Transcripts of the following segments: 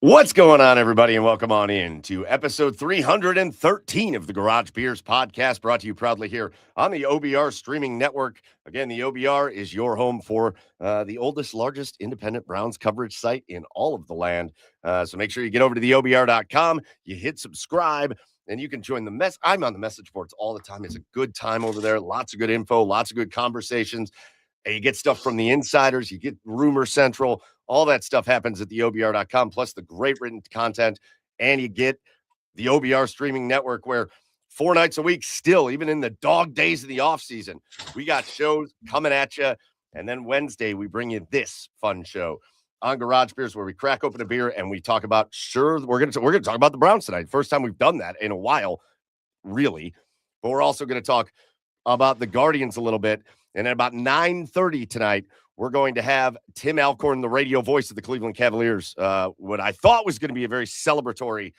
What's going on, everybody, and welcome on in to episode 313 of the Garage Beers podcast, brought to you proudly here on the OBR streaming network. Again, the OBR is your home for the oldest, largest independent Browns coverage site in all of the land. So make sure you get over to the OBR.com, you hit subscribe, and you can join the mess. I'm on the message boards all the time. It's a good time over there. Lots of good info, lots of good conversations. And you get stuff from the insiders, you get Rumor Central, all that stuff happens at the OBR.com, plus the great written content. And you get the OBR streaming network where 4 nights a week, still, even in the dog days of the off season, we got shows coming at you. And then Wednesday, we bring you this fun show on Garage Beers where we crack open a beer and we talk about, we're going to talk about the Browns tonight. First time we've done that in a while, really. But we're also going to talk about the Guardians a little bit. And at about 9:30 tonight, we're going to have Tim Alcorn, the radio voice of the Cleveland Cavaliers, what I thought was going to be a very celebratory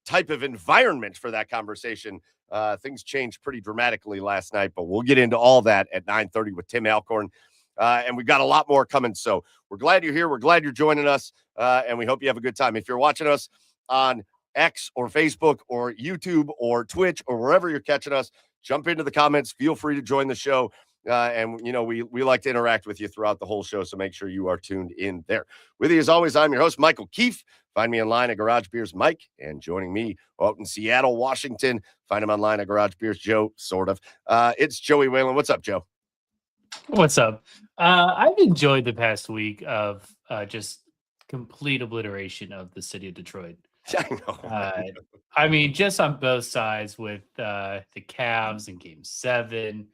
type of environment for that conversation. Things changed pretty dramatically last night, but we'll get into all that at 9:30 with Tim Alcorn. And we've got a lot more coming. So we're glad you're here. We're glad you're joining us. And we hope you have a good time. If you're watching us on X or Facebook or YouTube or Twitch or wherever you're catching us, jump into the comments. Feel free to join the show. And, you know, we like to interact with you throughout the whole show, so make sure you are tuned in there. With you, as always, I'm your host, Michael Keefe. Find me online at Garage Beers Mike, and joining me out in Seattle, Washington, find him online at Garage Beers Joe, sort of. It's Joey Whalen. What's up, Joe? What's up? I've enjoyed the past week of just complete obliteration of the city of Detroit. I know. I mean, just on both sides with the Cavs in Game 7.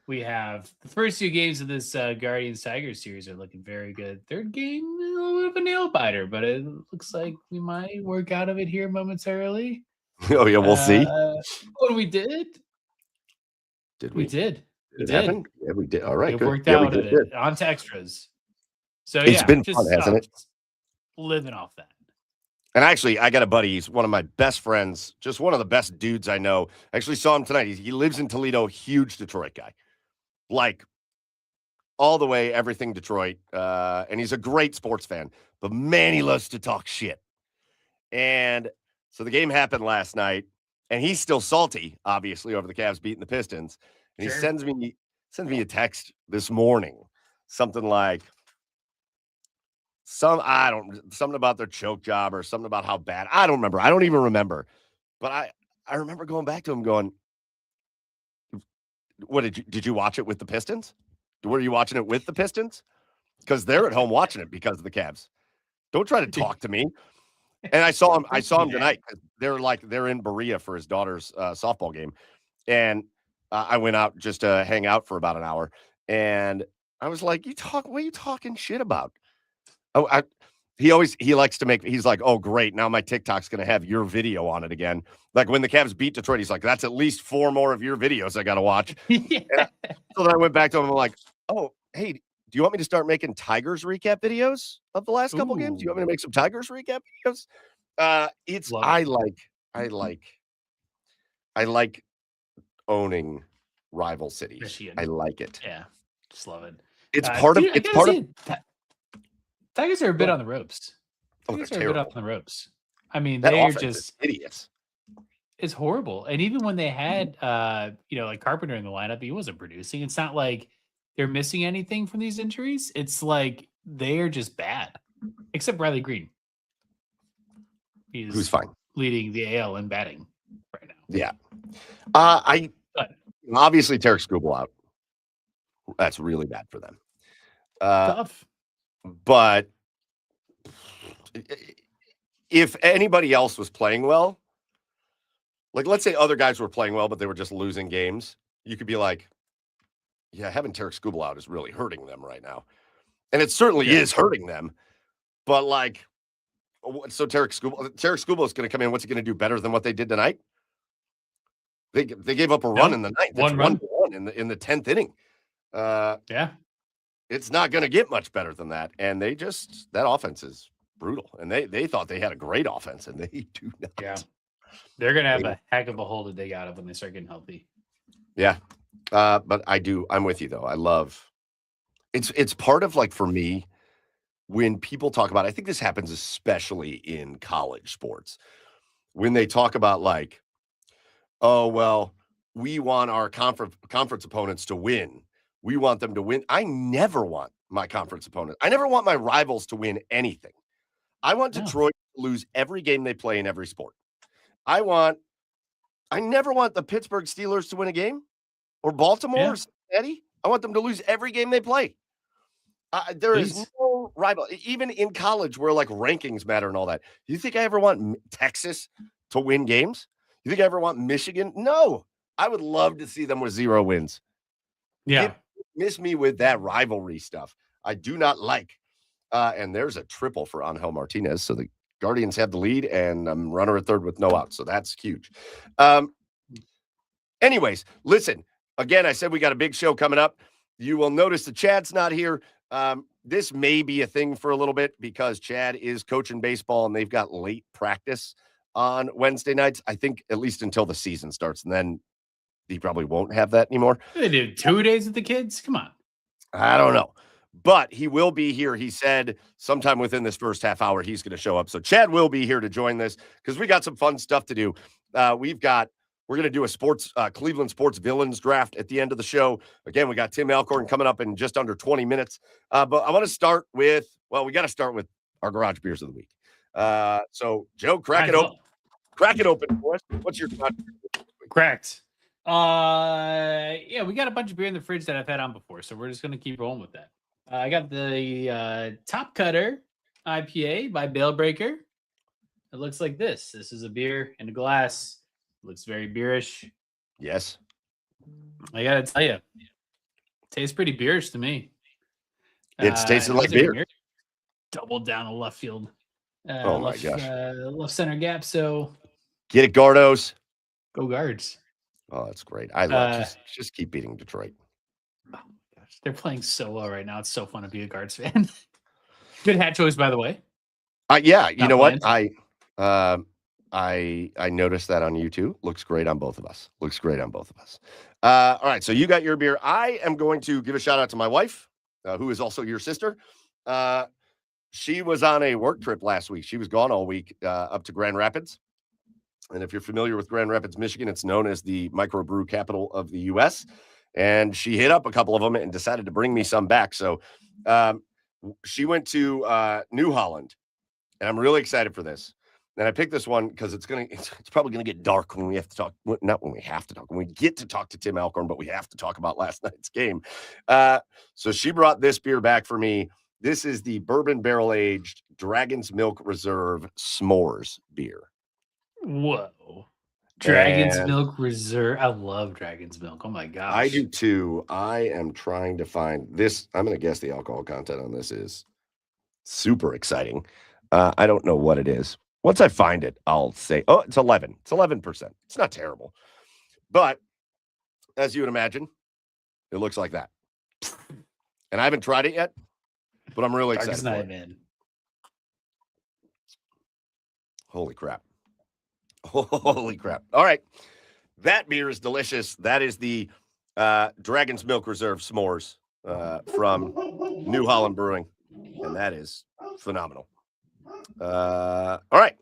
We have the first 2 games of this Guardians-Tigers series are looking very good. Third game, a little bit of a nail-biter, but it looks like we might work out of it here momentarily. Oh, yeah, we'll see. What we did? Did we? we? Did. Did it happen? Yeah, we did. All right, It good. worked Yeah, out of it. On to extras. So, it's been fun, hasn't it? Living off that. And actually, I got a buddy. He's one of my best friends, just one of the best dudes I know. I actually saw him tonight. He lives in Toledo, huge Detroit guy. Like all the way, everything Detroit. And he's a great sports fan, but man, he loves to talk shit. And so the game happened last night, and he's still salty, obviously, over the Cavs beating the Pistons. And he sends me a text this morning, something like something about their choke job or something about how bad. I don't remember. I don't even remember. But I remember going back to him going, what did you watch it with the Pistons? Were you watching it with the Pistons? Because they're at home watching it because of the Cavs. Don't try to talk to me. And I saw him tonight. They're in Berea for his daughter's softball game. And I went out just to hang out for about an hour. And I was like, what are you talking shit about? Oh, he likes to he's like, oh, great. Now my TikTok's going to have your video on it again. Like when the Cavs beat Detroit, he's like, that's at least 4 more of your videos I got to watch. Yeah. So then I went back to him and I'm like, oh, hey, do you want me to start making Tigers recap videos of the last couple games? Do you want me to make some Tigers recap videos? I like owning rival cities. Michigan. I like it. Yeah. Just love it. It's part of Tigers are a bit on the ropes. Tigers are a bit on the ropes. I mean, that they are just idiots. It's horrible. And even when they had like Carpenter in the lineup, he wasn't producing. It's not like they're missing anything from these injuries. It's like they are just bad. Except Bradley Green. Who's fine. Leading the AL in batting right now. Yeah. Obviously Tarek Skubal out. That's really bad for them. Tough. But if anybody else was playing well, like let's say other guys were playing well, but they were just losing games, you could be like, yeah, having Tarek Skubal out is really hurting them right now. And it certainly is hurting them. But like, so Tarek Skubal is going to come in. What's he going to do better than what they did tonight? They gave up a run in the ninth. It's 1-1 in the 10th inning. It's not going to get much better than that. And that offense is brutal. And they thought they had a great offense, and they do not. Yeah. They're going to have a heck of a hole to dig out of when they start getting healthy. Yeah. But I'm with you though. I love it's part of like, for me, when people talk about, I think this happens especially in college sports, when they talk about like, oh, well, we want our conference opponents to win. We want them to win. I never want my conference opponent. I never want my rivals to win anything. I want No. Detroit to lose every game they play in every sport. I never want the Pittsburgh Steelers to win a game or Baltimore or Cincinnati. I want them to lose every game they play. There is no rival, even in college where like rankings matter and all that. You think I ever want Texas to win games? You think I ever want Michigan? No, I would love to see them with 0 wins. Yeah. Miss me with that rivalry stuff. I do not like. And there's a triple for Angel Martinez. So the Guardians have the lead and I'm runner at third with no out. So that's huge. Anyways, listen, again, I said we got a big show coming up. You will notice that Chad's not here. This may be a thing for a little bit because Chad is coaching baseball and they've got late practice on Wednesday nights, I think, at least until the season starts. And then he probably won't have that anymore. They do 2 days with the kids? Come on. I don't know. But he will be here. He said sometime within this first half hour, he's going to show up. So Chad will be here to join this because we got some fun stuff to do. We're going to do a Cleveland sports villains draft at the end of the show. Again, we got Tim Alcorn coming up in just under 20 minutes. But I want to start with, we got to start with our garage beers of the week. So Joe, crack it open for us. What's your garage beer? Correct. We got a bunch of beer in the fridge that I've had on before, so we're just going to keep rolling with that. I got the Top Cutter IPA by Bale Breaker. It looks like this. This is a beer in a glass. It looks very beerish. Yes. I got to tell you, tastes pretty beerish to me. It's tasted like beer. Doubled down a left field. Oh, my gosh. Left center gap, so. Get it, Gardos. Go Guards. Oh, that's great. I love just keep beating Detroit. Oh my gosh, they're playing so well right now. It's so fun to be a Guards fan. Good hat choice, by the way. Yeah, you know what? I noticed that on YouTube. Looks great on both of us. All right, so you got your beer. I am going to give a shout out to my wife, who is also your sister. She was on a work trip last week. She was gone all week up to Grand Rapids. And if you're familiar with Grand Rapids, Michigan, it's known as the microbrew capital of the U.S. And she hit up a couple of them and decided to bring me some back. So she went to New Holland, and I'm really excited for this. And I picked this one because it's probably gonna get dark when we have to talk. Not when we have to talk. When we get to talk to Tim Alcorn, but we have to talk about last night's game. So she brought this beer back for me. This is the bourbon barrel aged Dragon's Milk Reserve S'mores beer. Whoa. Dragon's Milk Reserve. I love Dragon's Milk. Oh my gosh. I do too. I am trying to find this. I'm going to guess the alcohol content on this is super exciting. I don't know what it is. Once I find it, I'll say, oh, it's 11. It's 11%. It's not terrible. But as you would imagine, it looks like that. And I haven't tried it yet, but I'm really excited for it. Holy crap. Holy crap. All right. That beer is delicious. That is the Dragon's Milk Reserve S'mores from New Holland Brewing. And that is phenomenal. All right.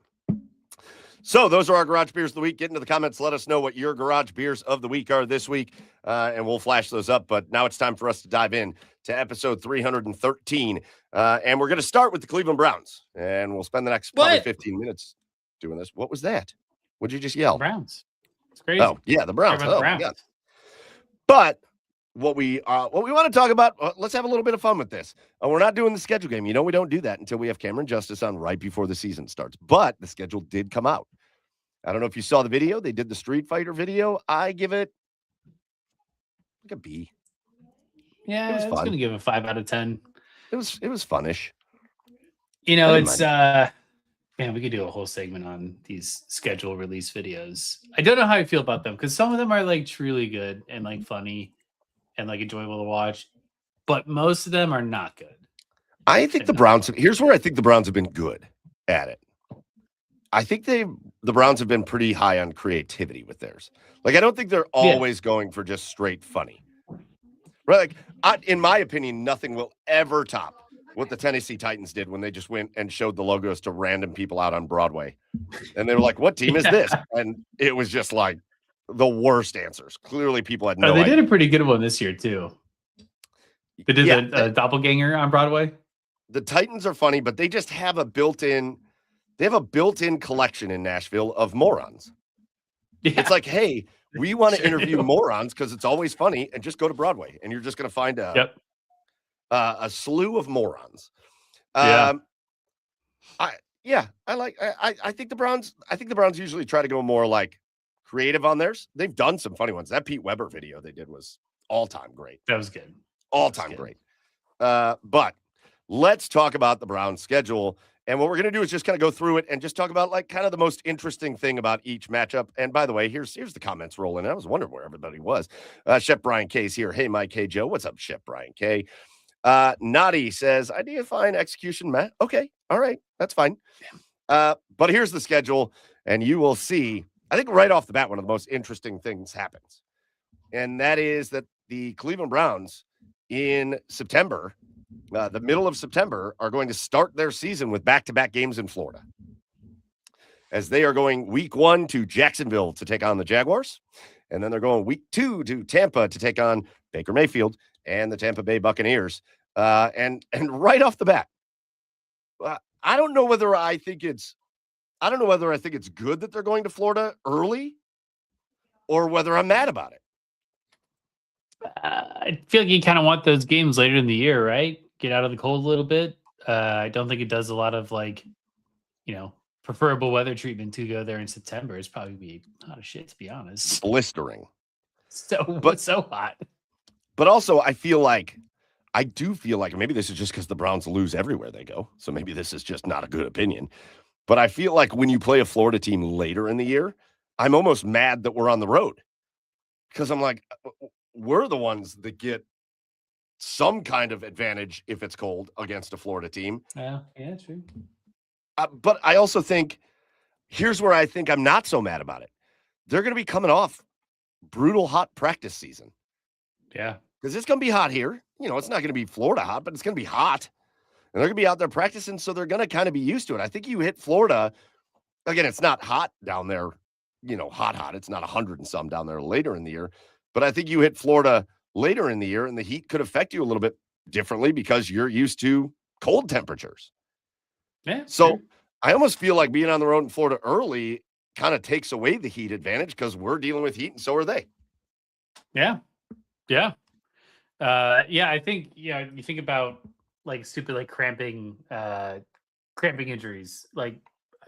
So those are our garage beers of the week. Get into the comments. Let us know what your garage beers of the week are this week. And we'll flash those up. But now it's time for us to dive in to episode 313. And we're going to start with the Cleveland Browns. And we'll spend the next probably 15 minutes doing this. What was that? What'd you just yell? Browns. It's crazy. Oh, yeah, the Browns. Oh, my God. But what we want to talk about, let's have a little bit of fun with this. We're not doing the schedule game. You know, we don't do that until we have Cameron Justice on right before the season starts. But the schedule did come out. I don't know if you saw the video. They did the Street Fighter video. I give it like a B. Yeah, I was going to give it a 5 out of 10. It was funnish. You know, it's man, we could do a whole segment on these schedule release videos. I don't know how I feel about them because some of them are like truly good and like funny and like enjoyable to watch, but most of them are not good. I think the Browns. Here's where I think the Browns have been good at it. I think the Browns have been pretty high on creativity with theirs. Like, I don't think they're always going for just straight funny. Right? Like, in my opinion, nothing will ever top what the Tennessee Titans did when they just went and showed the logos to random people out on Broadway. And they were like, what team is this? And it was just like the worst answers. Clearly people had no They idea. did a pretty good one this year too. They did a doppelganger on Broadway. The Titans are funny, but they just have a built-in collection in Nashville of morons. Yeah. It's like, hey, we want to interview morons because it's always funny, and just go to Broadway, and you're just going to find a slew of morons. I think the Browns usually try to go more like creative on theirs. They've done some funny ones. That Pete Weber video they did was all-time great. That was good. All-time great. But let's talk about the Browns schedule. And what we're going to do is just kind of go through it and just talk about like kind of the most interesting thing about each matchup. And by the way, here's the comments rolling. I was wondering where everybody was. Chef Brian K's here. Hey, Mike. Hey, Joe. What's up, Chef Brian K? Noddy says, idea fine, execution, Matt. Okay. All right. That's fine. But here's the schedule, and you will see, I think right off the bat, one of the most interesting things happens. And that is that the Cleveland Browns in September, the middle of September, are going to start their season with back-to-back games in Florida, as they are going week 1 to Jacksonville to take on the Jaguars, and then they're going week 2 to Tampa to take on Baker Mayfield and the Tampa Bay Buccaneers. And right off the bat, I don't know whether I think it's good that they're going to Florida early, or whether I'm mad about it. I feel like you kind of want those games later in the year, right? Get out of the cold a little bit. I don't think it does a lot of preferable weather treatment to go there in September. It's probably be hot as shit, to be honest. Blistering. So hot. But also, I do feel like maybe this is just because the Browns lose everywhere they go. So maybe this is just not a good opinion. But I feel like when you play a Florida team later in the year, I'm almost mad that we're on the road, because I'm like, we're the ones that get some kind of advantage if it's cold against a Florida team. Yeah, true. But I also think, here's where I think I'm not so mad about it. They're going to be coming off brutal hot practice season. Yeah. Because it's going to be hot here. It's not going to be Florida hot, but it's going to be hot. And they're going to be out there practicing, so they're going to kind of be used to it. I think you hit Florida, again, it's not hot down there, hot. It's not 100 and some down there later in the year. But I think you hit Florida later in the year, and the heat could affect you a little bit differently because you're used to cold temperatures. Yeah. So sure. I almost feel like being on the road in Florida early kind of takes away the heat advantage, because we're dealing with heat and so are they. Yeah. Yeah. I think, you think about like stupid, like cramping injuries like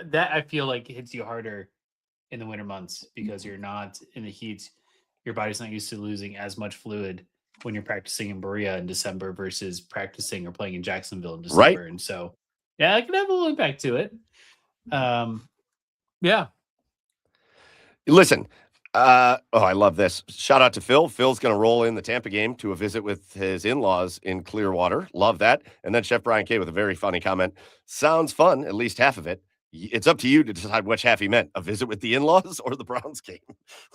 that. I feel like it hits you harder in the winter months because you're not in the heat. Your body's not used to losing as much fluid when you're practicing in Berea in December versus practicing or playing in Jacksonville in December. Right. And so, yeah, it can have a little impact to it. Yeah. Listen, I love this. Shout out to Phil. Phil's going to roll in the Tampa game to a visit with his in-laws in Clearwater. Love that. And then Chef Brian K with a very funny comment. Sounds fun, at least half of it. It's up to you to decide which half he meant, a visit with the in-laws or the Browns game.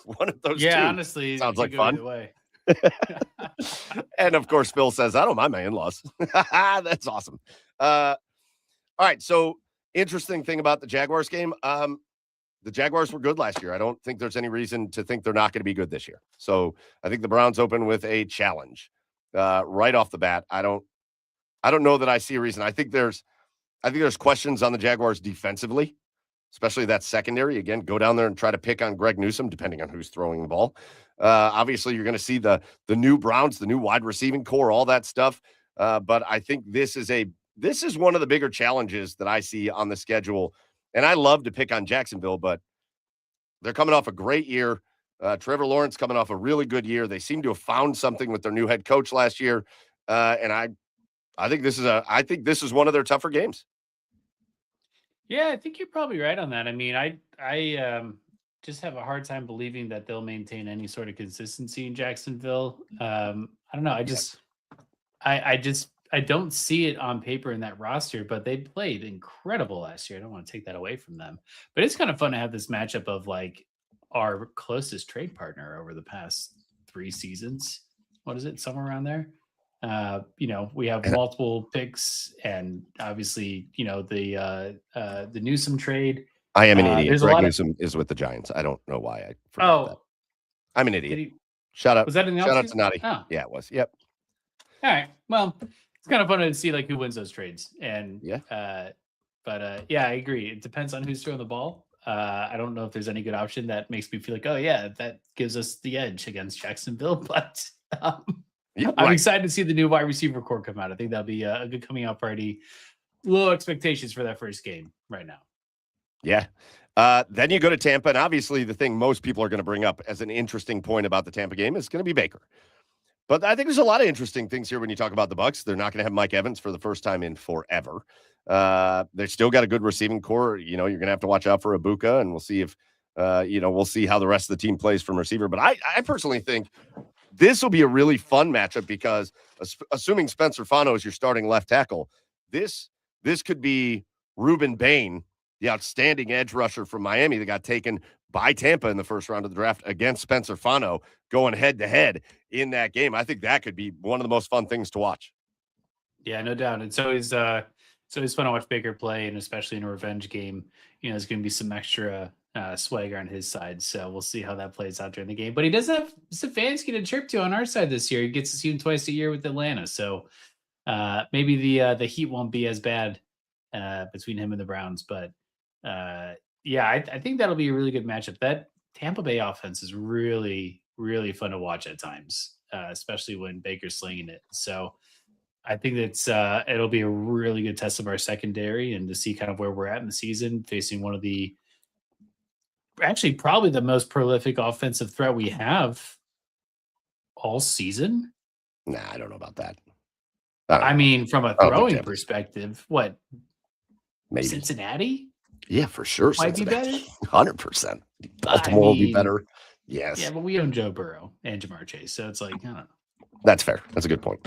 One of those two. Yeah, honestly. Sounds like fun. Either way. And of course, Phil says, I don't mind my in-laws. That's awesome. All right. So interesting thing about the Jaguars game. The Jaguars were good last year. I don't think there's any reason to think they're not going to be good this year. So I think the Browns open with a challenge right off the bat. I don't know that I see a reason. I think there's questions on the Jaguars defensively, especially that secondary. Again, go down there and try to pick on Greg Newsome, depending on who's throwing the ball. Obviously, you're going to see the new Browns, the new wide receiving core, all that stuff. But I think this is one of the bigger challenges that I see on the schedule. And I love to pick on Jacksonville, but they're coming off a great year. Trevor Lawrence coming off a really good year. They seem to have found something with their new head coach last year. And I think this is one of their tougher games. Yeah, I think you're probably right on that. I mean, I just have a hard time believing that they'll maintain any sort of consistency in Jacksonville. I don't know. I don't see it on paper in that roster, but they played incredible last year. I don't want to take that away from them, but it's kind of fun to have this matchup of like our closest trade partner over the past 3 seasons. What is it? Somewhere around there. We have multiple picks, and obviously, the Newsom trade. I am an idiot. There's a Greg lot Newsom is with the Giants. I don't know why I forgot that. I'm an idiot. Did he? Shut up. Was that in the Shout out offseason? to Nutty. Oh, Yeah, it was. Yep. all right. Well, it's kind of fun to see like who wins those trades, and Yeah. I agree. It depends on who's throwing the ball. I don't know if there's any good option that makes me feel like, oh yeah, that gives us the edge against Jacksonville. But I'm excited to see the new wide receiver core come out. I think that'll be a good coming out party. Low expectations for that first game right now. Yeah. Then you go to Tampa, and obviously the thing most people are going to bring up as an interesting point about the Tampa game is going to be Baker. But I think there's a lot of interesting things here when you talk about the Bucs. They're not going to have Mike Evans for the first time in forever. They've still got a good receiving core. You're going to have to watch out for Ibuka, and we'll see if, we'll see how the rest of the team plays from receiver. But I personally think this will be a really fun matchup because assuming Spencer Fano is your starting left tackle, this could be Reuben Bain, the outstanding edge rusher from Miami that got taken by Tampa in the first round of the draft against Spencer Fano, going head-to-head in that game. I think that could be one of the most fun things to watch. Yeah, no doubt. It's always fun to watch Baker play, and especially in a revenge game. There's going to be some extra swagger on his side, so we'll see how that plays out during the game. But he does have Stefanski to chirp to on our side this year. He gets to see him twice a year with Atlanta, so maybe the heat won't be as bad between him and the Browns. But I think that'll be a really good matchup. That Tampa Bay offense is really, really fun to watch at times, especially when Baker's slinging it. So I think that's it'll be a really good test of our secondary, and to see kind of where we're at in the season, facing one of the probably the most prolific offensive threat we have all season. Nah, I don't know about that. I mean, from a throwing perspective, what? Maybe Cincinnati? Yeah, for sure. Might be better. 100%. Baltimore will be better. Yes. Yeah, but we own Joe Burrow and Jamar Chase, so it's like, I don't know. That's fair. That's a good point.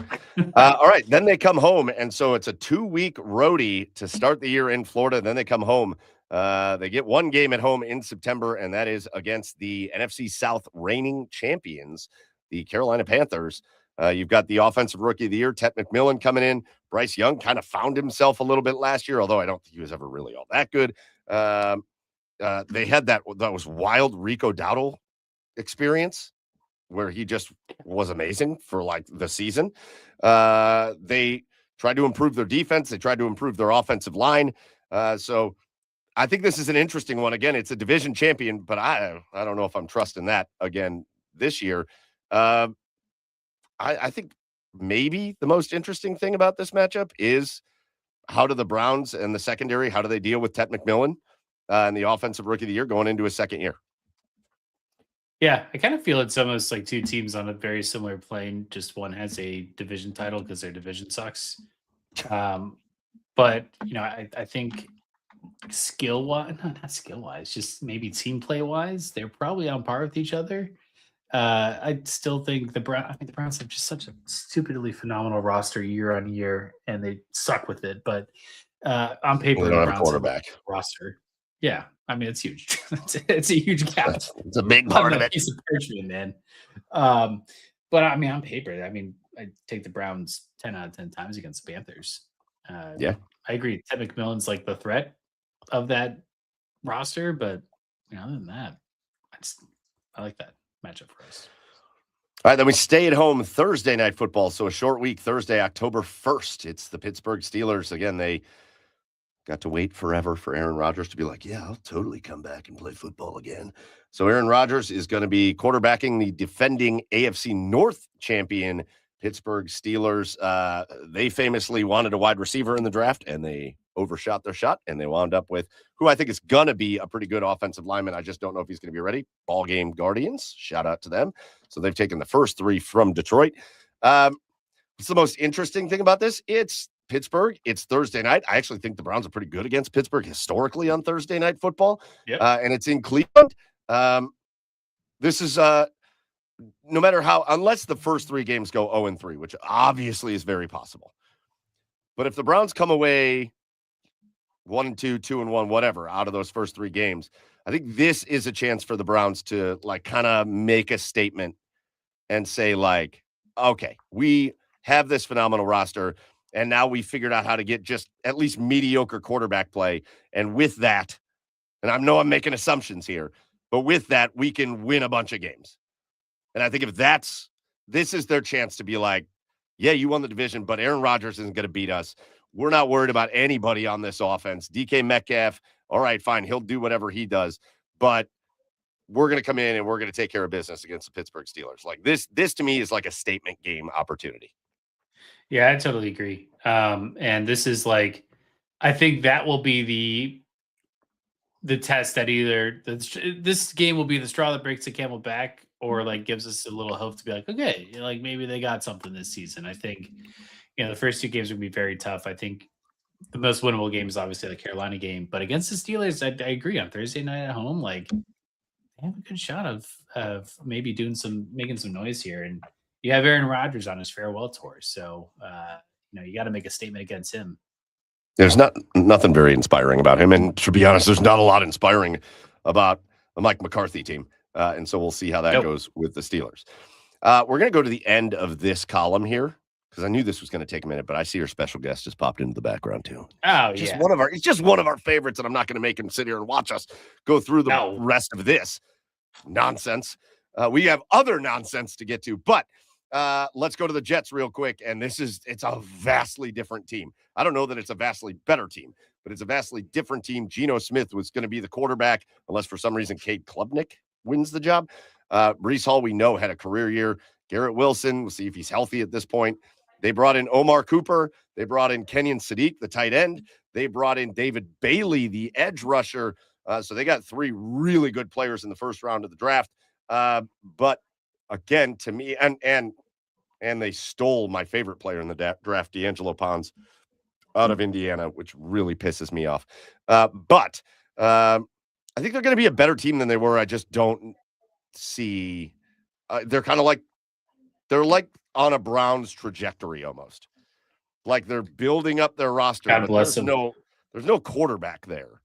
All right. Then they come home. And so it's a 2-week roadie to start the year in Florida. Then they come home. They get one game at home in September, and that is against the NFC South reigning champions, the Carolina Panthers. You've got the offensive rookie of the year, Ted McMillan, coming in. Bryce Young kind of found himself a little bit last year, although I don't think he was ever really all that good. They had that was wild Rico Dowdle experience where he just was amazing for like the season. They tried to improve their defense. They tried to improve their offensive line. So I think this is an interesting one. Again, it's a division champion, but I don't know if I'm trusting that again this year. I think maybe the most interesting thing about this matchup is how do the Browns and the secondary, how do they deal with Ted McMillan and the offensive rookie of the year going into his second year? Yeah, I kind of feel it's almost like two teams on a very similar plane. Just one has a division title because their division sucks. But, I think not skill wise, just maybe team play wise, they're probably on par with each other. I still think the Browns have just such a stupidly phenomenal roster year on year, and they suck with it. But on paper, they don't have a quarterback roster. Yeah, I mean it's huge. it's a huge gap. It's a big part of it. Piece of parchment, man. But I mean, on paper, I take the Browns 10 out of 10 times against the Panthers. Yeah, I agree. Ted McMillan's like the threat of that roster, but other than that, I like that matchup for us. All right, then we stay at home Thursday night football. So a short week, Thursday, October 1st. It's the Pittsburgh Steelers. Again, they got to wait forever for Aaron Rodgers to be like, yeah, I'll totally come back and play football again. So Aaron Rodgers is going to be quarterbacking the defending AFC North champion Pittsburgh Steelers. They famously wanted a wide receiver in the draft, and they overshot their shot, and they wound up with who I think is going to be a pretty good offensive lineman. I just don't know if he's going to be ready. Ball game Guardians. Shout out to them. So they've taken the first three from Detroit. What's the most interesting thing about this? It's Pittsburgh. It's Thursday night. I actually think the Browns are pretty good against Pittsburgh historically on Thursday night football. Yep. And it's in Cleveland. This is no matter how, unless the first three games go 0-3, which obviously is very possible. But if the Browns come away 1-2, 2-1, whatever, out of those first three games, I think this is a chance for the Browns to like kind of make a statement and say like, okay, we have this phenomenal roster, and now we figured out how to get just at least mediocre quarterback play. And with that, and I know I'm making assumptions here, but with that, we can win a bunch of games. And I think if this is their chance to be like, yeah, you won the division, but Aaron Rodgers isn't going to beat us. We're not worried about anybody on this offense. DK Metcalf, all right, fine. He'll do whatever he does. But we're going to come in and we're going to take care of business against the Pittsburgh Steelers. Like this to me is like a statement game opportunity. Yeah, I totally agree. And this is like, I think that will be the test that either this game will be the straw that breaks the camel back, or like gives us a little hope to be like, okay, like maybe they got something this season. I think, the first 2 games would be very tough. I think the most winnable game is obviously the Carolina game, but against the Steelers, I agree, on Thursday night at home, like they have a good shot of maybe making some noise here. And you have Aaron Rodgers on his farewell tour, so you got to make a statement against him. There's nothing very inspiring about him, and to be honest, there's not a lot inspiring about the Mike McCarthy team. And so we'll see how that goes with the Steelers. We're going to go to the end of this column here because I knew this was going to take a minute, but I see our special guest just popped into the background too. Oh, just yeah. He's just one of our favorites, and I'm not going to make him sit here and watch us go through the rest of this nonsense. We have other nonsense to get to, but let's go to the Jets real quick. And it's a vastly different team. I don't know that it's a vastly better team, but it's a vastly different team. Geno Smith was going to be the quarterback, unless for some reason Cade Klubnik wins the job. Breece Hall, we know, had a career year. Garrett Wilson, we'll see if he's healthy at this point. They brought in Omar Cooper. They brought in Kenyon Sadiq, the tight end. They brought in David Bailey, the edge rusher. So they got 3 really good players in the first round of the draft. But again, to me, and they stole my favorite player in the draft, D'Angelo Pons, out of Indiana, which really pisses me off. But I think they're going to be a better team than they were. I just don't see. They're kind of like on a Browns trajectory almost. Like they're building up their roster, God but bless there's no quarterback there.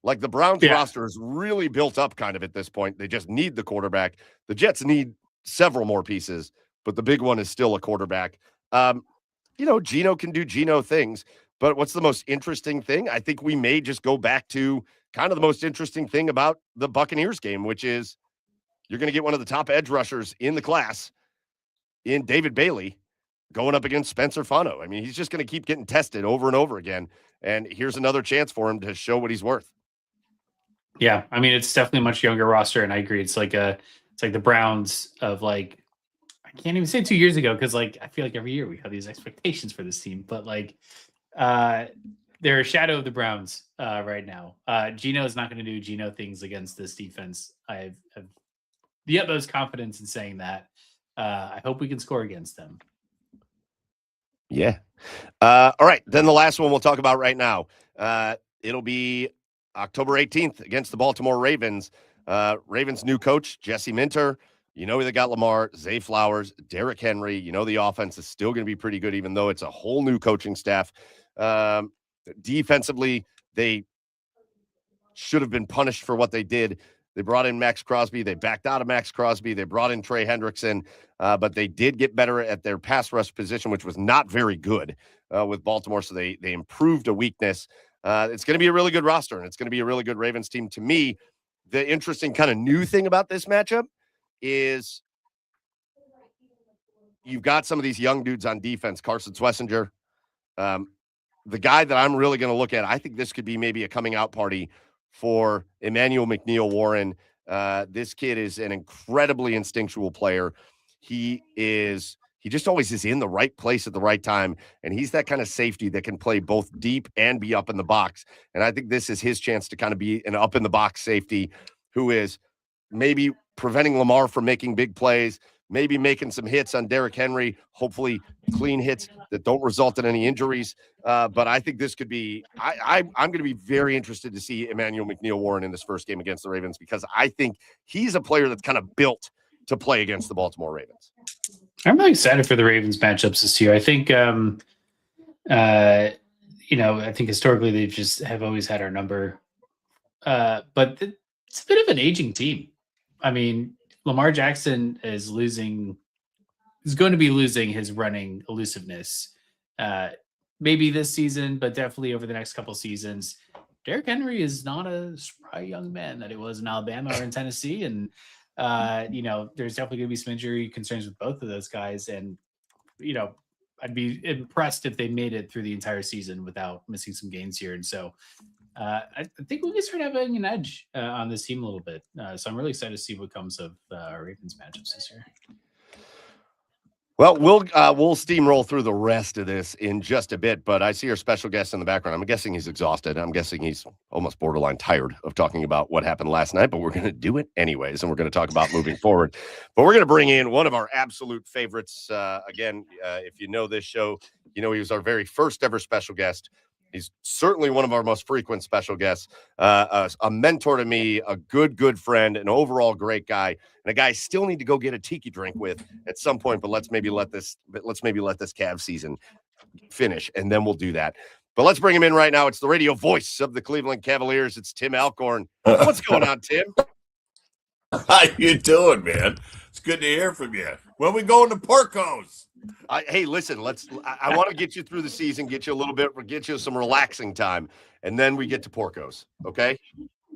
Like the Browns roster is really built up kind of at this point. They just need the quarterback. The Jets need several more pieces, but the big one is still a quarterback. Geno can do Geno things, but what's the most interesting thing? I think we may just go back to kind of the most interesting thing about the Buccaneers game, which is you're going to get one of the top edge rushers in the class in David Bailey going up against Spencer Fano. I mean, he's just going to keep getting tested over and over again. And here's another chance for him to show what he's worth. Yeah. I mean, it's definitely a much younger roster. And I agree. It's like the Browns of like, I can't even say 2 years ago, because like I feel like every year we have these expectations for this team, but like they're a shadow of the Browns right now. Geno is not going to do Geno things against this defense. I have the utmost confidence in saying that. I hope we can score against them. Yeah. All right. Then the last one we'll talk about right now. It'll be October 18th against the Baltimore Ravens. Ravens' new coach, Jesse Minter. They got Lamar, Zay Flowers, Derrick Henry. The offense is still going to be pretty good, even though it's a whole new coaching staff. Defensively, they should have been punished for what they did. They brought in Max Crosby. They backed out of Max Crosby. They brought in Trey Hendrickson, but they did get better at their pass rush position, which was not very good with Baltimore. So they improved a weakness. It's going to be a really good roster, and it's going to be a really good Ravens team. To me, the interesting kind of new thing about this matchup is you've got some of these young dudes on defense. Carson Schlesinger, the guy that I'm really going to look at, I think this could be maybe a coming out party for Emmanuel McNeil-Warren. This kid is an incredibly instinctual player. He just always is in the right place at the right time, and he's that kind of safety that can play both deep and be up in the box. And I think this is his chance to kind of be an up-in-the-box safety who is maybe preventing Lamar from making big plays, maybe making some hits on Derrick Henry, hopefully clean hits that don't result in any injuries. But I think this could be I'm going to be very interested to see Emmanuel McNeil-Warren in this first game against the Ravens, because I think he's a player that's kind of built to play against the Baltimore Ravens. I'm really excited for the Ravens matchups this year. I think, I think historically they just have always had our number. But it's a bit of an aging team. I mean, Lamar Jackson is losing is going to be losing his running elusiveness. Maybe this season, but definitely over the next couple seasons. Derrick Henry is not a spry young man that he was in Alabama or in Tennessee. And, there's definitely going to be some injury concerns with both of those guys. And, I'd be impressed if they made it through the entire season without missing some games here. And so I think we can start having an edge on this team a little bit. So I'm really excited to see what comes of our Ravens matchups this year. Well, we'll steamroll through the rest of this in just a bit, but I see our special guest in the background. I'm guessing he's exhausted. I'm guessing he's almost borderline tired of talking about what happened last night, but we're going to do it anyways, and we're going to talk about moving forward. But we're going to bring in one of our absolute favorites. Again, if you know this show, he was our very first ever special guest. He's certainly one of our most frequent special guests, a mentor to me, a good friend, an overall great guy, and a guy I still need to go get a tiki drink with at some point. But let's maybe let this Cavs season finish, and then we'll do that. But let's bring him in right now. It's the radio voice of the Cleveland Cavaliers. It's Tim Alcorn. What's going on, Tim? How you doing, man? It's good to hear from you. When we going to Porco's? Hey, listen, I want to get you through the season, get you some relaxing time, and then we get to Porco's, okay?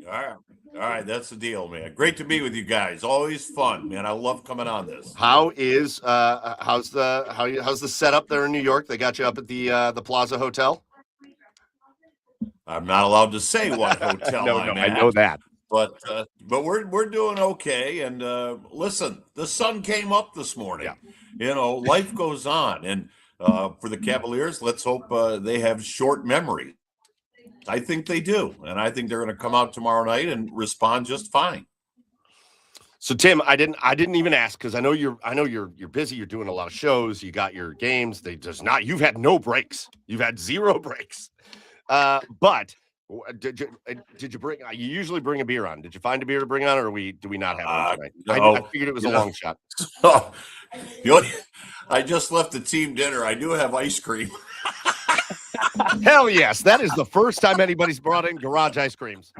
All right, that's the deal, man. Great to be with you guys. Always fun, man. I love coming on this. How's the setup there in New York? They got you up at the Plaza Hotel? I'm not allowed to say what hotel I'm at. I know that. But we're doing okay. And listen, the sun came up this morning. Yeah. Life goes on. And for the Cavaliers, let's hope they have short memory. I think they do, and I think they're going to come out tomorrow night and respond just fine. So Tim, I didn't even ask because I know you're busy. You're doing a lot of shows. You got your games. You've had no breaks. You've had zero breaks. But did you bring? You usually bring a beer on. Did you find a beer to bring on, or do we not have one tonight? No, I figured it was a long shot. I just left the team dinner. I do have ice cream. Hell yes. That is the first time anybody's brought in garage ice creams.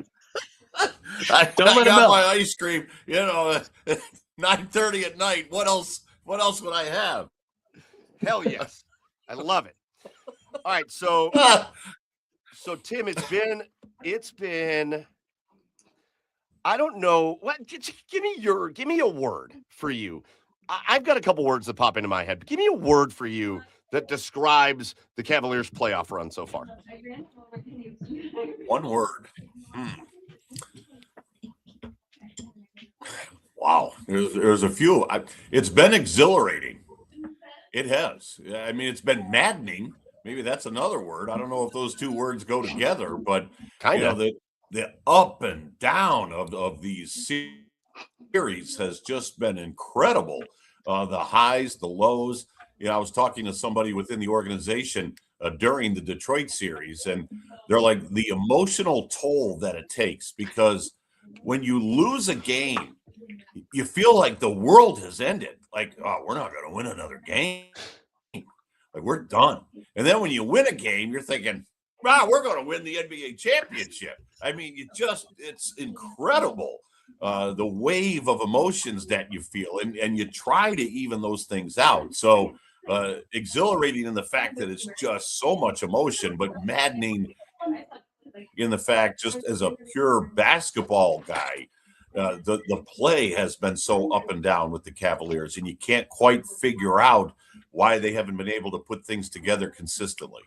I got my ice cream, 9:30 at night. What else would I have? Hell yes. I love it. All right. So Tim, it's been, I don't know. Give me a word for you. I've got a couple words that pop into my head. But give me a word for you that describes the Cavaliers' playoff run so far. One word. Wow. There's a few. It's been exhilarating. It has. I mean, it's been maddening. Maybe that's another word. I don't know if those two words go together, but kind of the up and down of these series has just been incredible. The highs, the lows. I was talking to somebody within the organization during the Detroit series, and they're like, the emotional toll that it takes, because when you lose a game, you feel like the world has ended. Like, oh, we're not going to win another game. Like, we're done. And then when you win a game, you're thinking, wow, we're going to win the NBA championship. I mean, it's incredible. The wave of emotions that you feel, and you try to even those things out. So exhilarating in the fact that it's just so much emotion, but maddening in the fact, just as a pure basketball guy, the play has been so up and down with the Cavaliers, and you can't quite figure out why they haven't been able to put things together consistently.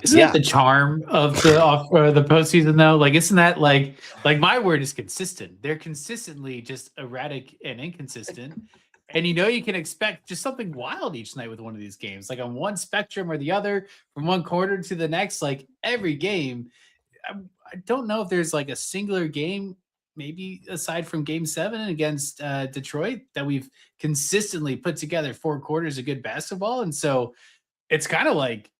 Isn't that the charm of the postseason though? Like, isn't that like my word is consistent? They're consistently just erratic and inconsistent. And you can expect just something wild each night with one of these games, like on one spectrum or the other, from one quarter to the next, like every game. I don't know if there's like a singular game, maybe aside from Game 7 against Detroit, that we've consistently put together 4 quarters of good basketball. And so it's kind of like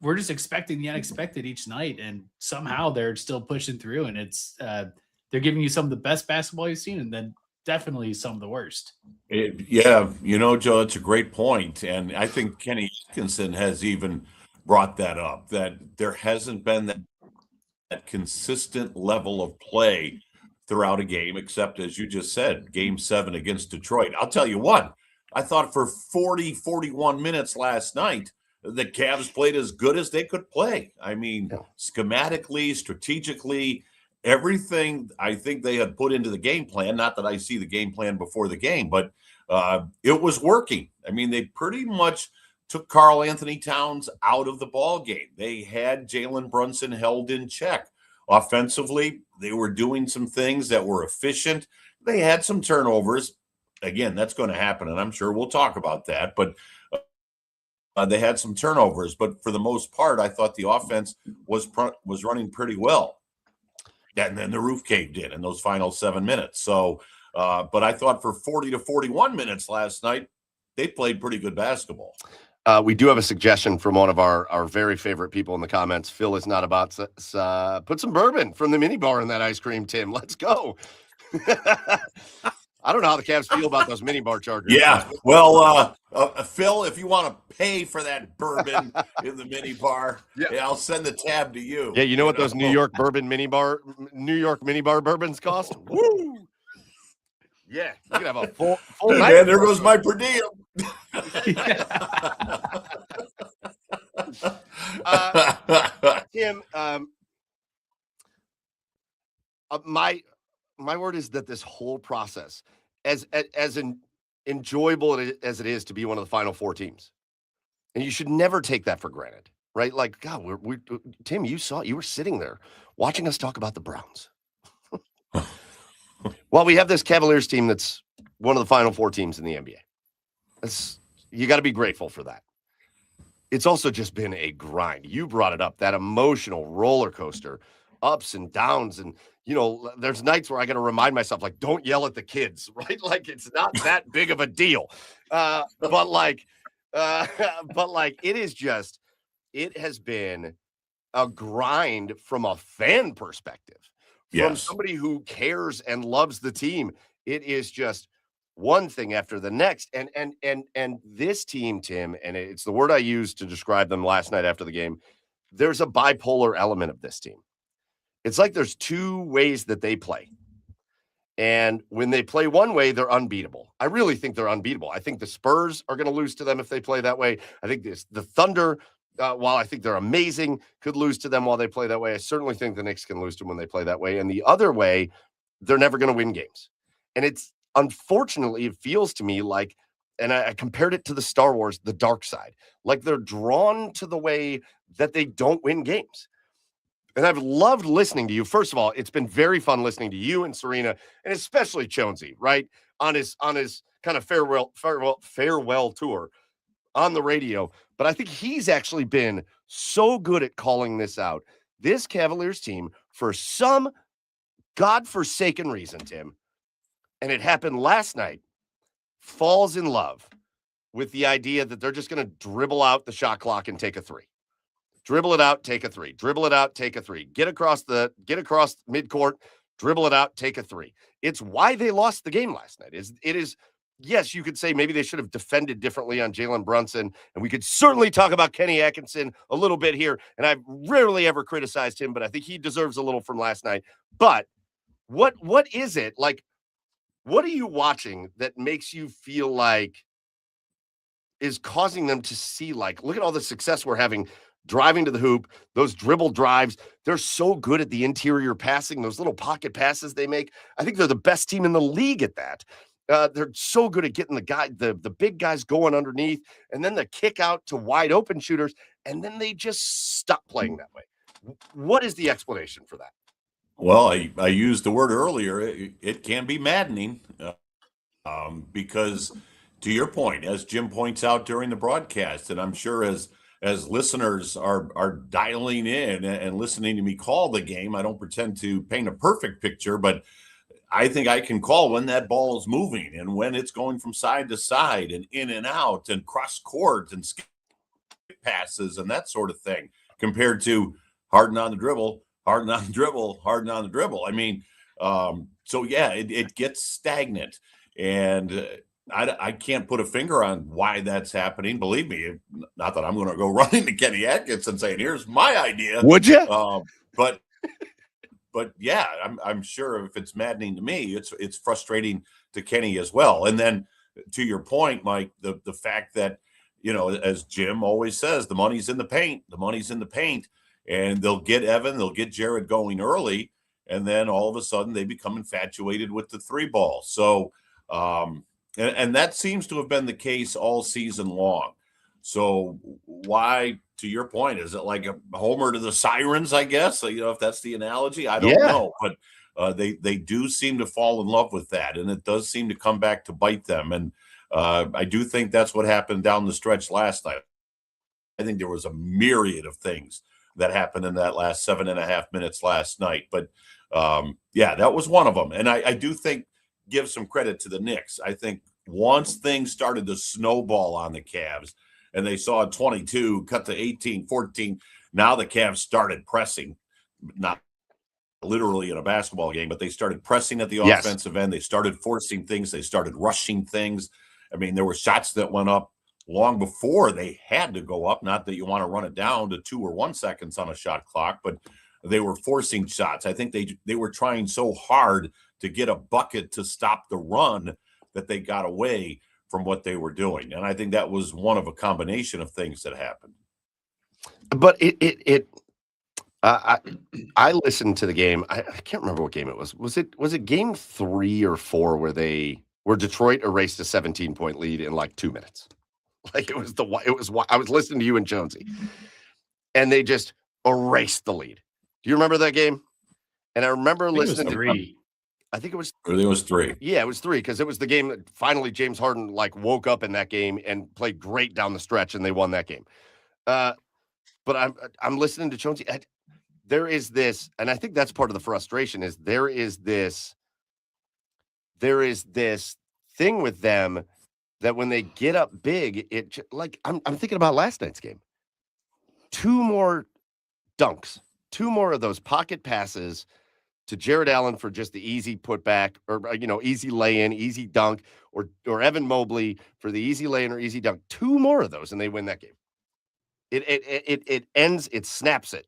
we're just expecting the unexpected each night, and somehow they're still pushing through. And it's they're giving you some of the best basketball you've seen, and then definitely some of the worst. Joe, it's a great point. And I think Kenny Atkinson has even brought that up, that there hasn't been that consistent level of play throughout a game, except, as you just said, Game 7 against Detroit. I'll tell you what, I thought for 40, 41 minutes last night, the Cavs played as good as they could play. I mean, schematically, strategically, everything I think they had put into the game plan. Not that I see the game plan before the game, but it was working. I mean, they pretty much took Karl Anthony Towns out of the ball game. They had Jalen Brunson held in check. Offensively, they were doing some things that were efficient. They had some turnovers. Again, that's going to happen, and I'm sure we'll talk about that. But they had some turnovers. But for the most part, I thought the offense was running pretty well. And then the roof caved in those final 7 minutes. So, but I thought for 40 to 41 minutes last night, they played pretty good basketball. We do have a suggestion from one of our very favorite people in the comments. Phil is not about to put some bourbon from the mini bar in that ice cream, Tim. Let's go. I don't know how the Cavs feel about those mini bar chargers. Yeah, well, Phil, if you want to pay for that bourbon in the mini bar, I'll send the tab to you. Yeah, you know what those New York mini bar bourbons cost? Woo! Yeah, you can have a full night. Man, there goes my per diem. Tim, my word is that this whole process, as enjoyable as it is to be one of the Final Four teams, and you should never take that for granted, right? Like, God, Tim, you were sitting there watching us talk about the Browns. Well, we have this Cavaliers team that's one of the Final Four teams in the NBA. You got to be grateful for that. It's also just been a grind. You brought it up, that emotional roller coaster, ups and downs. And, there's nights where I got to remind myself, like, don't yell at the kids, right? Like, it's not that big of a deal. But it has been a grind from a fan perspective. From somebody who cares and loves the team, it is just one thing after the next. And this team, Tim, and it's the word I used to describe them last night after the game, there's a bipolar element of this team. It's like there's two ways that they play. And when they play one way, they're unbeatable. I really think they're unbeatable. I think the Spurs are going to lose to them if they play that way. I think the Thunder, while I think they're amazing, could lose to them while they play that way. I certainly think the Knicks can lose to them when they play that way. And the other way, they're never going to win games. And unfortunately, it feels to me like, and I compared it to the Star Wars, the dark side, like they're drawn to the way that they don't win games. And I've loved listening to you. First of all, it's been very fun listening to you and Serena, and especially Jonesy, right? On his kind of farewell tour on the radio. But I think he's actually been so good at calling this out. This Cavaliers team, for some godforsaken reason, Tim, and it happened last night, falls in love with the idea that they're just going to dribble out the shot clock and take a three. Dribble it out, take a three. Dribble it out, take a three. Get across midcourt, dribble it out, take a three. It's why they lost the game last night. It is, yes, you could say maybe they should have defended differently on Jalen Brunson, and we could certainly talk about Kenny Atkinson a little bit here, and I've rarely ever criticized him, but I think he deserves a little from last night. But what is it? Like, what are you watching that makes you feel like is causing them to see, like, look at all the success we're having driving to the hoop, those dribble drives. They're so good at the interior passing, those little pocket passes they make. I think they're the best team in the league at that. They're so good at getting the big guys going underneath, and then the kick out to wide open shooters, and then they just stop playing that way. What is the explanation for that? Well, I used the word earlier. It can be maddening because, to your point, as Jim points out during the broadcast, and I'm sure as listeners are dialing in and listening to me call the game, I don't pretend to paint a perfect picture, but I think I can call when that ball is moving and when it's going from side to side and in and out and cross court and skip passes and that sort of thing, compared to harden on the dribble. I mean, so yeah, it gets stagnant, and I can't put a finger on why that's happening. Believe me, not that I'm going to go running to Kenny Atkins and saying, "Here's my idea." Would you? But yeah, I'm sure if it's maddening to me, it's frustrating to Kenny as well. And then to your point, Mike, the fact that, as Jim always says, the money's in the paint. The money's in the paint. And they'll get Evan, they'll get Jared going early, and then all of a sudden they become infatuated with the three ball. So, and that seems to have been the case all season long. So why, to your point, is it like a homer to the sirens, I guess? If that's the analogy, I don't know. But they do seem to fall in love with that, and it does seem to come back to bite them. And I do think that's what happened down the stretch last night. I think there was a myriad of things that happened in that last 7.5 minutes last night. But that was one of them. And I do think, give some credit to the Knicks. I think once things started to snowball on the Cavs and they saw 22 cut to 18, 14, now the Cavs started pressing, not literally in a basketball game, but they started pressing at the offensive end. They started forcing things. They started rushing things. I mean, there were shots that went up long before they had to go up. Not that you want to run it down to 2 or 1 seconds on a shot clock, but they were forcing shots. I think they were trying so hard to get a bucket to stop the run that they got away from what they were doing. And I think that was one of a combination of things that happened. But I listened to the game. I can't remember what game it was. Was it game 3 or 4 where Detroit erased a 17-point lead in like 2 minutes? Like I was listening to you and Jonesy, and they just erased the lead. Do you remember that game? And I remember listening to 3. I think it was 3. Yeah, it was 3 because it was the game that finally James Harden like woke up in that game and played great down the stretch, and they won that game. But I'm listening to Jonesy. There is this, and I think that's part of the frustration. Is there is this thing with them that when they get up big, I'm thinking about last night's game. 2 more dunks, 2 more of those pocket passes to Jared Allen for just the easy putback or easy lay-in, easy dunk, or Evan Mobley for the easy lay-in or easy dunk. 2 more of those, and they win that game. It ends, it snaps it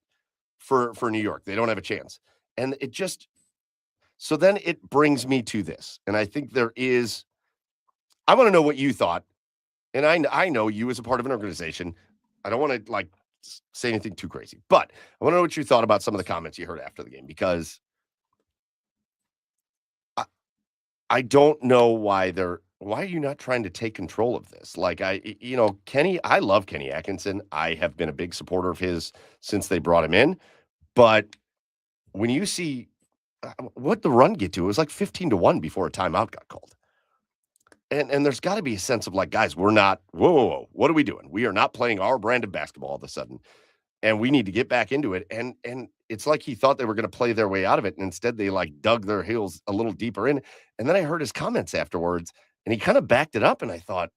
for New York. They don't have a chance, and it just so then it brings me to this, and I think there is. I want to know what you thought, and I know you as a part of an organization. I don't want to say anything too crazy, but I want to know what you thought about some of the comments you heard after the game, because I don't know why are you not trying to take control of this? Kenny, I love Kenny Atkinson. I have been a big supporter of his since they brought him in, but when you see what the run get to, it was like 15-1 before a timeout got called. And there's got to be a sense of guys, we're not, whoa, what are we doing? We are not playing our brand of basketball all of a sudden, and we need to get back into it. And it's like he thought they were going to play their way out of it, and instead they dug their heels a little deeper in. And then I heard his comments afterwards, and he kind of backed it up, and I thought,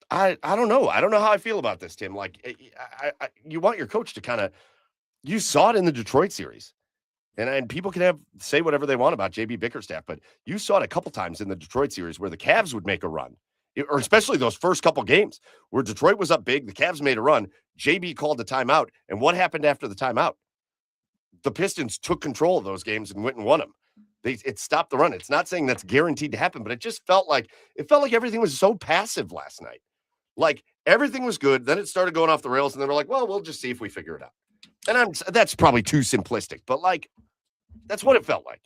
I don't know. I don't know how I feel about this, Tim. You want your coach to you saw it in the Detroit series. And people can say whatever they want about JB Bickerstaff, but you saw it a couple times in the Detroit series where the Cavs would make a run, or especially those first couple games where Detroit was up big, the Cavs made a run, JB called the timeout, and what happened after the timeout? The Pistons took control of those games and went and won them. It stopped the run. It's not saying that's guaranteed to happen, but it just felt like everything was so passive last night. Like everything was good, then it started going off the rails, and they were like, "Well, we'll just see if we figure it out." And that's probably too simplistic, but that's what it felt like.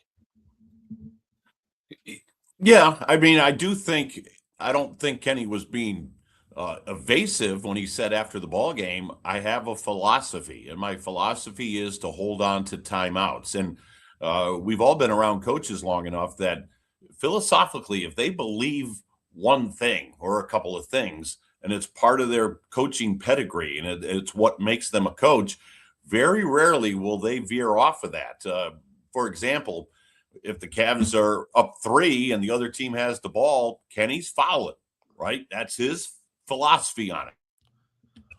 Yeah, I mean, I don't think Kenny was being evasive when he said after the ball game, I have a philosophy, and my philosophy is to hold on to timeouts. And we've all been around coaches long enough that philosophically, if they believe one thing or a couple of things, and it's part of their coaching pedigree, and it's what makes them a coach, very rarely will they veer off of that. For example, if the Cavs are up 3 and the other team has the ball, Kenny's fouling, right? That's his philosophy on it.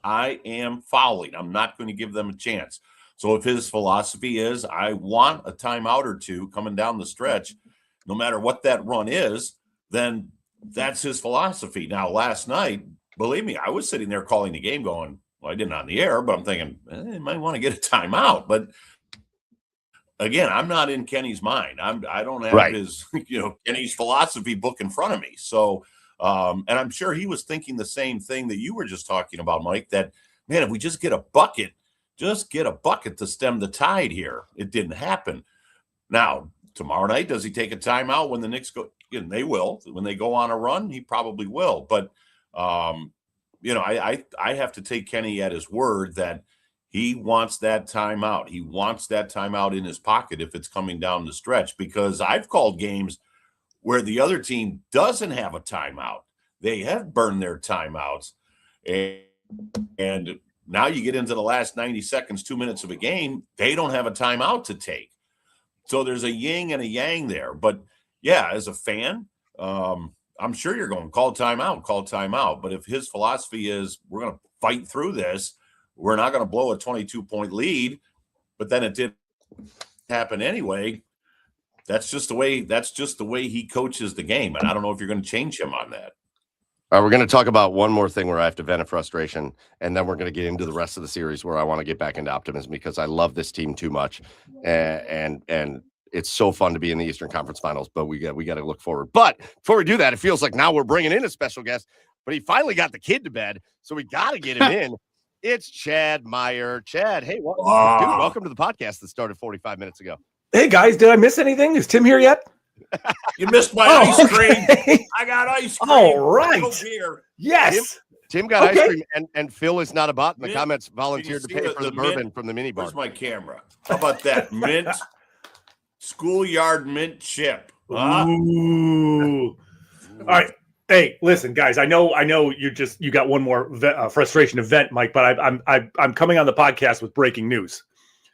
I am fouling. I'm not going to give them a chance. So if his philosophy is, I want a timeout or 2 coming down the stretch, no matter what that run is, then that's his philosophy. Now, last night, believe me, I was sitting there calling the game going, well, I didn't on the air, but I'm thinking, I might want to get a timeout. But again, I'm not in Kenny's mind. I don't have his, Kenny's philosophy book in front of me. So, and I'm sure he was thinking the same thing that you were just talking about, Mike, that, man, if we just get a bucket to stem the tide here. It didn't happen. Now, tomorrow night, does he take a timeout when the Knicks go? And they will. When they go on a run, he probably will. But, I have to take Kenny at his word that he wants that timeout. He wants that timeout in his pocket if it's coming down the stretch, because I've called games where the other team doesn't have a timeout. They have burned their timeouts. And now you get into the last 90 seconds, 2 minutes of a game, they don't have a timeout to take. So there's a yin and a yang there. But, yeah, as a fan, I'm sure you're going, call timeout. But if his philosophy is we're going to fight through this, we're not going to blow a 22-point lead, but then it did happen anyway. That's just the way he coaches the game. And I don't know if you're going to change him on that. All right, we're going to talk about one more thing where I have to vent a frustration, and then we're going to get into the rest of the series where I want to get back into optimism because I love this team too much, and it's so fun to be in the Eastern Conference Finals. But we got to look forward. But before we do that, it feels like now we're bringing in a special guest. But he finally got the kid to bed, so we got to get him in. It's Chad Meyer. Chad, hey, welcome to the podcast that started 45 minutes ago. Hey guys, did I miss anything? Is Tim here yet? You missed my ice cream. I got ice cream. All right. Here. Yes. Tim got ice cream, and Phil is not a bot in the comments volunteered to pay for the bourbon mint from the mini bar. Where's my camera? How about that? Mint, schoolyard mint chip. Huh? Ooh. All right. Hey, listen, guys. I know. You got one more frustration event, Mike. But I'm coming on the podcast with breaking news.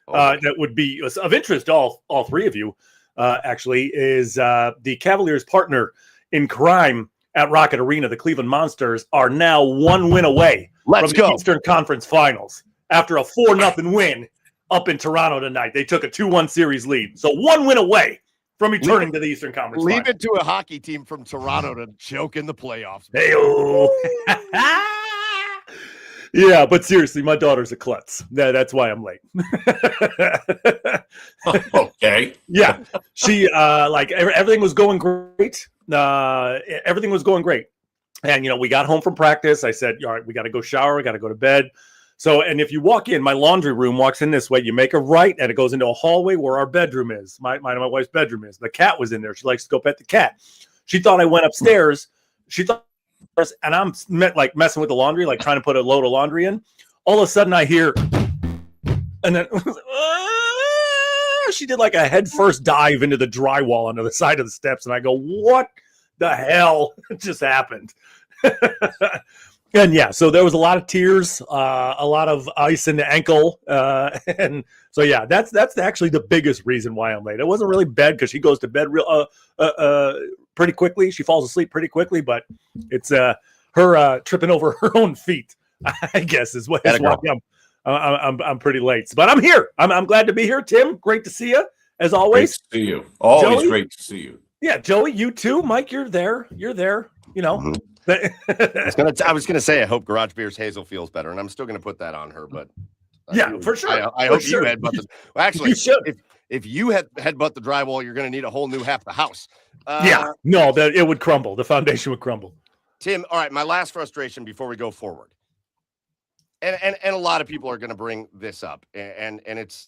That would be of interest to all three of you. Actually, is the Cavaliers' partner in crime at Rocket Arena, the Cleveland Monsters, are now 1 win away from the Eastern Conference Finals after a 4-0 win up in Toronto tonight. They took a 2-1 series lead, so 1 win away from returning to the Eastern Conference Finals. Leave it to a hockey team from Toronto to choke in the playoffs. Hey-o. Yeah, but seriously, my daughter's a klutz. That's why I'm late. Okay. Yeah, she everything was going great. Everything was going great, and we got home from practice. I said, "All right, we got to go shower. We got to go to bed." So, and if you walk in, my laundry room walks in this way. You make a right, and it goes into a hallway where our bedroom is. My wife's bedroom is. The cat was in there. She likes to go pet the cat. She thought I went upstairs. She thought. And I'm messing with the laundry, like trying to put a load of laundry in. All of a sudden I hear, and then she did like a head first dive into the drywall under the side of the steps. And I go, what the hell just happened? And yeah, so there was a lot of tears, a lot of ice in the ankle. And so, yeah, that's actually the biggest reason why I'm late. It wasn't really bad because she goes to bed pretty quickly. She falls asleep pretty quickly, but it's her tripping over her own feet, I guess, is why I'm pretty late. But I'm here. I'm glad to be here. Tim, great to see you, as always. Great to see you. Always Joey? Great to see you. Yeah, Joey, you too. Mike, you're there. Mm-hmm. I was gonna say I hope Garage Beers Hazel feels better, and I'm still gonna put that on her. But for sure. I hope you headbutt the. Well, actually, you should. If you headbutt the drywall, you're gonna need a whole new half the house. It would crumble. The foundation would crumble. Tim, all right. My last frustration before we go forward, and a lot of people are gonna bring this up, and it's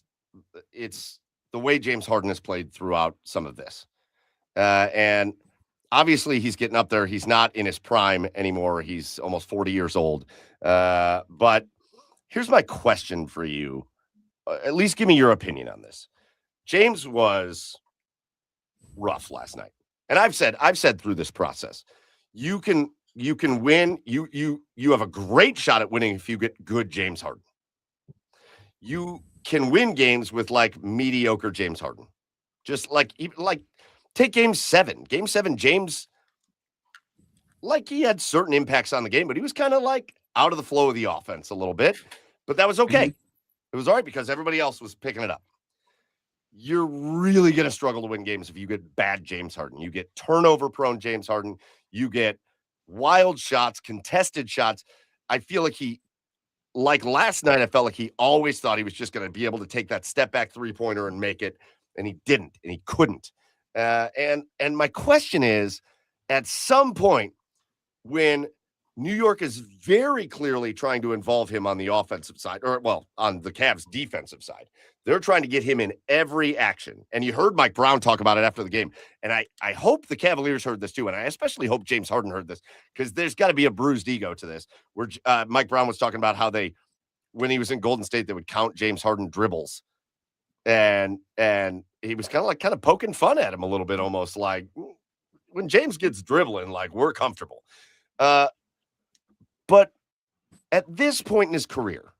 the way James Harden has played throughout some of this, and. Obviously, he's getting up there. He's not in his prime anymore. He's almost 40 years old. But here's my question for you. At least give me your opinion on this. James was rough last night. And I've said through this process, you can win. You have a great shot at winning if you get good James Harden. You can win games with like mediocre James Harden. Just like take Game 7. Game 7, James, he had certain impacts on the game, but he was kind of out of the flow of the offense a little bit. But that was okay. It was all right because everybody else was picking it up. You're really going to struggle to win games if you get bad James Harden. You get turnover-prone James Harden. You get wild shots, contested shots. I feel like last night, I felt like he always thought he was just going to be able to take that step-back three-pointer and make it. and he didn't, and he couldn't. And my question is, at some point when New York is very clearly trying to involve him on the offensive side, or on the Cavs defensive side, they're trying to get him in every action. And you heard Mike Brown talk about it after the game. And I hope the Cavaliers heard this too. And I especially hope James Harden heard this, because there's got to be a bruised ego to this, where Mike Brown was talking about how when he was in Golden State, they would count James Harden dribbles. And he was kind of poking fun at him a little bit, almost like, when James gets dribbling, like, we're comfortable. But at this point in his career,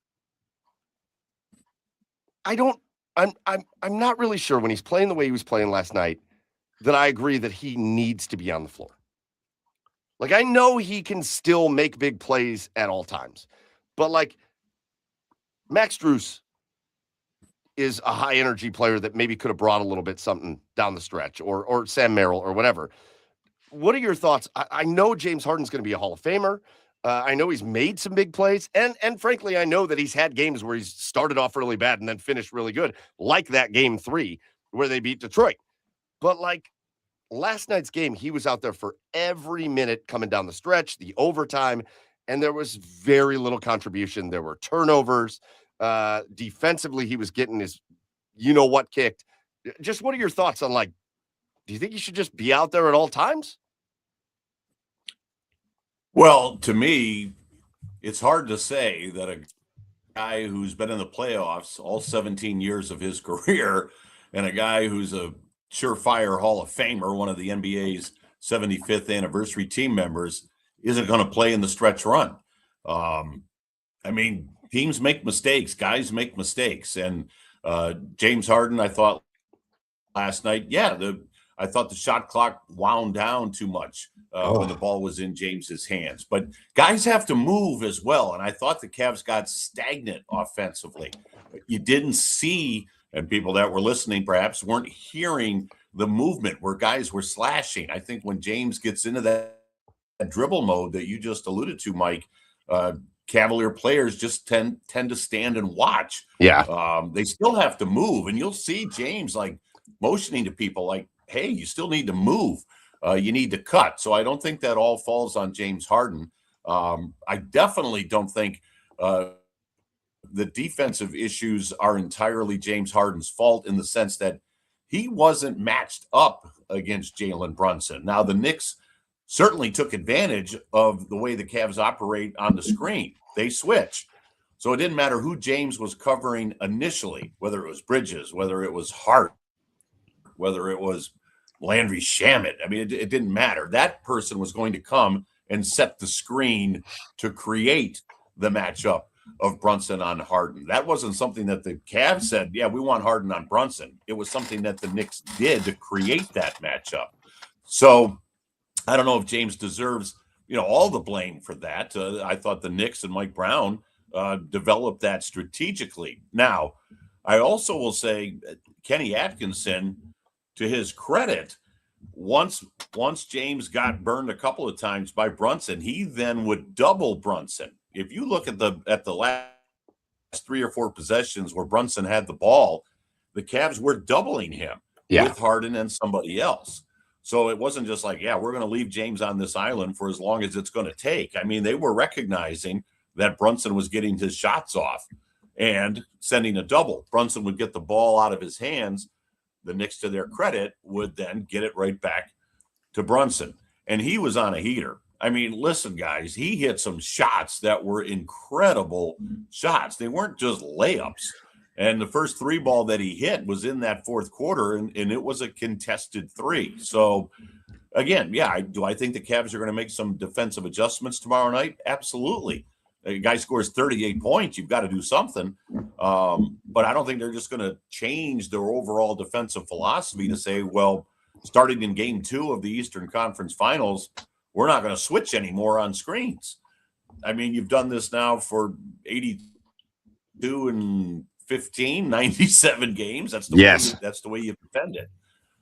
I'm not really sure, when he's playing the way he was playing last night, that I agree that he needs to be on the floor. Like, I know he can still make big plays at all times, but like, Max Strus is a high energy player that maybe could have brought a little bit something down the stretch, or Sam Merrill or whatever. What are your thoughts? I know James Harden's going to be a Hall of Famer. I know he's made some big plays, and frankly, I know that he's had games where he's started off really bad and then finished really good, like that game 3 where they beat Detroit. But like last night's game, he was out there for every minute coming down the stretch, the overtime, and there was very little contribution. There were turnovers. Defensively, he was getting his you-know-what kicked. Just what are your thoughts on, like, do you think he should just be out there at all times? Well, to me, it's hard to say that a guy who's been in the playoffs all 17 years of his career, and a guy who's a surefire Hall of Famer, one of the NBA's 75th anniversary team members, isn't going to play in the stretch run. I mean, teams make mistakes, guys make mistakes. And James Harden, I thought last night, I thought the shot clock wound down too much when the ball was in James's hands. But guys have to move as well. And I thought the Cavs got stagnant offensively. You didn't see, and people that were listening perhaps weren't hearing the movement where guys were slashing. I think when James gets into that dribble mode that you just alluded to, Mike, Cavalier players just tend to stand and watch. Yeah. They still have to move. And you'll see James like motioning to people like, hey, you still need to move. You need to cut. So I don't think that all falls on James Harden. I definitely don't think the defensive issues are entirely James Harden's fault, in the sense that he wasn't matched up against Jalen Brunson. Now, the Knicks certainly took advantage of the way the Cavs operate on the screen. They switch. So it didn't matter who James was covering initially, whether it was Bridges, whether it was Hart, whether it was Landry Shamet. I mean, it didn't matter. That person was going to come and set the screen to create the matchup of Brunson on Harden. That wasn't something that the Cavs said, yeah, we want Harden on Brunson. It was something that the Knicks did to create that matchup. So I don't know if James deserves, all the blame for that. I thought the Knicks and Mike Brown developed that strategically. Now, I also will say Kenny Atkinson, to his credit, once James got burned a couple of times by Brunson, he then would double Brunson. If you look at the last 3 or 4 possessions where Brunson had the ball, the Cavs were doubling him with Harden and somebody else. So it wasn't just like, we're going to leave James on this island for as long as it's going to take. I mean, they were recognizing that Brunson was getting his shots off and sending a double. Brunson would get the ball out of his hands. The Knicks, to their credit, would then get it right back to Brunson. And he was on a heater. I mean, listen, guys, he hit some shots that were incredible shots. They weren't just layups. And the first 3 ball that he hit was in that fourth quarter, and it was a contested 3. So, again, do I think the Cavs are going to make some defensive adjustments tomorrow night? Absolutely. A guy scores 38 points, you've got to do something. But I don't think they're just going to change their overall defensive philosophy to say, well, starting in game 2 of the Eastern Conference Finals, we're not going to switch anymore on screens. I mean, you've done this now for 82 and 15, 97 games. That's the way you defend it.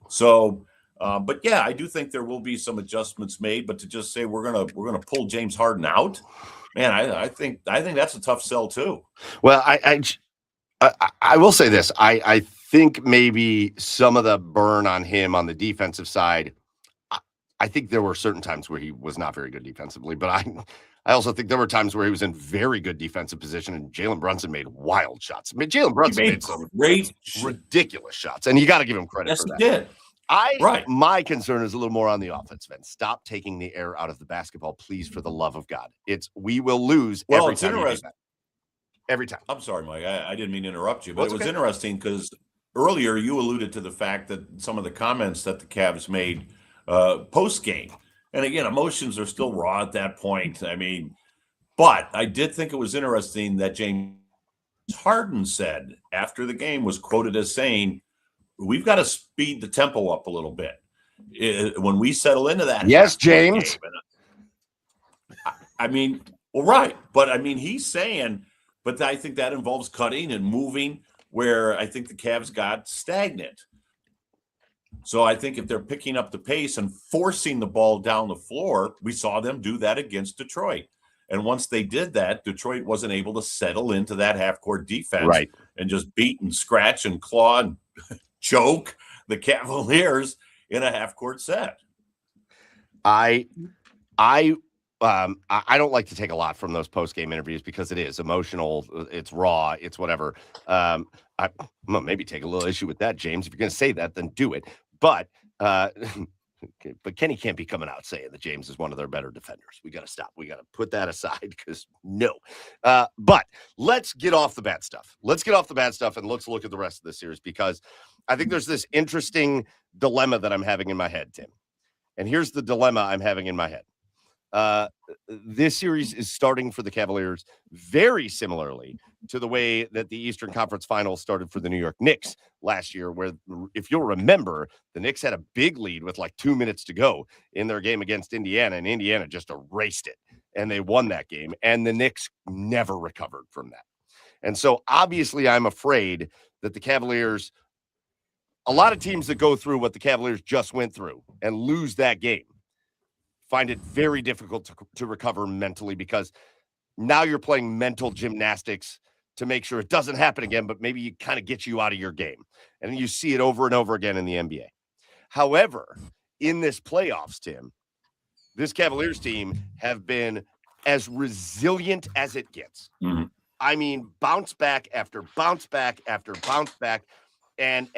So, but I do think there will be some adjustments made. But to just say we're gonna pull James Harden out, man, I think that's a tough sell too. Well, I will say this. I think maybe some of the burn on him on the defensive side, I think there were certain times where he was not very good defensively, but I also think there were times where he was in very good defensive position, and Jalen Brunson made wild shots. I mean, Jalen Brunson made some ridiculous shots, and you got to give him credit for that. Yes, he did. My concern is a little more on the offensive end. Stop taking the air out of the basketball, please, for the love of God. We will lose every time you do that. Every time. I'm sorry, Mike. I didn't mean to interrupt you, but it was interesting because earlier you alluded to the fact that some of the comments that the Cavs made post-game. And again, emotions are still raw at that point. I mean, but I did think it was interesting that James Harden said after the game, was quoted as saying, we've got to speed the tempo up a little bit. When we settle into that. Yes, James. I mean, well, right. But I mean, he's saying, but I think that involves cutting and moving, where I think the Cavs got stagnant. So I think if they're picking up the pace and forcing the ball down the floor, we saw them do that against Detroit. And once they did that, Detroit wasn't able to settle into that half-court defense and just beat and scratch and claw and choke the Cavaliers in a half-court set. I don't like to take a lot from those post-game interviews because it is emotional, it's raw, it's whatever. I'm gonna maybe take a little issue with that, James. If you're gonna say that, then do it. But Kenny can't be coming out saying that James is one of their better defenders. We got to stop. We got to put that aside because no. But let's get off the bad stuff. Let's get off the bad stuff and let's look at the rest of the series, because I think there's this interesting dilemma that I'm having in my head, Tim. And here's the dilemma I'm having in my head. This series is starting for the Cavaliers very similarly to the way that the Eastern Conference Finals started for the New York Knicks last year, where, if you'll remember, the Knicks had a big lead with like 2 minutes to go in their game against Indiana, and Indiana just erased it, and they won that game, and the Knicks never recovered from that. And so obviously I'm afraid that the Cavaliers, a lot of teams that go through what the Cavaliers just went through and lose that game, find it very difficult to recover mentally, because now you're playing mental gymnastics to make sure it doesn't happen again, but maybe it kind of gets you out of your game. And you see it over and over again in the NBA. However, in this playoffs, Tim, this Cavaliers team have been as resilient as it gets. Mm-hmm. I mean, bounce back after bounce back after bounce back. And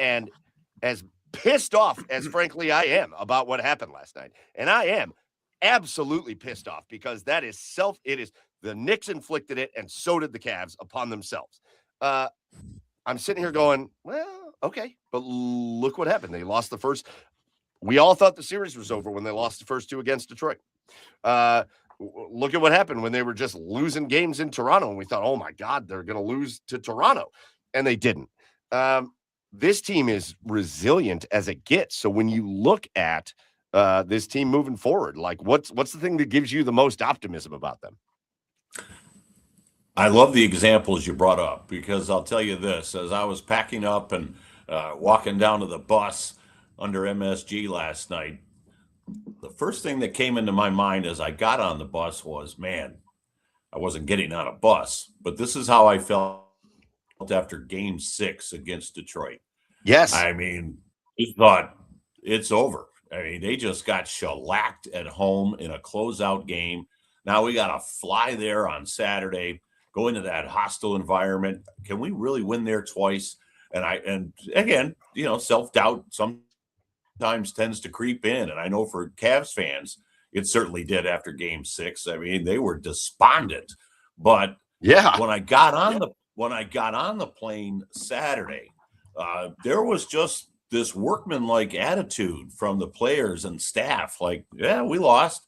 as pissed off as, frankly, I am about what happened last night. And I am absolutely pissed off, because that is it is the Knicks inflicted it, and so did the Cavs upon themselves. I'm sitting here going, well, okay, but look what happened. They lost the first. We all thought the series was over when they lost the first two against Detroit. Look at what happened when they were just losing games in Toronto, and we thought, oh my God, they're going to lose to Toronto, and they didn't. This team is resilient as it gets. So when you look at this team moving forward, like what's the thing that gives you the most optimism about them? I love the examples you brought up, because I'll tell you this, as I was packing up and walking down to the bus under MSG last night, the first thing that came into my mind as I got on the bus was, man, I wasn't getting on a bus, but this is how I felt after Game 6 against Detroit. Yes. I mean, we thought it's over. I mean, they just got shellacked at home in a closeout game. Now we got to fly there on Saturday, go into that hostile environment. Can we really win there twice? And again, self-doubt sometimes tends to creep in. And I know for Cavs fans, it certainly did after Game 6. I mean, they were despondent. But yeah, when I got on the plane Saturday, there was just this workmanlike attitude from the players and staff. Like, yeah, we lost.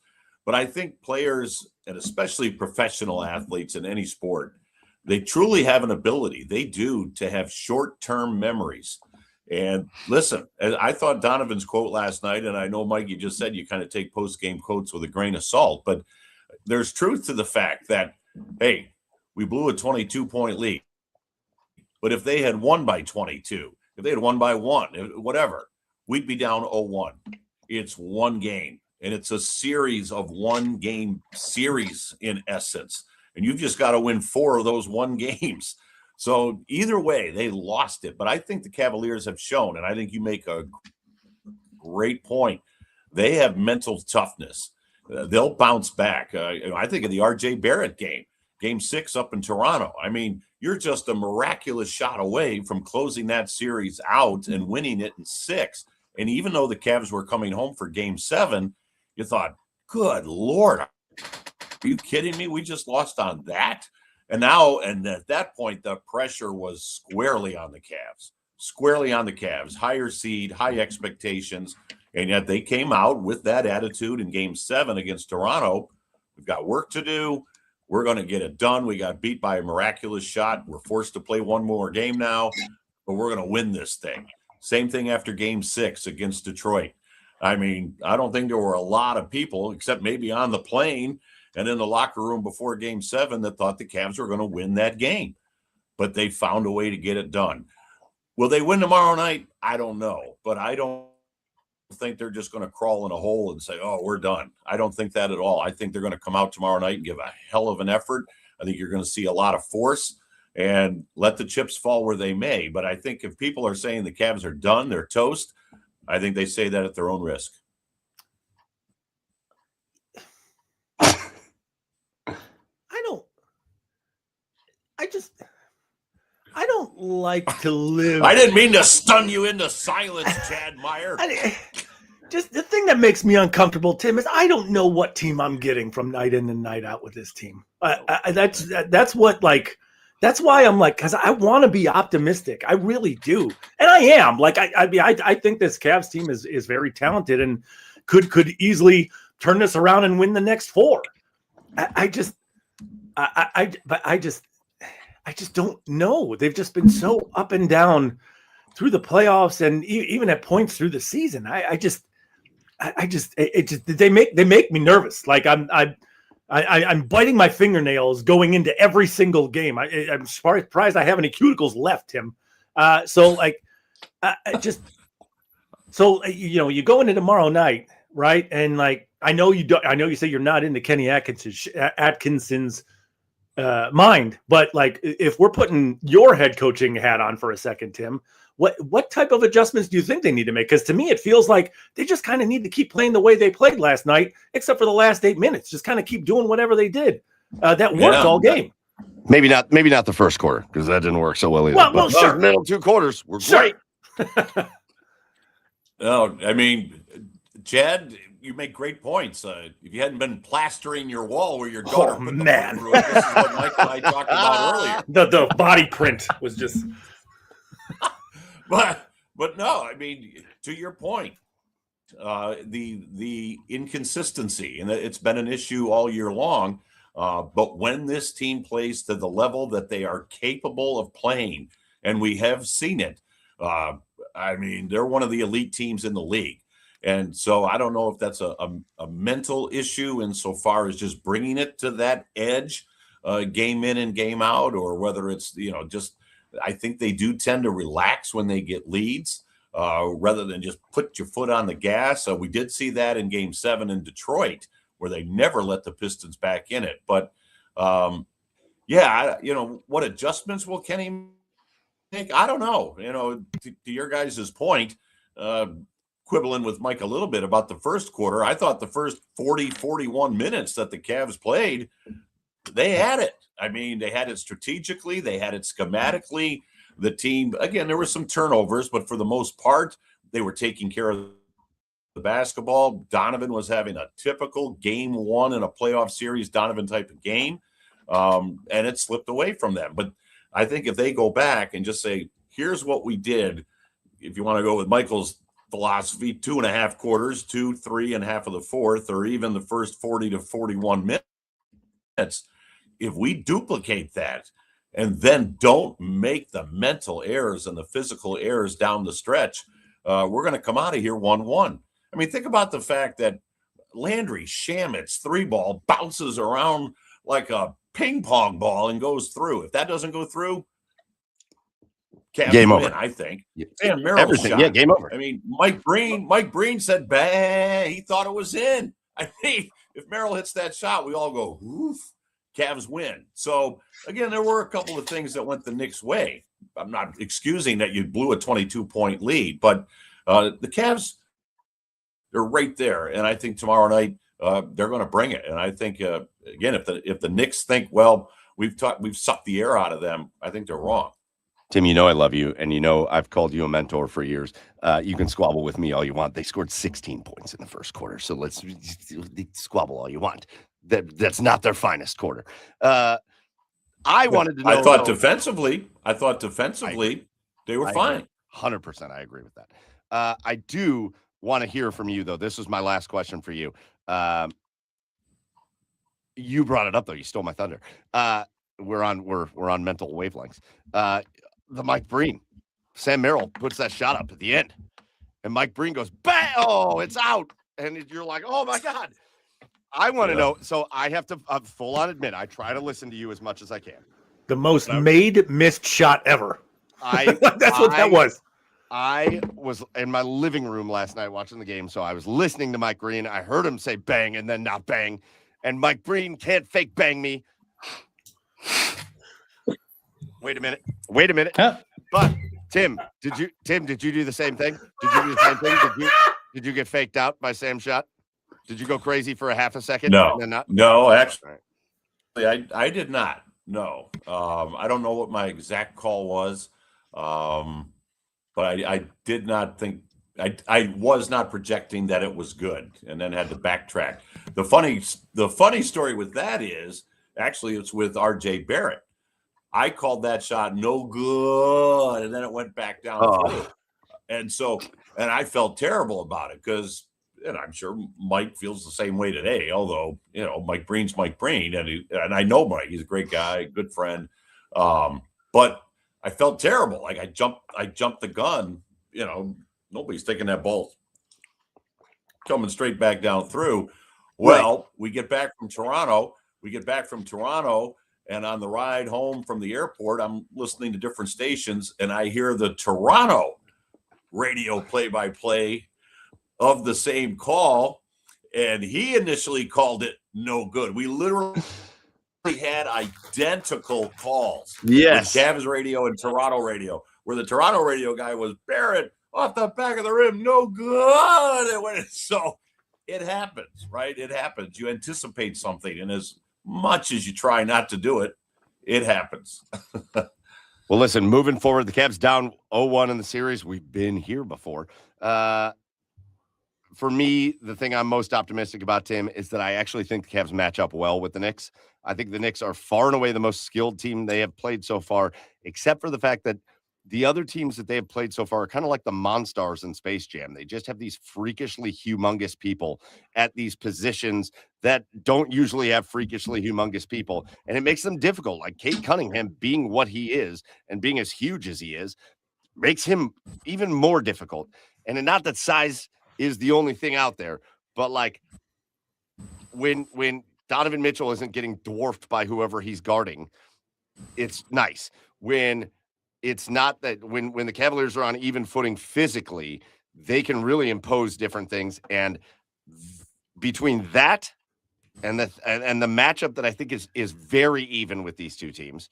But I think players, and especially professional athletes in any sport, they truly have an ability. They do, to have short-term memories. And listen, I thought Donovan's quote last night, and I know, Mike, you just said you kind of take post-game quotes with a grain of salt, but there's truth to the fact that, hey, we blew a 22-point lead. But if they had won by 22, if they had won by 1, whatever, we'd be down 0-1. It's one game, and it's a series of one-game series in essence. And you've just got to win 4 of those 1 games. So either way, they lost it. But I think the Cavaliers have shown, and I think you make a great point, they have mental toughness. They'll bounce back. I think of the R.J. Barrett game 6 up in Toronto. I mean, you're just a miraculous shot away from closing that series out and winning it in 6. And even though the Cavs were coming home for game 7, you thought, good Lord, are you kidding me? We just lost on that. And at that point, the pressure was squarely on the Cavs, higher seed, high expectations. And yet they came out with that attitude in game 7 against Toronto. We've got work to do. We're going to get it done. We got beat by a miraculous shot. We're forced to play one more game now, but we're going to win this thing. Same thing after game 6 against Detroit. I mean, I don't think there were a lot of people, except maybe on the plane and in the locker room before game 7, that thought the Cavs were going to win that game. But they found a way to get it done. Will they win tomorrow night? I don't know. But I don't think they're just going to crawl in a hole and say, oh, we're done. I don't think that at all. I think they're going to come out tomorrow night and give a hell of an effort. I think you're going to see a lot of force and let the chips fall where they may. But I think if people are saying the Cavs are done, they're toast, I think they say that at their own risk. I don't like to live. I didn't mean to stun you into silence, Chad Meyer. Just the thing that makes me uncomfortable, Tim, is I don't know what team I'm getting from night in and night out with this team. That's why I'm like, because I want to be optimistic. I really do, and I am. Like I think this Cavs team is very talented and could easily turn this around and win the next 4. I just don't know. They've just been so up and down through the playoffs and even at points through the season. They make me nervous. Like I'm biting my fingernails going into every single game. I'm surprised I have any cuticles left, Tim. You go into tomorrow night, right? And like I know you say you're not into Kenny Atkinson's mind, but like if we're putting your head coaching hat on for a second, Tim, what type of adjustments do you think they need to make? Because to me, it feels like they just kind of need to keep playing the way they played last night, except for the last 8 minutes. Just kind of keep doing whatever they did. That worked all game. Maybe not the first quarter, because that didn't work so well either. Well, sure. Those middle 2 quarters were sure. great. No, I mean, Chad, you make great points. If you hadn't been plastering your wall where your daughter put the foot through it, this is what Mike and I talked about earlier. The body print was just. But no, I mean, to your point, the inconsistency, and it's been an issue all year long. But when this team plays to the level that they are capable of playing, and we have seen it, I mean, they're one of the elite teams in the league. And so I don't know if that's a mental issue insofar as just bringing it to that edge, game in and game out, or whether it's, just I think they do tend to relax when they get leads rather than just put your foot on the gas. We did see that in game 7 in Detroit, where they never let the Pistons back in it. But, what adjustments will Kenny make? I don't know. To your guys' point, quibbling with Mike a little bit about the first quarter, I thought the first 41 minutes that the Cavs played, they had it. I mean, they had it strategically. They had it schematically. The team, again, there were some turnovers, but for the most part, they were taking care of the basketball. Donovan was having a typical game 1 in a playoff series Donovan type of game, and it slipped away from them. But I think if they go back and just say, here's what we did, if you want to go with Michael's philosophy, 2.5 quarters, 2, 3, and half of the fourth, or even the first 40 to 41 minutes, if we duplicate that and then don't make the mental errors and the physical errors down the stretch, we're going to come out of here 1-1. I mean, think about the fact that Landry Shamit's 3-ball bounces around like a ping pong ball and goes through. If that doesn't go through, Cavs game win, over. I think. And Merrill's shot. Yeah, game over. I mean, Mike Breen said, "Bah," he thought it was in. I mean, if Merrill hits that shot, we all go, oof. Cavs win. So again, there were a couple of things that went the Knicks' way. I'm not excusing that you blew a 22-point lead, but the Cavs, they're right there. And I think tomorrow night they're going to bring it. And I think again, if the Knicks think, well, we've sucked the air out of them, I think they're wrong. Tim, you know I love you, and you know I've called you a mentor for years. You can squabble with me all you want. They scored 16 points in the first quarter, so let's squabble all you want. That's not their finest quarter. I wanted to know. I thought defensively they were fine. 100%, I agree with that. I do want to hear from you, though. This was my last question for you. You brought it up, though. You stole my thunder. We're on mental wavelengths. The Mike Breen, Sam Merrill puts that shot up at the end, and Mike Breen goes, bang! Oh, it's out, and you're like, oh my God. I want to know. So I have to full on admit, I try to listen to you as much as I can. The most missed shot ever. That's what that was. I was in my living room last night watching the game, so I was listening to Mike Breen. I heard him say bang and then not bang, and Mike Breen can't fake bang me. Wait a minute. Huh? But Tim, did you do the same thing? Did you get faked out by Sam's shot? Did you go crazy for a half a second? No, actually, I did not. No, I don't know what my exact call was, but I did not think I was not projecting that it was good, and then had to backtrack. The funny story with that is actually it's with R.J. Barrett. I called that shot no good, and then it went back down. And I felt terrible about it because, and I'm sure Mike feels the same way today. Although Mike Breen's Mike Breen, and I know Mike, he's a great guy, good friend. But I felt terrible. Like I jumped the gun. Nobody's taking that ball coming straight back down through. Well, we get back from Toronto. And on the ride home from the airport, I'm listening to different stations, and I hear the Toronto radio play-by-play of the same call, and he initially called it no good. We literally had identical calls. Yes. With Cavs radio and Toronto radio, where the Toronto radio guy was Barrett off the back of the rim, no good. So it happens, right? It happens. You anticipate something, and as much as you try not to do it, it happens. Well, listen, moving forward, the Cavs down 0-1 in the series. We've been here before. For me, the thing I'm most optimistic about, Tim, is that I actually think the Cavs match up well with the Knicks. I think the Knicks are far and away the most skilled team they have played so far, except for the fact that the other teams that they have played so far are kind of like the Monstars in Space Jam. They just have these freakishly humongous people at these positions that don't usually have freakishly humongous people, and it makes them difficult. Like Cade Cunningham being what he is and being as huge as he is makes him even more difficult. And not that size is the only thing out there, but like when Donovan Mitchell isn't getting dwarfed by whoever he's guarding, it's nice. When it's not that when the Cavaliers are on even footing physically, they can really impose different things. And between that and the matchup that I think is very even with these two teams,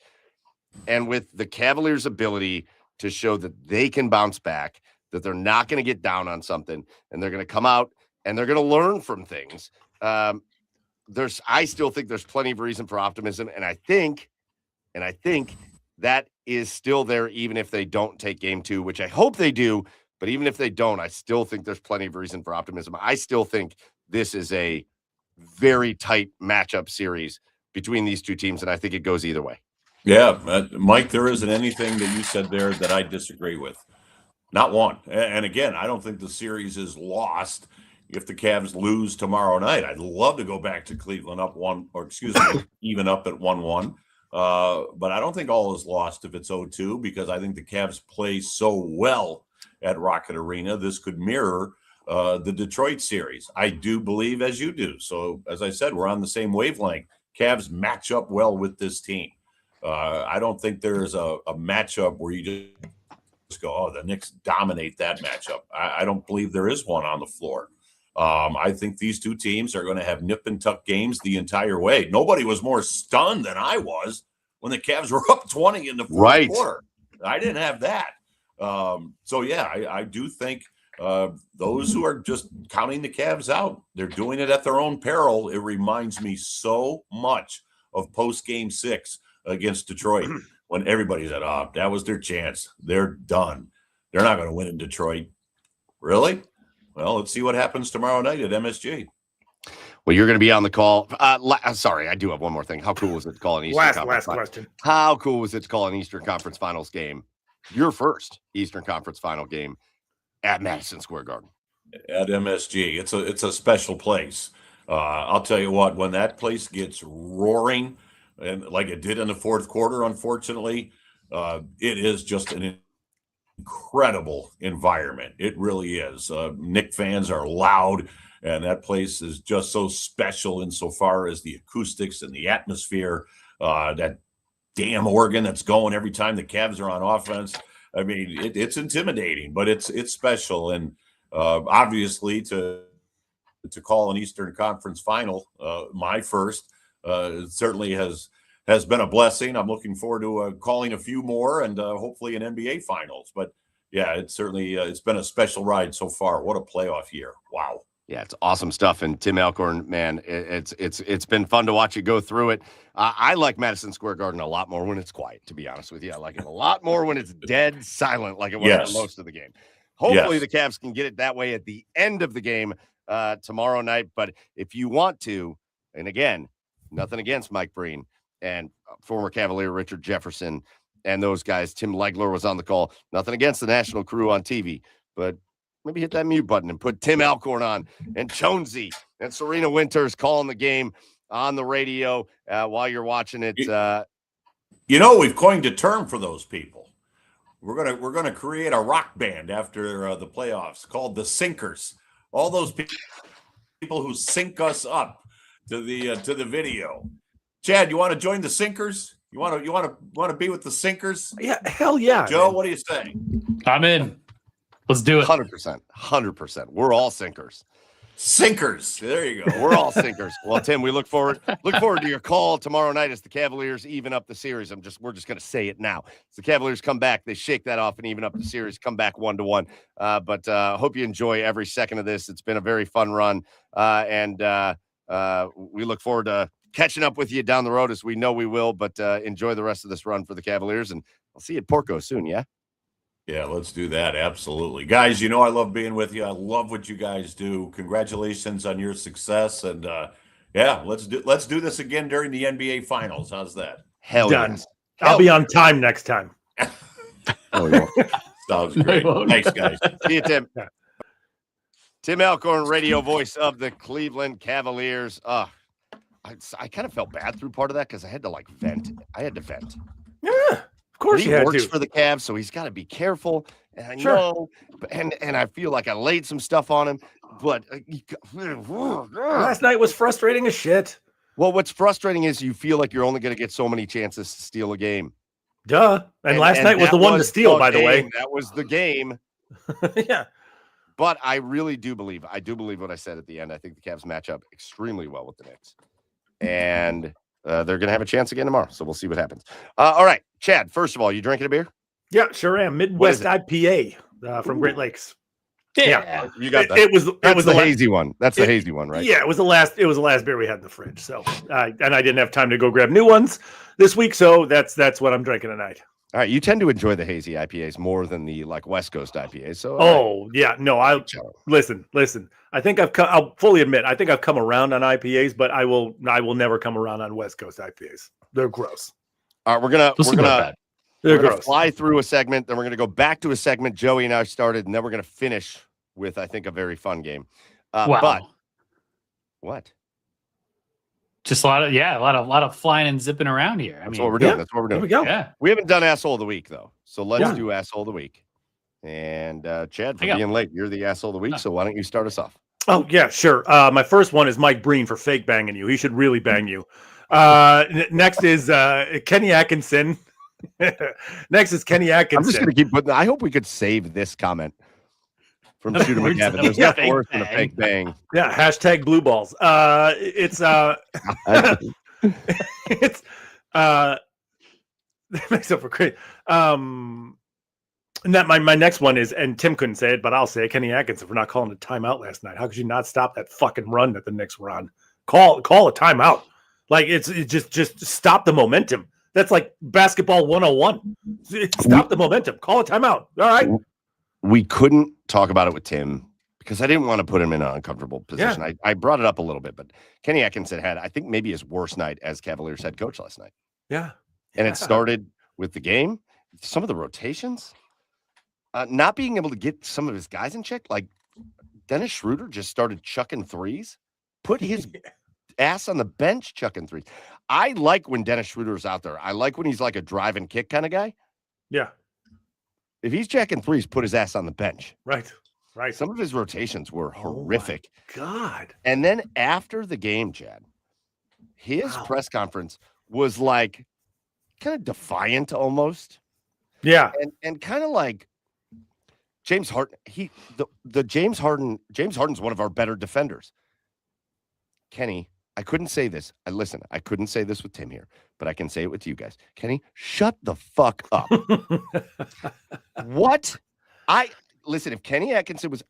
and with the Cavaliers' ability to show that they can bounce back, that they're not going to get down on something, and they're going to come out and they're going to learn from things. I still think there's plenty of reason for optimism, and I think that is still there, even if they don't take game 2, which I hope they do. But even if they don't, I still think there's plenty of reason for optimism. I still think this is a very tight matchup series between these two teams, and I think it goes either way. Yeah, Mike, there isn't anything that you said there that I disagree with. Not one. And again, I don't think the series is lost if the Cavs lose tomorrow night. I'd love to go back to Cleveland even up at 1-1. But I don't think all is lost if it's 0-2, because I think the Cavs play so well at Rocket Arena. This could mirror the Detroit series. I do believe as you do. So as I said, we're on the same wavelength. Cavs match up well with this team. I don't think there's a matchup where you just go, oh, the Knicks dominate that matchup. I don't believe there is one on the floor. I think these two teams are going to have nip and tuck games the entire way. Nobody was more stunned than I was when the Cavs were up 20 in the fourth quarter. I didn't have that. So, yeah, I do think those who are just counting the Cavs out, they're doing it at their own peril. It reminds me so much of post-game 6 against Detroit when everybody said, that was their chance. They're done. They're not going to win in Detroit. Really? Well, let's see what happens tomorrow night at MSG. Well, you're going to be on the call. Sorry, I do have one more thing. How cool was it to call an Eastern Conference? Last question. How cool was it to call an Eastern Conference Finals game? Your first Eastern Conference Final game at Madison Square Garden. At MSG. It's a special place. I'll tell you what, when that place gets roaring, and like it did in the fourth quarter, unfortunately, it is just an incredible environment. It really is. Knick fans are loud, and that place is just so special insofar as the acoustics and the atmosphere. That damn organ that's going every time the Cavs are on offense. I mean, it's intimidating, but it's special. And obviously, to call an Eastern Conference Final, my first, certainly has been a blessing. I'm looking forward to calling a few more and hopefully an NBA Finals. But yeah, it's certainly it's been a special ride so far. What a playoff year! Wow. Yeah, it's awesome stuff. And Tim Alcorn, man, it's been fun to watch you go through it. I like Madison Square Garden a lot more when it's quiet, to be honest with you. I like it a lot more when it's dead silent, like it was for most of the game. Hopefully the Cavs can get it that way at the end of the game tomorrow night. But if you want to, and again, nothing against Mike Breen and former Cavalier Richard Jefferson and those guys. Tim Legler was on the call. Nothing against the national crew on TV, but maybe hit that mute button and put Tim Alcorn on and Jonesy and Serena Winters calling the game on the radio while you're watching it. We've coined a term for those people. We're gonna create a rock band after the playoffs called the Sinkers. All those people who sync us up to the video. Chad, you want to join the Sinkers? You want to be with the Sinkers? Yeah, hell yeah. Joe, man. what do you say? I'm in. Let's do it. 100%. We're all sinkers. Sinkers. There you go. We're all sinkers. Well, Tim, we look forward to your call tomorrow night as the Cavaliers even up the series. We're just going to say it now. As the Cavaliers come back, they shake that off and even up the series, come back 1-1. But hope you enjoy every second of this. It's been a very fun run. And we look forward to catching up with you down the road, as we know we will. But enjoy the rest of this run for the Cavaliers. And I'll see you at Porco soon, yeah? Yeah, let's do that. Absolutely. Guys, I love being with you. I love what you guys do. Congratulations on your success. And let's do this again during the NBA Finals. How's that? Hell Done. yes. I'll be on time next time. Sounds great. Thanks, guys. See you, Tim. Tim Alcorn, radio voice of the Cleveland Cavaliers. I kind of felt bad through part of that because I had to vent. Yeah. Of course, he works for the Cavs, so he's got to be careful. And I know, and I feel like I laid some stuff on him. But last night was frustrating as shit. Well, what's frustrating is you feel like you're only going to get so many chances to steal a game. Duh. And last night was the one to steal, by the way. That was the game. Yeah. But I really do believe what I said at the end. I think the Cavs match up extremely well with the Knicks. And they're going to have a chance again tomorrow. So we'll see what happens. All right, Chad, first of all, you drinking a beer? Yeah, sure am. Midwest IPA from Great Lakes. Yeah. You got that. It was the hazy one. That's the hazy one, right? Yeah, it was the last beer we had in the fridge. So, and I didn't have time to go grab new ones this week. So that's what I'm drinking tonight. All right. You tend to enjoy the hazy IPAs more than the West Coast IPAs. So, yeah, no, listen. I think I'll fully admit, I think I've come around on IPAs, but I will never come around on West Coast IPAs. They're gross. All right. We're gonna fly through a segment. Then we're going to go back to a segment Joey and I started, and then we're going to finish with, I think, a very fun game. Wow. But what? Just a lot of flying and zipping around here. That's what we're doing. That's what we're doing. There we go. Yeah. We haven't done Asshole of the Week, though. So let's do Asshole of the Week. And Chad, for being late, you're the Asshole of the Week. So why don't you start us off? Oh, yeah, sure. My first one is Mike Breen for fake banging you. He should really bang you. Next is Kenny Atkinson. Next is Kenny Atkinson. I'm just going to keep putting. I hope we could save this comment. from Shooter Words McGavin. of There's a nothing fake worse than a bang. fake bang. Yeah, hashtag blue balls. It's it's that makes up for great. And that my next one is, and Tim couldn't say it, but I'll say it. Kenny Atkinson for not calling a timeout last night. How could you not stop that fucking run that the Knicks were on? Call a timeout. Like it's just stop the momentum. That's like basketball 101. Stop the momentum. Call a timeout. All right. We couldn't talk about it with Tim because I didn't want to put him in an uncomfortable position. Yeah. I brought it up a little bit, but Kenny Atkinson had, I think, maybe his worst night as Cavaliers head coach last night. Yeah. And it started with the game, some of the rotations, not being able to get some of his guys in check. Like Dennis Schroeder just started chucking threes, put his ass on the bench chucking threes. I like when Dennis Schroeder's out there. I like when he's like a drive and kick kind of guy. Yeah. If he's jacking threes, put his ass on the bench. Right. Right. Some of his rotations were horrific. God. And then after the game, Chad, his press conference was like kind of defiant almost. Yeah. And kind of like James Harden. James Harden's one of our better defenders. Kenny, I couldn't say this. I couldn't say this with Tim here, but I can say it with you guys. Kenny, shut the fuck up. What? Listen, if Kenny Atkinson was,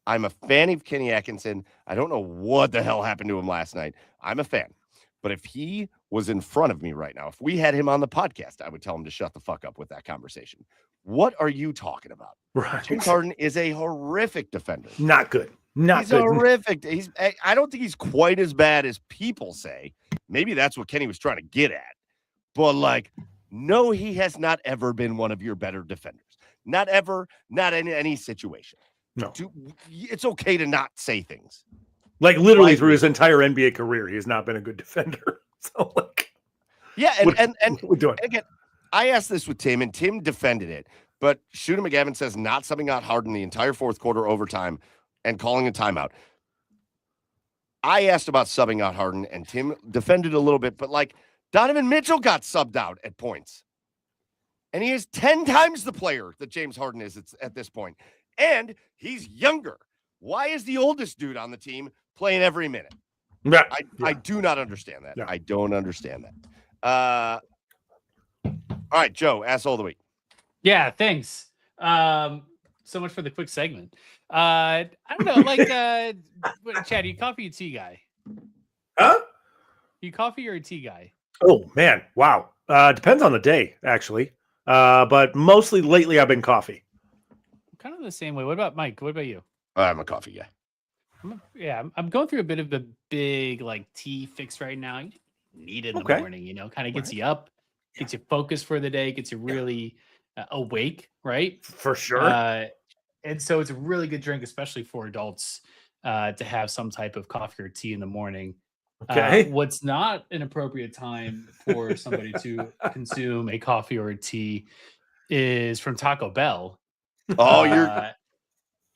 I'm a fan of Kenny Atkinson. I don't know what the hell happened to him last night. I'm a fan. But if he was in front of me right now, if we had him on the podcast, I would tell him to shut the fuck up with that conversation. What are you talking about? Right. James Harden is a horrific defender. Not good. He's good. Horrific. I don't think he's quite as bad as people say. Maybe that's what Kenny was trying to get at. But like, no, he has not ever been one of your better defenders. Not ever, not in any situation. No. It's okay to not say things. Like literally through his entire NBA career, he has not been a good defender. So like, yeah, and we're doing. Again, I asked this with Tim, and Tim defended it. But Shooter McGavin says not subbing out Harden the entire fourth quarter overtime and calling a timeout. I asked about subbing out Harden, and Tim defended a little bit, but like Donovan Mitchell got subbed out at points. And he is 10 times the player that James Harden is at this point. And he's younger. Why is the oldest dude on the team playing every minute? Yeah. I do not understand that. Yeah. I don't understand that. All right, Joe, asshole of the week. Yeah, thanks. So much for the quick segment. I don't know, like Chad, are you coffee or tea guy? Huh? You coffee or a tea guy? Oh man, wow. Depends on the day, actually. But mostly lately I've been coffee. Kind of the same way. What about Mike? What about you? I'm a coffee guy. I'm going through a bit of a big like tea fix right now. You need it in the morning, kind of gets you up, gets you focused for the day, gets you really awake, right? For sure. And so it's a really good drink, especially for adults, to have some type of coffee or tea in the morning. Okay. What's not an appropriate time for somebody to consume a coffee or a tea is from Taco Bell. Oh,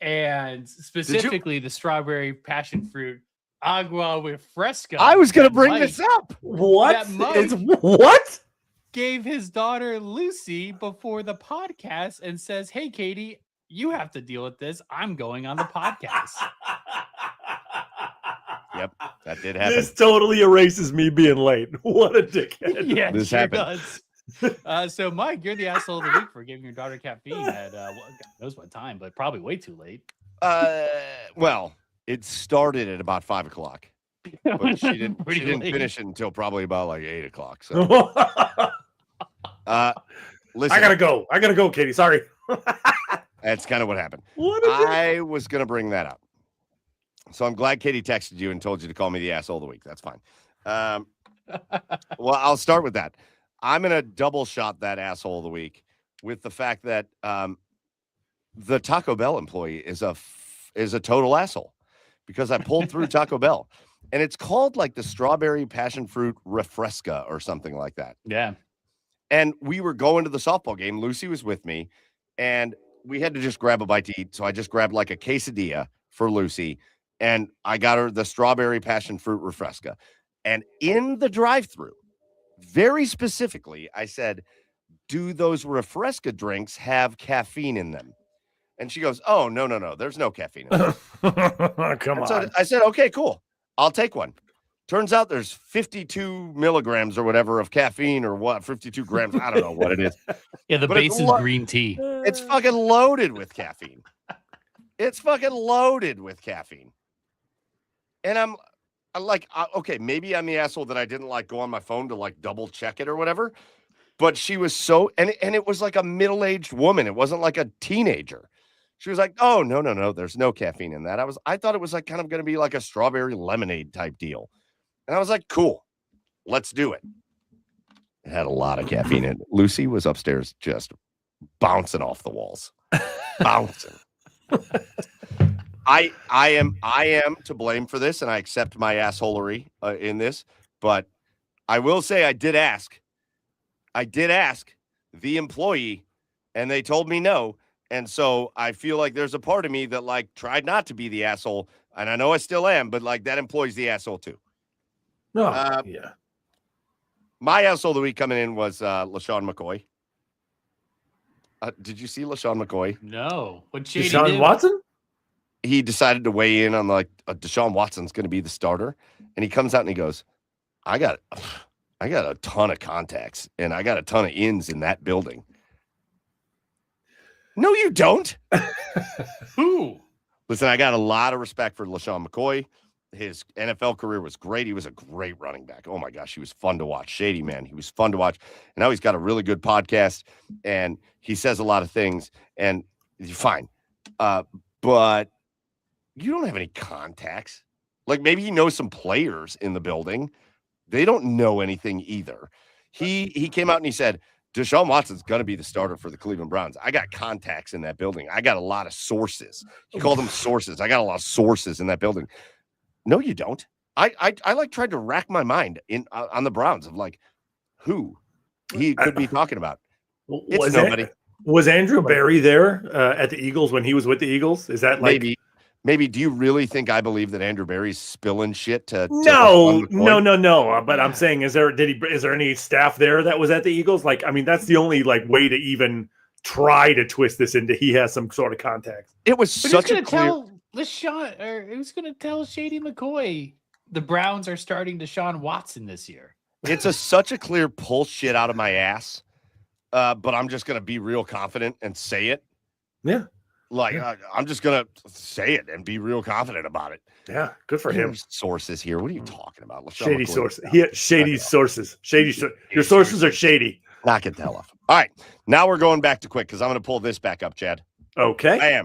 and specifically the strawberry passion fruit agua with fresca. I was going to bring this up. What? Mike What? Gave his daughter Lucy before the podcast and says, "Hey, Katie, you have to deal with this. I'm going on the podcast." Yep, that did happen. This totally erases me being late. What a dickhead. Yeah, This sure happened. does. So, Mike, you're the asshole of the week for giving your daughter caffeine at God knows what time, but probably way too late. Well, it started at about 5:00, but she didn't late. finish it until probably about like 8:00. So, listen, I gotta go, Katie. Sorry. that's kind of what happened. What a I was going to bring that up. So I'm glad Katie texted you and told you to call me the asshole of the week. That's fine. Well, I'll start with that. I'm going to double shot that asshole of the week with the fact that the Taco Bell employee is a total asshole because I pulled through Taco Bell and it's called like the strawberry passion fruit refresca or something like that. Yeah. And we were going to the softball game. Lucy was with me and we had to just grab a bite to eat. So I just grabbed like a quesadilla for Lucy and I got her the strawberry passion fruit refresca. And in the drive-thru, very specifically, I said, do those refresca drinks have caffeine in them? And she goes, "Oh, no. There's no caffeine in it." Come So on. I said, "Okay, cool. I'll take one." Turns out there's 52 milligrams or whatever of caffeine or what, 52 grams. I don't know what it is. Yeah, the But base is green tea. It's fucking loaded with caffeine. It's fucking loaded with caffeine. And I'm like, okay, maybe I'm the asshole that I didn't like go on my phone to like double check it or whatever. But she was so, and it was like a middle-aged woman. It wasn't like a teenager. She was like, "Oh, no. There's no caffeine in that." I thought it was like kind of going to be like a strawberry lemonade type deal. And I was like, "Cool, let's do it." It had a lot of caffeine in it. Lucy was upstairs just bouncing off the walls. Bouncing. I am to blame for this, and I accept my assholery in this, but I will say I did ask the employee, and they told me no. And so I feel like there's a part of me that like tried not to be the asshole, and I know I still am, but like that employee's the asshole too. No, yeah. My asshole of the week coming in was LaShawn McCoy. Did you see LaShawn McCoy? No. What shady Deshaun do? Watson? He decided to weigh in on like Deshaun Watson's going to be the starter, and he comes out and he goes, I got a ton of contacts and I got a ton of ins in that building." No, you don't. Who? Listen, I got a lot of respect for LaShawn McCoy. His NFL career was great. He was a great running back. Oh my gosh, he was fun to watch. Shady man. He was fun to watch. And now he's got a really good podcast and he says a lot of things and fine. But you don't have any contacts. Like maybe he knows some players in the building. They don't know anything either. He came out and he said, "Deshaun Watson's going to be the starter for the Cleveland Browns. I got contacts in that building. I got a lot of sources." He called them sources. I got a lot of sources in that building. No, you don't. I like tried to rack my mind on the Browns of like who he could be talking about. It's nobody. Was Andrew Berry there at the Eagles when he was with the Eagles? Is that like maybe? Do you really think I believe that Andrew Berry's spilling shit to No. But I'm saying, is there any staff there that was at the Eagles? Like, I mean, that's the only like way to even try to twist this into he has some sort of contacts. It was such a clear. Tell LaShawn, or who's going to tell Shady McCoy the Browns are starting Deshaun Watson this year? It's such a clear pull shit out of my ass. But I'm just going to be real confident and say it. Yeah. Like, I'm just going to say it and be real confident about it. Yeah. Good for him. Sources here. What are you talking about? LaShawn Shady McCoy. sources. Shady sources. Your sources are shady. Knock it the hell off. All right. Now we're going back to quick because I'm going to pull this back up, Chad. Okay.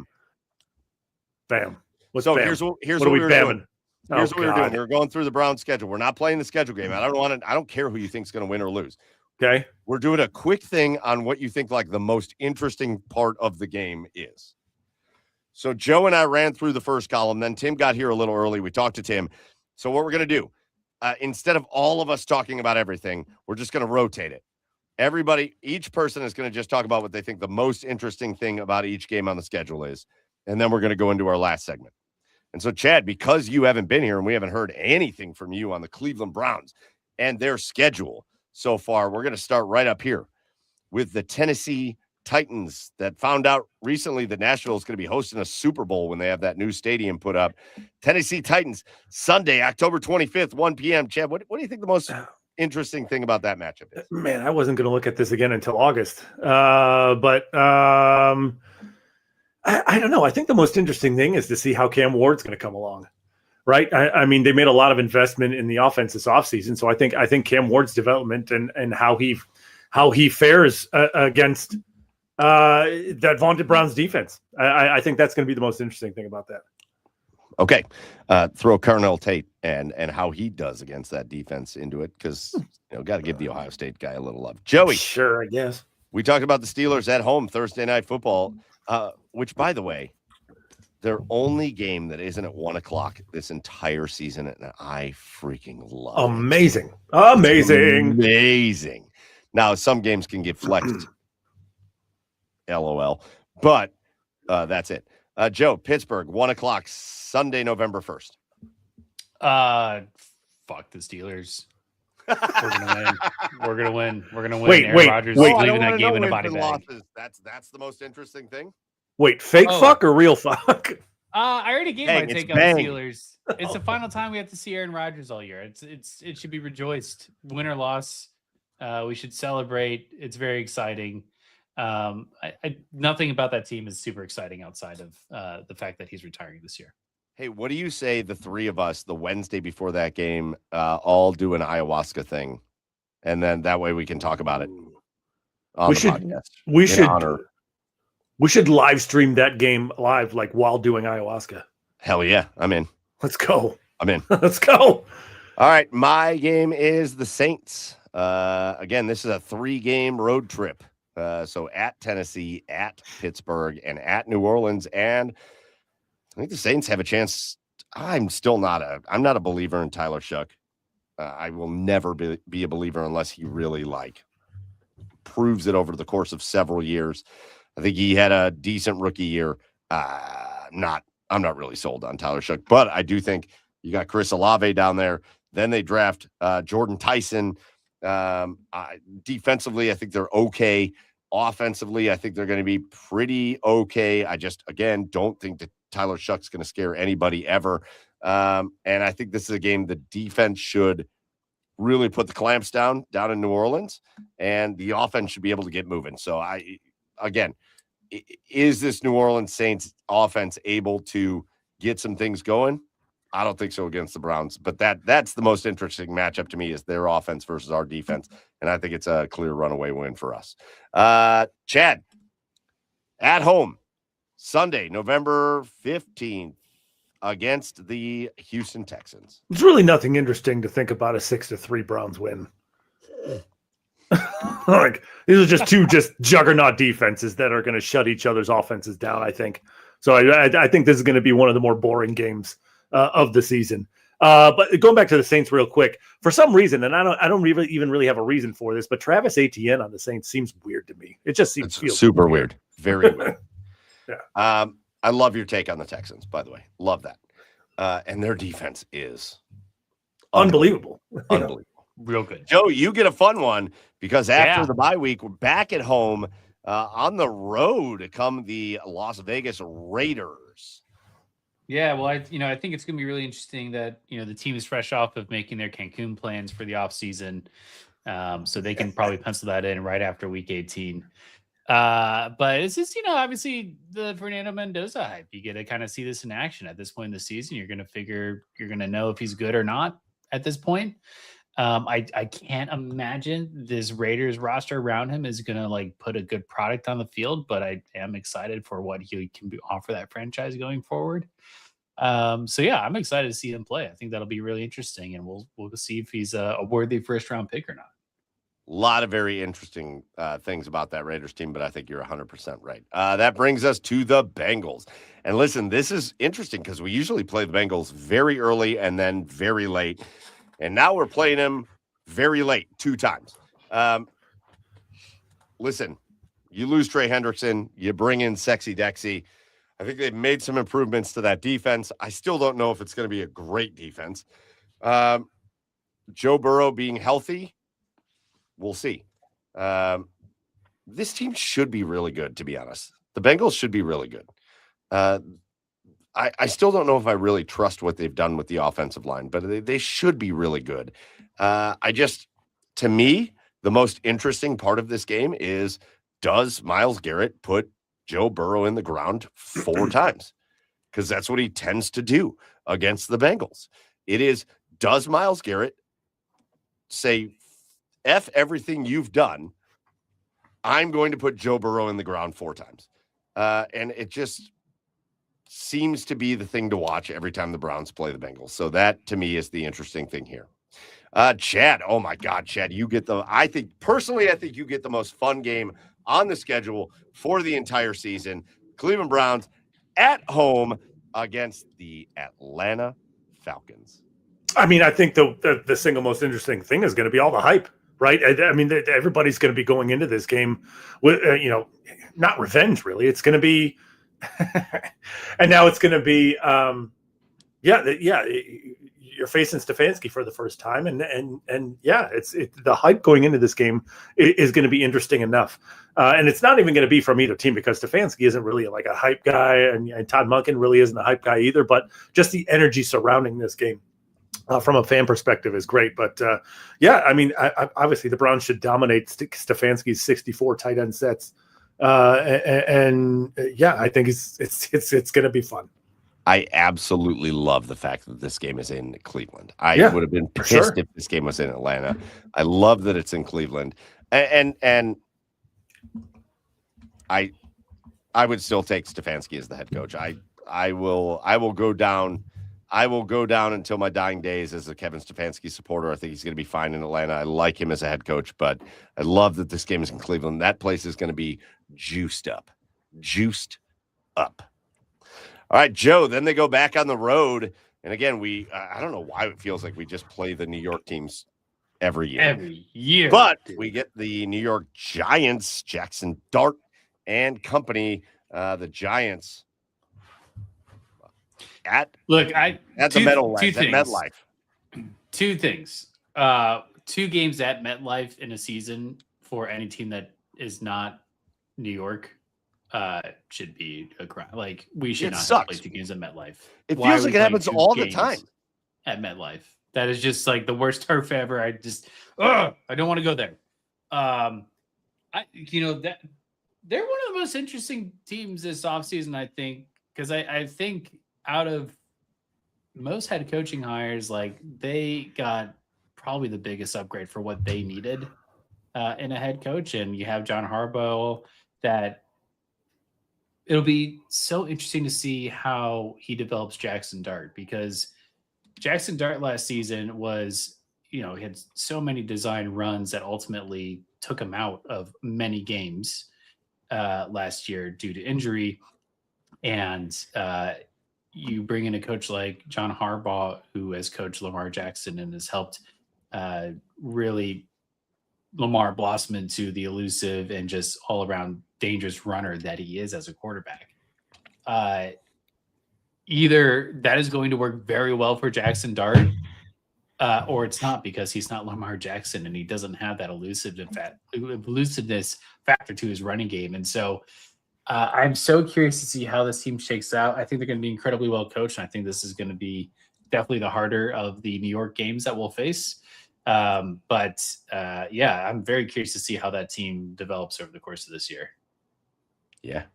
Bam. What's so bam? here's what are we we were bamming? doing. Here's what we were doing. We were going through the Browns schedule. We're not playing the schedule game. I don't care who you think's going to win or lose. Okay. We're doing a quick thing on what you think like the most interesting part of the game is. So Joe and I ran through the first column. Then Tim got here a little early. We talked to Tim. So what we're going to do, instead of all of us talking about everything, we're just going to rotate it. Each person is going to just talk about what they think the most interesting thing about each game on the schedule is. And then we're going to go into our last segment. And so, Chad, because you haven't been here and we haven't heard anything from you on the Cleveland Browns and their schedule so far, we're going to start right up here with the Tennessee Titans that found out recently that Nashville is going to be hosting a Super Bowl when they have that new stadium put up. Tennessee Titans, Sunday, October 25th, 1 p.m. Chad, what do you think the most interesting thing about that matchup is? Man, I wasn't going to look at this again until August. But I don't know. I think the most interesting thing is to see how Cam Ward's going to come along. Right. I mean, they made a lot of investment in the offense this offseason. So I think Cam Ward's development and how he fares against that vaunted Browns defense. I think that's going to be the most interesting thing about that. Okay. Throw Carnell Tate and how he does against that defense into it because, got to give the Ohio State guy a little love. Joey. Sure, I guess. We talked about the Steelers at home Thursday Night Football, which, by the way, their only game that isn't at 1:00 this entire season, and I freaking love it. Amazing. Now, some games can get flexed. LOL. But that's it. Joe, Pittsburgh, 1:00 Sunday, November 1st. Fuck the Steelers. We're gonna win. We're gonna win. Wait, Aaron Rodgers is leaving that game in a body bag. That's the most interesting thing. Wait, fake fuck or real fuck? I already gave my take on bang. the Steelers. It's the final time we have to see Aaron Rodgers all year. It should be rejoiced. Win or loss, we should celebrate. It's very exciting. Nothing about that team is super exciting outside of the fact that he's retiring this year. Hey, what do you say the three of us, the Wednesday before that game, all do an ayahuasca thing? And then that way we can talk about it on the podcast. We should live stream that game live, like while doing ayahuasca. Hell yeah, I'm in. Let's go. I'm in. Let's go. All right, my game is the Saints. Again, this is a 3-game road trip. So at Tennessee, at Pittsburgh, and at New Orleans. And I think the Saints have a chance. I'm not a believer in Tyler Shuck. I will never be a believer unless he really proves it over the course of several years. I think he had a decent rookie year. I'm not really sold on Tyler Shuck, but I do think you got Chris Olave down there. Then they draft Jordan Tyson. Defensively, I think they're okay. Offensively, I think they're going to be pretty okay. I just, again, don't think that Tyler Shuck's going to scare anybody ever. And I think this is a game the defense should really put the clamps down in New Orleans, and the offense should be able to get moving. So is this New Orleans Saints offense able to get some things going? I don't think so against the Browns, but that's the most interesting matchup to me is their offense versus our defense. And I think it's a clear runaway win for us. Chad, at home, Sunday, November 15th against the Houston Texans. There's really nothing interesting to think about a 6-3 Browns win. Like these are just two juggernaut defenses that are going to shut each other's offenses down, I think. So I think this is going to be one of the more boring games of the season. But going back to the Saints real quick, for some reason, and I don't even really have a reason for this, but Travis Etienne on the Saints seems weird to me. It just feels super weird. Very weird. Yeah. I love your take on the Texans, by the way. Love that. And their defense is unbelievable. Unbelievable. Real good. Joe, you get a fun one because after the bye week, we're back at home on the road come the Las Vegas Raiders. Yeah, well, I think it's going to be really interesting that, the team is fresh off of making their Cancun plans for the offseason. So they can probably pencil that in right after week 18. But it's just, obviously the Fernando Mendoza hype. You get to kind of see this in action at this point in the season. You're going to know if he's good or not at this point. I can't imagine this Raiders roster around him is going to put a good product on the field, but I am excited for what he can offer that franchise going forward. So yeah, I'm excited to see him play. I think that'll be really interesting, and we'll see if he's a worthy first round pick or not. A lot of very interesting things about that Raiders team, but I think you're 100% right. That brings us to the Bengals. And listen, this is interesting because we usually play the Bengals very early and then very late. And now we're playing them very late 2 times. Listen, you lose Trey Hendrickson, you bring in Sexy Dexy. I think they've made some improvements to that defense. I still don't know if it's going to be a great defense. Joe Burrow being healthy, we'll see. This team should be really good, to be honest. The Bengals should be really good. I still don't know if I really trust what they've done with the offensive line, but they should be really good. To me, the most interesting part of this game is, does Myles Garrett put Joe Burrow in the ground 4 times? Because that's what he tends to do against the Bengals. It is, does Myles Garrett say, F everything you've done, I'm going to put Joe Burrow in the ground 4 times. And it just seems to be the thing to watch every time the Browns play the Bengals. So that, to me, is the interesting thing here. Chad, oh my God, Chad, I think you get the most fun game on the schedule for the entire season. Cleveland Browns at home against the Atlanta Falcons. I mean, I think the single most interesting thing is going to be all the hype, right? I mean, everybody's going to be going into this game with, not revenge, really. It's going to be, and now it's going to be, you're facing Stefanski for the first time, and yeah, it's the hype going into this game is going to be interesting enough, and it's not even going to be from either team because Stefanski isn't really like a hype guy, and Todd Monken really isn't a hype guy either. But just the energy surrounding this game from a fan perspective is great. But yeah, I mean, obviously the Browns should dominate Stefanski's 64 tight end sets, and yeah, I think it's going to be fun. I absolutely love the fact that this game is in Cleveland. I would have been pissed if this game was in Atlanta. I love that it's in Cleveland, and I would still take Stefanski as the head coach. I will go down. I will go down until my dying days as a Kevin Stefanski supporter. I think he's going to be fine in Atlanta. I like him as a head coach, but I love that this game is in Cleveland. That place is going to be juiced up. All right, Joe, then they go back on the road. And again, I don't know why it feels like we just play the New York teams every year. But we get the New York Giants, Jackson Dart and company, the Giants at the MetLife. Two things. 2 games at MetLife in a season for any team that is not New York should be a crime. Like, we should not have to play 2 games at MetLife. It feels like it happens all the time at MetLife. That is just like the worst turf ever. I don't want to go there. That they're one of the most interesting teams this offseason, I think, because I think out of most head coaching hires, like, they got probably the biggest upgrade for what they needed in a head coach. And you have John Harbaugh. That it'll be so interesting to see how he develops Jackson Dart, because Jackson Dart last season was, he had so many design runs that ultimately took him out of many games last year due to injury. And you bring in a coach like John Harbaugh, who has coached Lamar Jackson and has helped really Lamar blossom into the elusive and just all around dangerous runner that he is as a quarterback. Either that is going to work very well for Jackson Dart, or it's not, because he's not Lamar Jackson and he doesn't have that elusiveness factor to his running game. And so I'm so curious to see how this team shakes out. I think they're going to be incredibly well coached, and I think this is going to be definitely the harder of the New York games that we'll face. But I'm very curious to see how that team develops over the course of this year. Yeah.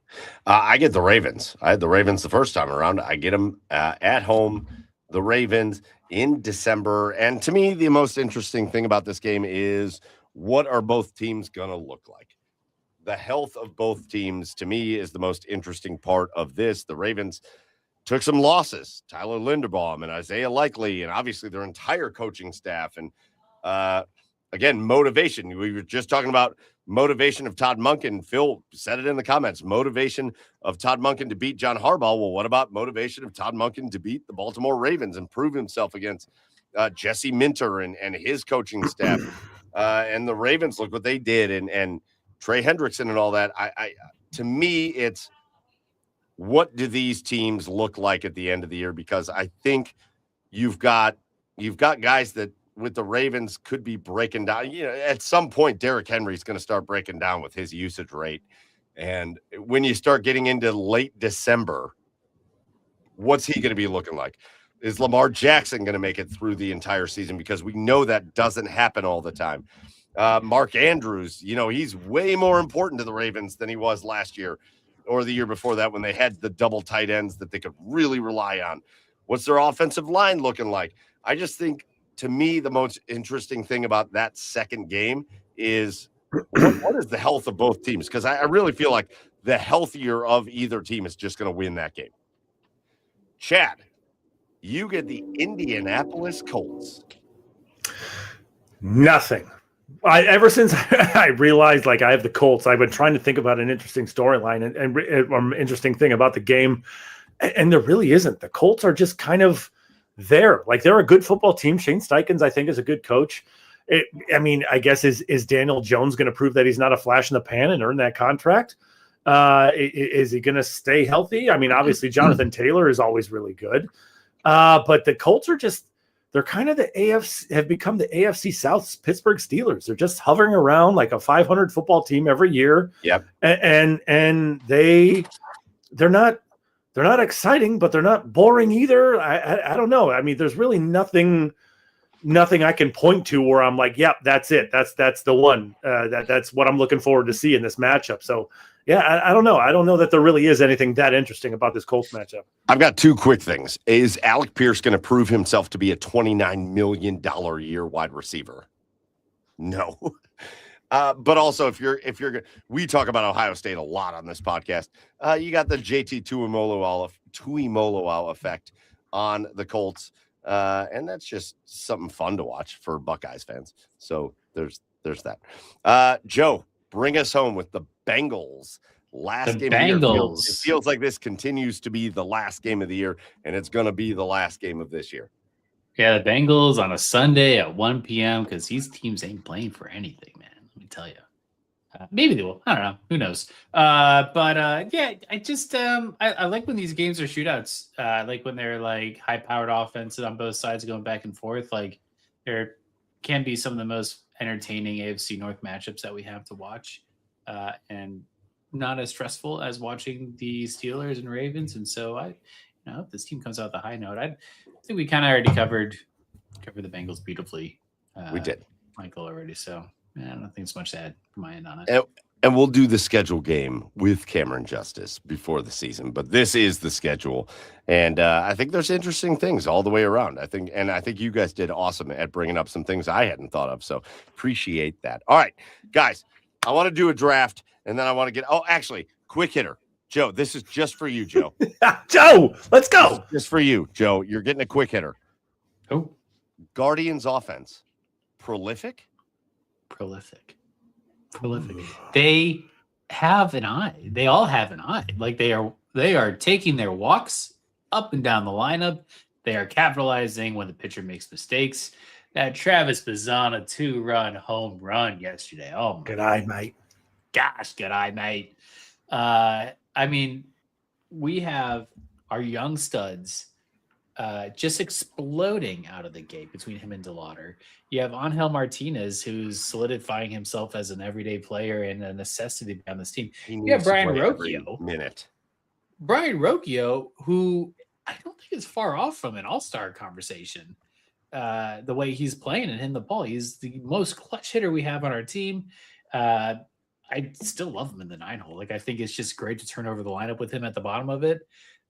I get the Ravens. I had the Ravens the first time around. I get them at home, the Ravens in December. And to me, the most interesting thing about this game is, what are both teams going to look like? The health of both teams, to me, is the most interesting part of this. The Ravens took some losses, Tyler Linderbaum and Isaiah Likely, and obviously their entire coaching staff. And again, motivation. We were just talking about motivation of Todd Monken. Phil said it in the comments. Motivation of Todd Monken to beat John Harbaugh. Well, what about motivation of Todd Monken to beat the Baltimore Ravens and prove himself against Jesse Minter and his coaching staff? And the Ravens, look what they did, and Trey Hendrickson and all that. To me, it's, what do these teams look like at the end of the year? Because I think you've got guys that, with the Ravens, could be breaking down. At some point, Derrick Henry's going to start breaking down with his usage rate. And when you start getting into late December, what's he going to be looking like? Is Lamar Jackson going to make it through the entire season? Because we know that doesn't happen all the time. Mark Andrews, he's way more important to the Ravens than he was last year or the year before that, when they had the double tight ends that they could really rely on. What's their offensive line looking like? I just think, to me, the most interesting thing about that second game is what is the health of both teams? Because I really feel like the healthier of either team is just going to win that game. Chad, you get the Indianapolis Colts. Nothing. Ever since I realized, like, I have the Colts, I've been trying to think about an interesting storyline and interesting thing about the game, and there really isn't. The Colts are just kind of there. Like, they're a good football team. Shane Steichens, I think, is a good coach. I guess is Daniel Jones going to prove that he's not a flash in the pan and earn that contract? Is he going to stay healthy? Obviously Jonathan Taylor is always really good. But the Colts are just, they're kind of the AFC, have become the AFC South's Pittsburgh Steelers. They're just hovering around like a 500 football team every year. Yep. And they're not exciting, but they're not boring either. I don't know. I mean, there's really nothing I can point to where I'm like, yep, that's it. That's the one. That's what I'm looking forward to see in this matchup. So yeah, I don't know. I don't know that there really is anything that interesting about this Colts matchup. I've got two quick things. Is Alec Pierce going to prove himself to be a $29 million a year wide receiver? No. But also, if you're, we talk about Ohio State a lot on this podcast. You got the JT Tuimoloau effect on the Colts, and that's just something fun to watch for Buckeyes fans. So there's that. Joe, bring us home with the Bengals. Last game of the year. It feels like this continues to be the last game of the year, and it's going to be the last game of this year. Yeah, the Bengals on a Sunday at 1 p.m. because these teams ain't playing for anything, man. Let me tell you. Maybe they will. I don't know. Who knows? Yeah, I just I like when these games are shootouts. I like when they're like high-powered offenses on both sides going back and forth. Like there can be some of the most entertaining AFC North matchups that we have to watch, and not as stressful as watching the Steelers and Ravens. And so I hope this team comes out with a high note. I think we kind of already covered the Bengals beautifully. We did, Michael, already. So I don't think it's much to add from my end on it. And we'll do the schedule game with Cameron Justice before the season, but this is the schedule. And I think there's interesting things all the way around. I think you guys did awesome at bringing up some things I hadn't thought of. So appreciate that. All right, guys, I want to do a draft, and then I want to actually, quick hitter. Joe, this is just for you, Joe. Joe, let's go. Just for you, Joe. You're getting a quick hitter. Oh, Guardians offense. Prolific. They have an eye. They all have an eye. Like they are taking their walks up and down the lineup. They are capitalizing when the pitcher makes mistakes. That Travis Bazzana 2-run home run yesterday. Oh my good eye, mate. Gosh, good eye, mate. I mean, we have our young studs just exploding out of the gate between him and DeLauder. You have Angel Martinez, who's solidifying himself as an everyday player and a necessity on this team. You have Brian Rocchio. Brian Rocchio, who I don't think is far off from an all-star conversation. The way he's playing and hitting the ball, he's the most clutch hitter we have on our team. I still love him in the 9-hole. Like I think it's just great to turn over the lineup with him at the bottom of it.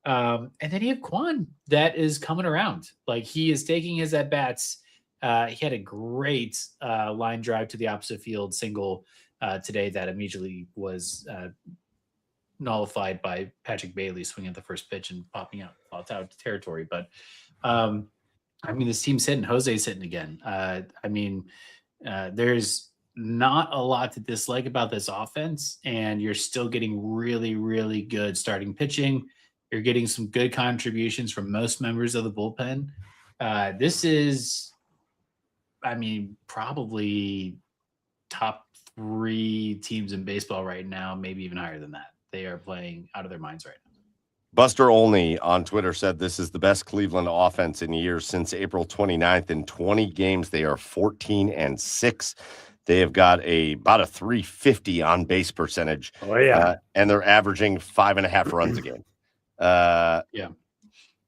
And then you have Quan that is coming around. Like he is taking his at bats. He had a great line drive to the opposite field single today that immediately was nullified by Patrick Bailey swinging at the first pitch and popping out territory. But I mean, this team's hitting. Jose's hitting again. There's not a lot to dislike about this offense, and you're still getting really, really good starting pitching. You're getting some good contributions from most members of the bullpen. This is, probably top 3 teams in baseball right now, maybe even higher than that. They are playing out of their minds right now. Buster Olney on Twitter said this is the best Cleveland offense in years since April 29th. In 20 games, they are 14-6. They have got about a 350 on base percentage. Oh, yeah. And they're averaging 5.5 runs a game.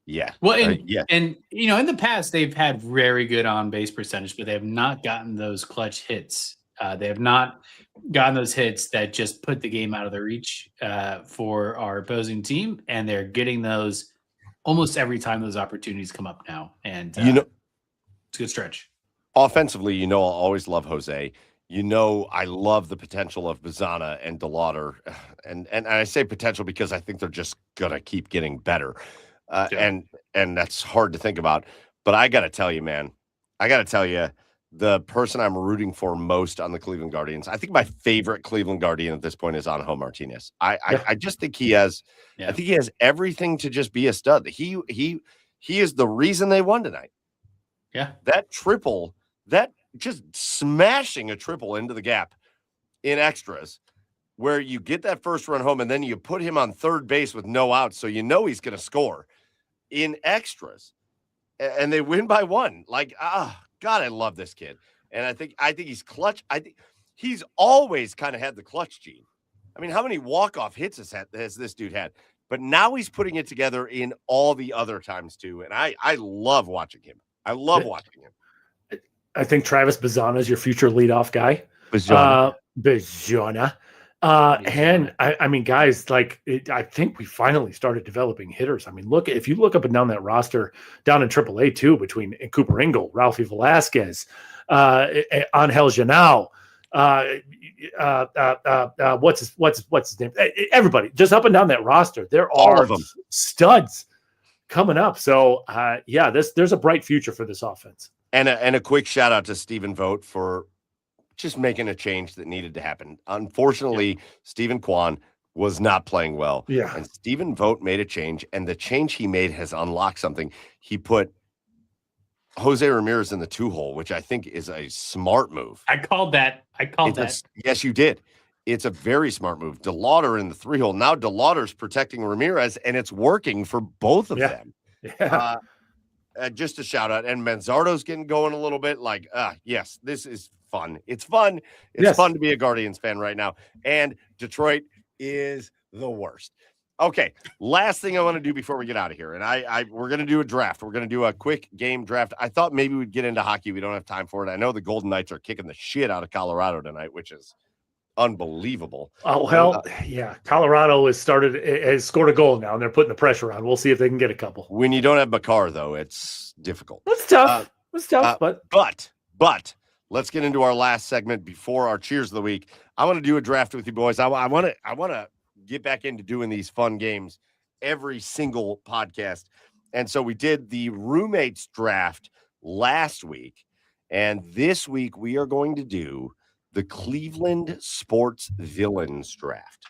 Yeah. Well, and in the past, they've had very good on base percentage, but they have not gotten those clutch hits. They have not gotten those hits that just put the game out of their reach for our opposing team. And they're getting those almost every time those opportunities come up now. And, it's a good stretch. Offensively, I'll always love Jose. I love the potential of Bazzana and DeLauder. And I say potential because I think they're just going to keep getting better. And that's hard to think about. But I got to tell you, man, the person I'm rooting for most on the Cleveland Guardians, I think my favorite Cleveland Guardian at this point is Angel Martinez. I just think he has I think he has everything to just be a stud. He is the reason they won tonight. Yeah. That triple, that just smashing a triple into the gap in extras where you get that first run home and then you put him on third base with no outs. So he's going to score in extras. and they win by 1. Like, God, I love this kid. And I think he's clutch. I think he's always kind of had the clutch gene. I mean, how many walk-off hits has this dude had? But now he's putting it together in all the other times too. And I love watching him. I love watching him. I think Travis Bazzana is your future leadoff guy. Bazzana. And I mean, guys, I think we finally started developing hitters. I mean, if you look up and down that roster down in AAA too, between Cooper Ingle, Ralphie Velasquez, Angel Janao, what's his name? Everybody just up and down that roster. They're all of them studs coming up. So there's a bright future for this offense. And a quick shout out to Stephen Vogt for just making a change that needed to happen. Unfortunately, Stephen Kwan was not playing well. Yeah. And Stephen Vogt made a change, and the change he made has unlocked something. He put Jose Ramirez in the 2-hole, which I think is a smart move. I called that. Yes, you did. It's a very smart move. DeLauder in the 3-hole. Now DeLauder's protecting Ramirez, and it's working for both of them. Yeah. Just a shout out. And Manzardo's getting going a little bit. Yes, this is fun. It's fun. It's fun to be a Guardians fan right now. And Detroit is the worst. Okay, last thing I want to do before we get out of here, and we're going to do a draft. We're going to do a quick game draft. I thought maybe we'd get into hockey. We don't have time for it. I know the Golden Knights are kicking the shit out of Colorado tonight, which is unbelievable. Oh, hell, yeah. Colorado has scored a goal now, and they're putting the pressure on. We'll see if they can get a couple. When you don't have Makar, though, it's difficult. It's tough. But let's get into our last segment before our cheers of the week. I want to do a draft with you boys. I want to get back into doing these fun games every single podcast. And so we did the roommates draft last week. And this week we are going to do the Cleveland Sports Villains draft,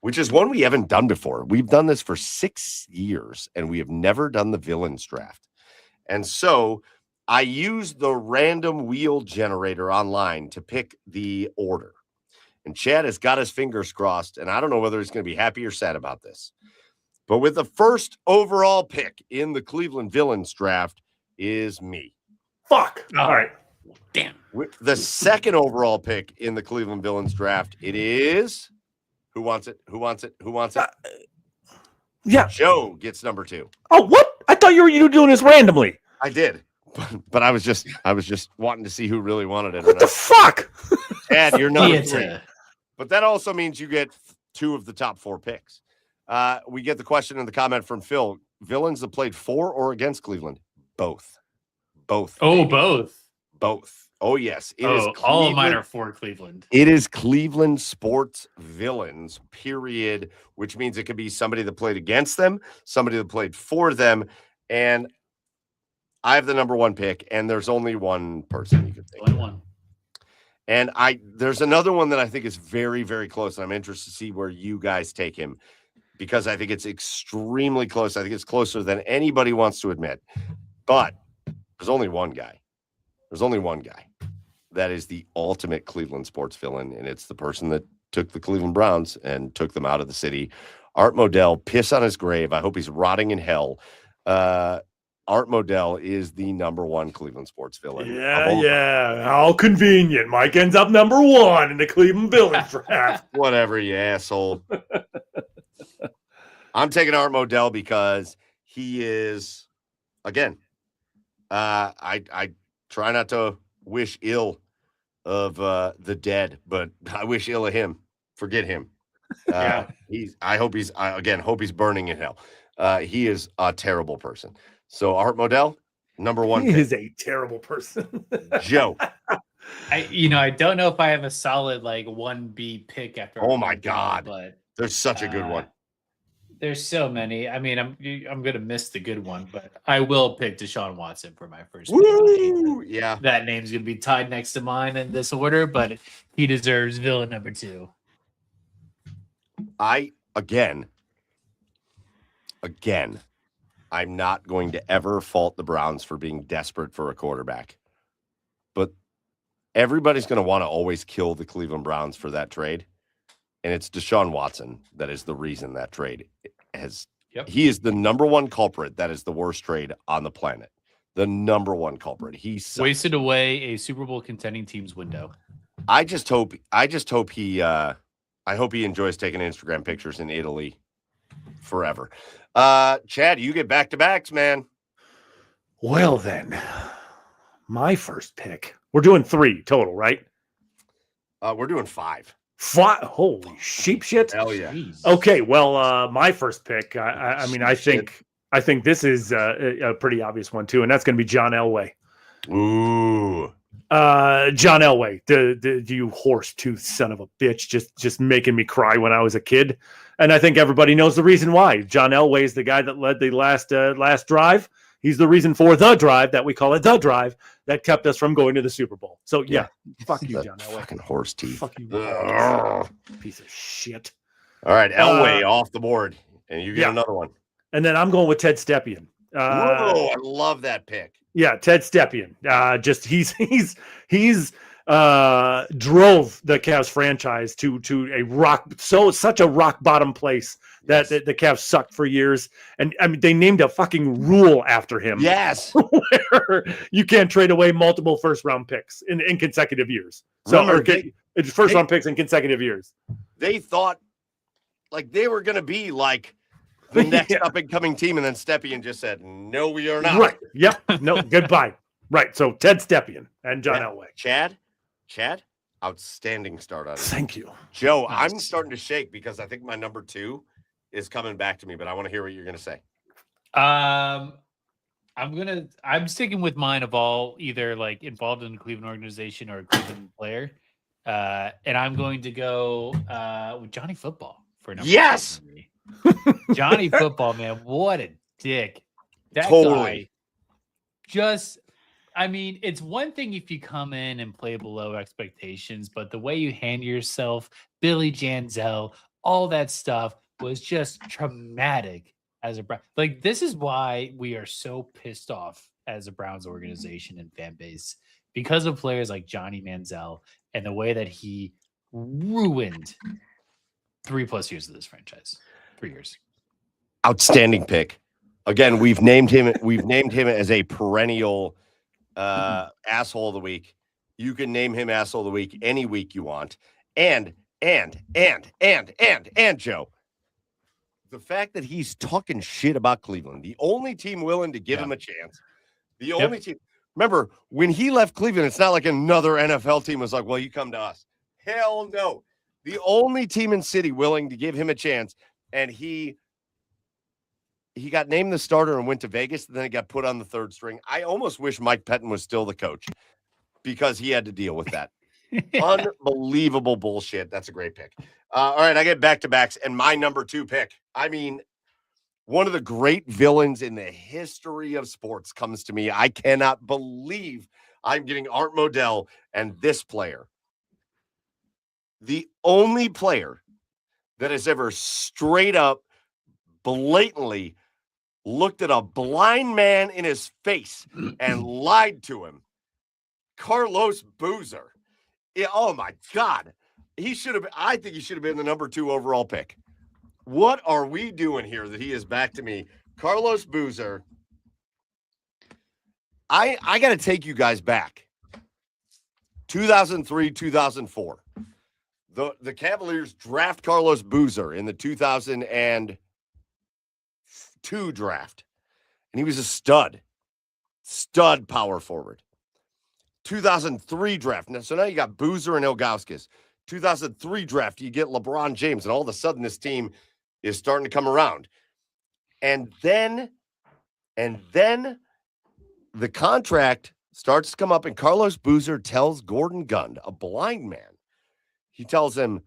which is one we haven't done before. We've done this for 6 years and we have never done the villains draft. And so I used the random wheel generator online to pick the order. And Chad has got his fingers crossed, and I don't know whether he's going to be happy or sad about this. But with the first overall pick in the Cleveland Villains draft is me. Fuck. All right. Damn. With the second overall pick in the Cleveland Villains draft, it is who wants it? Yeah. Joe gets number 2. Oh, what? I thought you were doing this randomly. I did. But I was just wanting to see who really wanted it. What the fuck? Chad, you're number 3. But that also means you get 2 of the top 4 picks. We get the question in the comment from Phil. Villains that played for or against Cleveland? Both. Oh, baby. Both. Oh, yes. All of mine are for Cleveland. It is Cleveland Sports Villains, period, which means it could be somebody that played against them, somebody that played for them, and I have the number 1 pick, and there's only one person you could think. Only one. And there's another one that I think is very, very close, and I'm interested to see where you guys take him because I think it's extremely close. I think it's closer than anybody wants to admit. But there's only one guy. There's only one guy that is the ultimate Cleveland sports villain, and it's the person that took the Cleveland Browns and took them out of the city. Art Modell, piss on his grave. I hope he's rotting in hell. Art Modell is the number 1 Cleveland sports villain. Yeah. How convenient. Mike ends up number 1 in the Cleveland Villains draft. Whatever, you asshole. I'm taking Art Modell because he is, again, I try not to wish ill of the dead, but I wish ill of him. Forget him. I hope he's burning in hell. He is a terrible person. So Art Modell, number 1 He pick. is a terrible person. Joe. I don't know if I have a solid 1B pick after. Oh my God. But There's such a good one. There's so many. I mean, I'm gonna miss the good one, but I will pick Deshaun Watson for my first Woo! pick. Yeah. That name's gonna be tied next to mine in this order, but he deserves villain number 2. Again, I'm not going to ever fault the Browns for being desperate for a quarterback. But everybody's going to want to always kill the Cleveland Browns for that trade. And it's Deshaun Watson that is the reason that trade has Yep. He is the number one culprit. That is the worst trade on the planet. The number one culprit. He sucks. Wasted away a Super Bowl contending team's window. I hope he enjoys taking Instagram pictures in Italy forever. Chad, you get back-to-backs, man. Well, then, my first pick. We're doing 3 total, right? We're doing 5. 5. Holy sheep shit! Hell yeah. Jeez. Okay, well, my first pick. I think this is a pretty obvious one too, and that's going to be John Elway. Ooh. John Elway, the you horse tooth son of a bitch, just making me cry when I was a kid, and I think everybody knows the reason why. John Elway is the guy that led the last drive. He's the reason for the drive that we call it the drive that kept us from going to the Super Bowl. So yeah. Fuck you, John Elway. Fucking horse teeth. Fuck you, piece of shit. All right, Elway off the board, and you get another one. And then I'm going with Ted Stepien. Whoa, I love that pick. Yeah, Ted Stepien. Just he's drove the Cavs franchise to such a rock bottom place that the Cavs sucked for years. And I mean, they named a fucking rule after him. Yes, where you can't trade away multiple first round picks in consecutive years. So first round picks in consecutive years. They thought like they were going to be like the next up and coming team, and then Stepien just said, "No, we are not." Right? Yep. No. Goodbye. Right. So Ted Stepien and John Elway. Chad, outstanding start on it. Thank you, Joe. Nice. I'm starting to shake because I think my number 2 is coming back to me, but I want to hear what you're going to say. I'm sticking with mine of all either like involved in the Cleveland organization or a Cleveland player. And I'm going to go with Johnny Football for number 3. Johnny Football, man, what a dick. That guy I mean, it's one thing if you come in and play below expectations, but the way you handle yourself, Billy Janzel, all that stuff was just traumatic as a Brown. Like, this is why we are so pissed off as a Browns organization and fan base because of players like Johnny Manziel and the way that he ruined 3+ years of this franchise. 3 years. Outstanding pick. Again, we've named him as a perennial asshole of the week. You can name him asshole of the week any week you want. And Joe, the fact that he's talking shit about Cleveland, the only team willing to give him a chance, the only team. Remember, when he left Cleveland, it's not like another NFL team was like, well, you come to us. Hell no. The only team in city willing to give him a chance, and he got named the starter and went to Vegas, and then he got put on the 3rd string. I almost wish Mike Pettin was still the coach because he had to deal with that. Unbelievable bullshit. That's a great pick. All right, I get back-to-backs, and my number 2 pick. I mean, one of the great villains in the history of sports comes to me. I cannot believe I'm getting Art Modell and this player. The only player that has ever straight up, blatantly looked at a blind man in his face and lied to him. Carlos Boozer. Oh my God. I think he should have been the number 2 overall pick. What are we doing here that he is back to me? Carlos Boozer. I got to take you guys back. 2003, 2004. The Cavaliers draft Carlos Boozer in the 2002 draft. And he was a stud power forward. 2003 draft. So now you got Boozer and Ilgauskas. 2003 draft, you get LeBron James, and all of a sudden this team is starting to come around. And then the contract starts to come up, and Carlos Boozer tells Gordon Gund, a blind man, he tells him,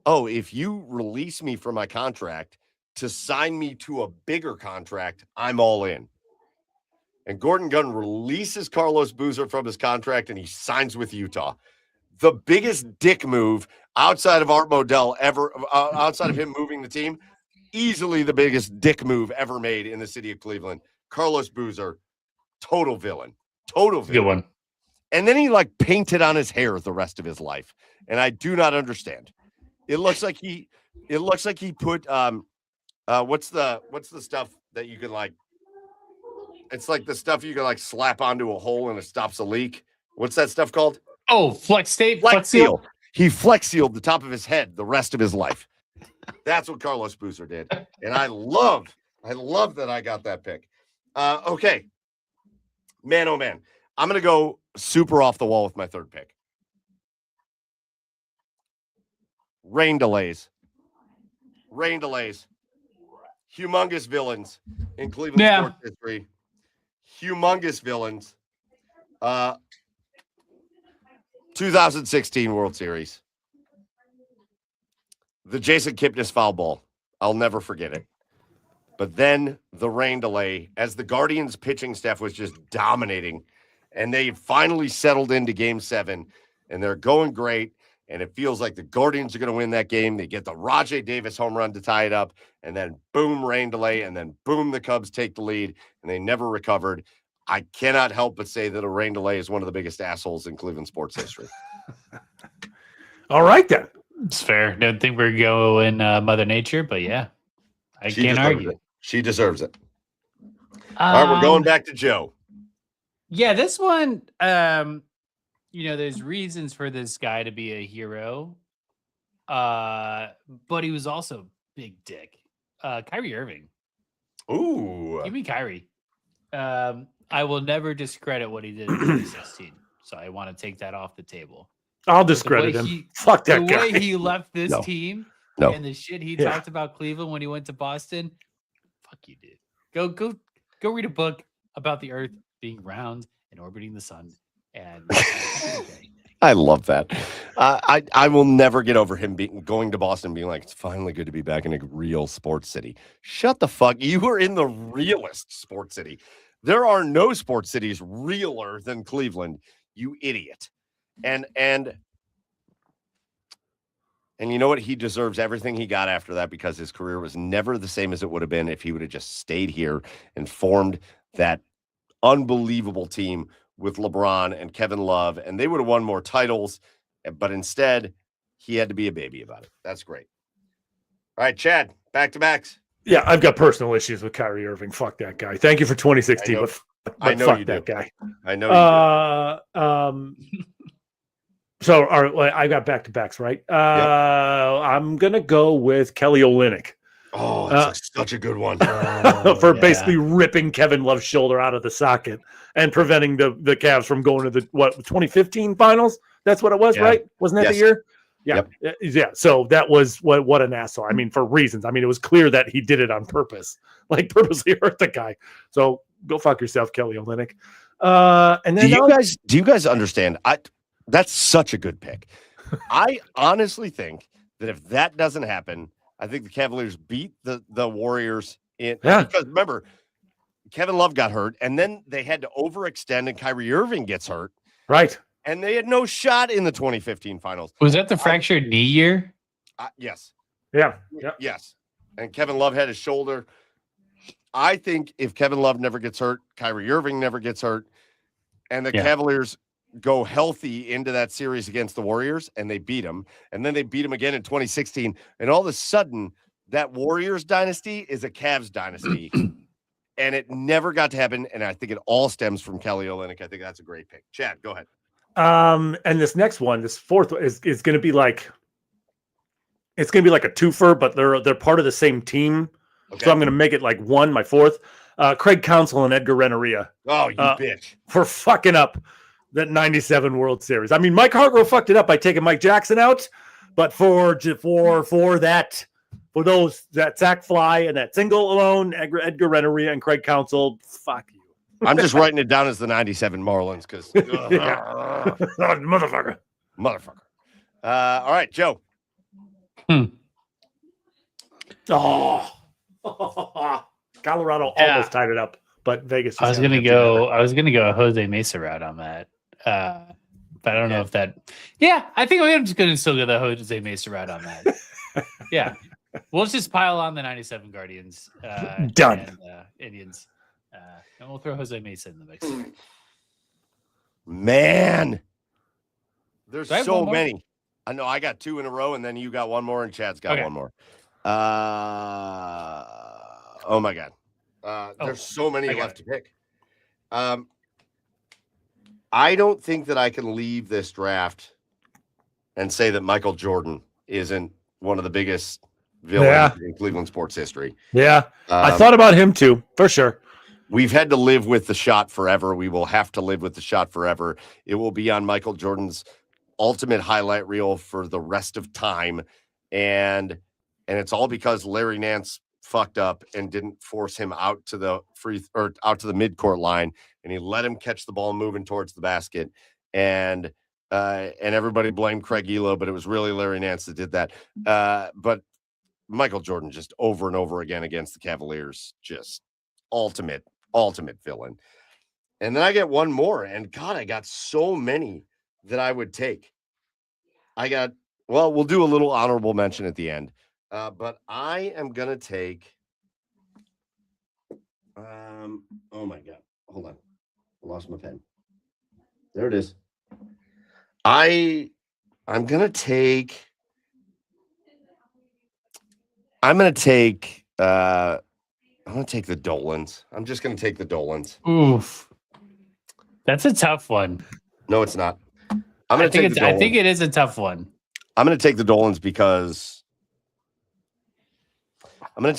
oh, if you release me from my contract to sign me to a bigger contract, I'm all in. And Gordon Gund releases Carlos Boozer from his contract, and he signs with Utah. The biggest dick move outside of Art Modell ever, outside of him moving the team, easily the biggest dick move ever made in the city of Cleveland. Carlos Boozer, total villain. Good one. And then he painted on his hair the rest of his life. And I do not understand. It looks like he put What's the stuff that you can like? It's like the stuff you can like slap onto a hole and it stops a leak. What's that stuff called? Oh, flex tape, Flex seal. He flex sealed the top of his head the rest of his life. That's what Carlos Boozer did, and I love that I got that pick. Okay, man, oh man, I'm gonna go super off the wall with my third pick. Rain delays. Humongous villains in Cleveland sports history. Humongous villains. 2016 World Series. The Jason Kipnis foul ball. I'll never forget it. But then the rain delay, as the Guardians pitching staff was just dominating, and they finally settled into Game 7, and they're going great, and it feels like the Guardians are going to win that game. They get the Rajai Davis home run to tie it up, and then boom, rain delay, and then boom, the Cubs take the lead, and they never recovered. I cannot help but say that a rain delay is one of the biggest assholes in Cleveland sports history. All right, then. It's fair. Don't think we're going Mother Nature, but yeah, She can't deserves argue. it. She deserves it. All right, we're going back to Joe. Yeah, this one, there's reasons for this guy to be a hero, but he was also big dick. Kyrie Irving. Ooh. Give me Kyrie. I will never discredit what he did in 2016, so I want to take that off the table. I'll discredit him. Fuck that guy. The way he left this team No. and the shit he talked about Cleveland when he went to Boston. Fuck you, dude. Go read a book about the Earth being round and orbiting the sun. And I love that. I will never get over him going to Boston and being like, it's finally good to be back in a real sports city. Shut the fuck. You were in the realest sports city. There are no sports cities realer than Cleveland, you idiot. And you know what? He deserves everything he got after that because his career was never the same as it would have been if he would have just stayed here and formed that unbelievable team with LeBron and Kevin Love, and they would have won more titles, but instead, he had to be a baby about it. That's great. All right, Chad, back-to-backs. Yeah, I've got personal issues with Kyrie Irving. Fuck that guy. Thank you for 2016, but I know fuck you that do. guy. I know you do. So, all right, I got back-to-backs, right? Yep. I'm going to go with Kelly Olynyk. Oh, that's such a good one. For basically ripping Kevin Love's shoulder out of the socket and preventing the Cavs from going to the 2015 finals. That's what it was, right? Wasn't that the year? Yeah. Yep. Yeah. So that was what an asshole. I mean, for reasons. I mean, it was clear that he did it on purpose, like purposely hurt the guy. So go fuck yourself, Kelly Olynyk. And then do you guys understand? That's such a good pick. I honestly think that if that doesn't happen, I think the Cavaliers beat the Warriors because remember, Kevin Love got hurt, and then they had to overextend, and Kyrie Irving gets hurt. Right. And they had no shot in the 2015 finals. Was that the fractured knee year? Yes. Yeah. Yes. And Kevin Love had his shoulder. I think if Kevin Love never gets hurt, Kyrie Irving never gets hurt, and the Cavaliers go healthy into that series against the Warriors, and they beat them, and then they beat them again in 2016, and all of a sudden, that Warriors dynasty is a Cavs dynasty, and it never got to happen, and I think it all stems from Kelly Olynyk. I think that's a great pick. Chad, go ahead. And this next one, this fourth one, is going to be like a twofer, but they're part of the same team, so I'm going to make it like one. My fourth, Craig Counsell and Edgar Renneria. Oh, you bitch! For fucking up that 97 World Series. I mean, Mike Hargrove fucked it up by taking Mike Jackson out, but for that sack fly and that single alone, Edgar Renneria and Craig Counsell, fuck you. I'm just writing it down as the 97 Marlins because motherfucker. All right, Joe. Colorado almost tied it up, but Vegas. I was gonna go a Jose Mesa route on that. But I don't know if that. Yeah, I think I'm just gonna still go the Jose Mesa route on that. Yeah, we'll just pile on the 97 Guardians. Done. And, Indians, and we'll throw Jose Mesa in the mix. Man, there's so many. I know I got two in a row, and then you got one more, and Chad's got one more. Oh my God. There's so many left to pick. I don't think that I can leave this draft and say that Michael Jordan isn't one of the biggest villains in Cleveland sports history. Yeah. I thought about him too, for sure. We've had to live with the shot forever. We will have to live with the shot forever. It will be on Michael Jordan's ultimate highlight reel for the rest of time. And it's all because Larry Nance fucked up and didn't force him out to the out to the midcourt line, and he let him catch the ball moving towards the basket. And everybody blamed Craig Elo, but it was really Larry Nance that did that. But Michael Jordan just over and over again against the Cavaliers, just ultimate villain. And then I get one more, and God, I got so many that I would take. We'll do a little honorable mention at the end. But I am going to take, oh my God, hold on. I lost my pen. There it is. I'm going to take the Dolans. I'm just going to take the Dolans. Oof. That's a tough one. No, it's not. I think it is a tough one. I'm going to take the Dolans because I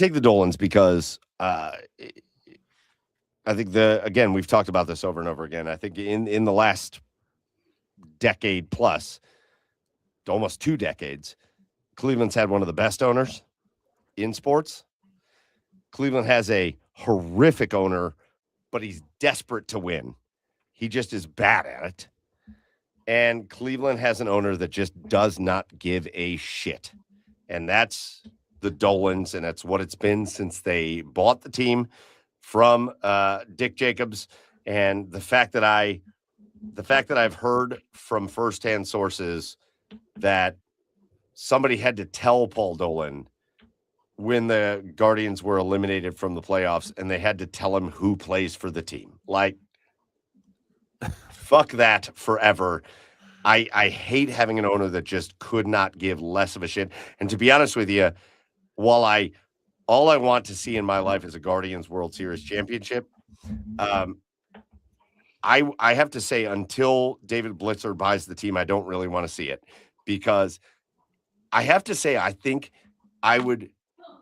think we've talked about this over and over again. I think in the last decade plus, almost 2 decades, Cleveland's had one of the best owners in sports. Cleveland has a horrific owner, but he's desperate to win. He just is bad at it. And Cleveland has an owner that just does not give a shit. And that's the Dolans, and that's what it's been since they bought the team from Dick Jacobs. And the fact that I've heard from firsthand sources that somebody had to tell Paul Dolan when the Guardians were eliminated from the playoffs, and they had to tell him who plays for the team. Like, fuck that forever. I hate having an owner that just could not give less of a shit. And to be honest with you, while all I want to see in my life is a Guardians World Series championship, I have to say, until David Blitzer buys the team, I don't really want to see it, because I have to say, I think I would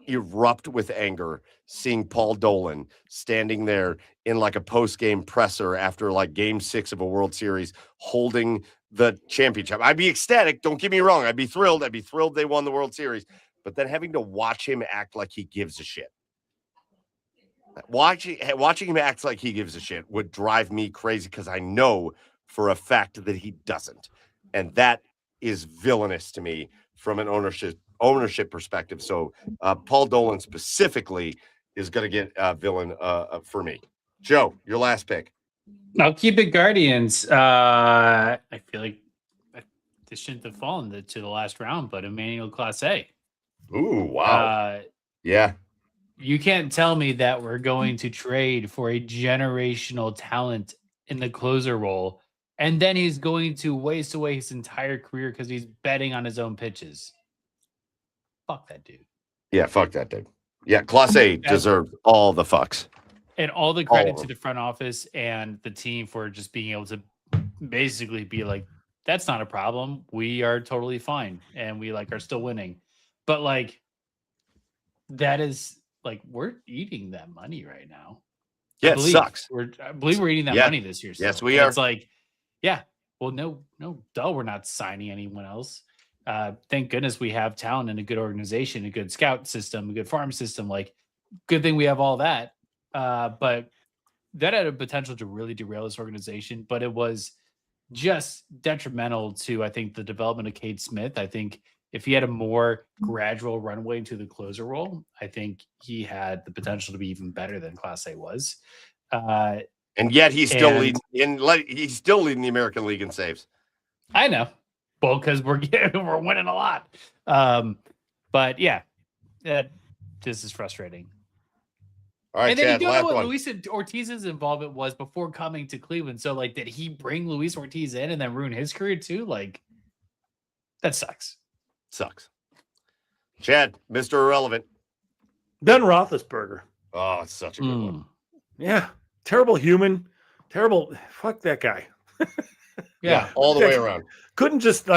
erupt with anger seeing Paul Dolan standing there in like a post-game presser after like game 6 of a World Series holding the championship. I'd be ecstatic. Don't get me wrong. I'd be thrilled they won the World Series, but then having to watch him act like he gives a shit. Watching him act like he gives a shit would drive me crazy, because I know for a fact that he doesn't. And that is villainous to me from an ownership perspective. So Paul Dolan specifically is going to get a villain for me. Joe, your last pick. I'll keep it Guardians. I feel like this shouldn't have fallen to the last round, but Emmanuel Clase. Ooh, wow. Yeah. You can't tell me that we're going to trade for a generational talent in the closer role, and then he's going to waste away his entire career because he's betting on his own pitches. Fuck that dude. Yeah, fuck that dude. Yeah, Clase deserves all the fucks. And all the credit to the front office and the team for just being able to basically be like, that's not a problem. We are totally fine. And we are still winning. But that is we're eating that money right now. Yeah, it sucks. I believe we're eating that money this year. Yes, we are. It's well, no, we're not signing anyone else. Thank goodness we have talent and a good organization, a good scout system, a good farm system. Good thing we have all that. But that had a potential to really derail this organization, but it was just detrimental to, I think, the development of Cade Smith. I think if he had a more gradual runway into the closer role, I think he had the potential to be even better than Clase was. And yet he's still leading the American League in saves. I know. Well, because we're winning a lot. But yeah, this is frustrating. All right, and then Chad, you don't know what one. Luis Ortiz's involvement was before coming to Cleveland. So, did he bring Luis Ortiz in and then ruin his career too? That sucks. Chad, Mr. Irrelevant. Ben Roethlisberger. Oh, it's such a good one. Yeah. Terrible human. Terrible. Fuck that guy. Yeah. All the way around. Couldn't just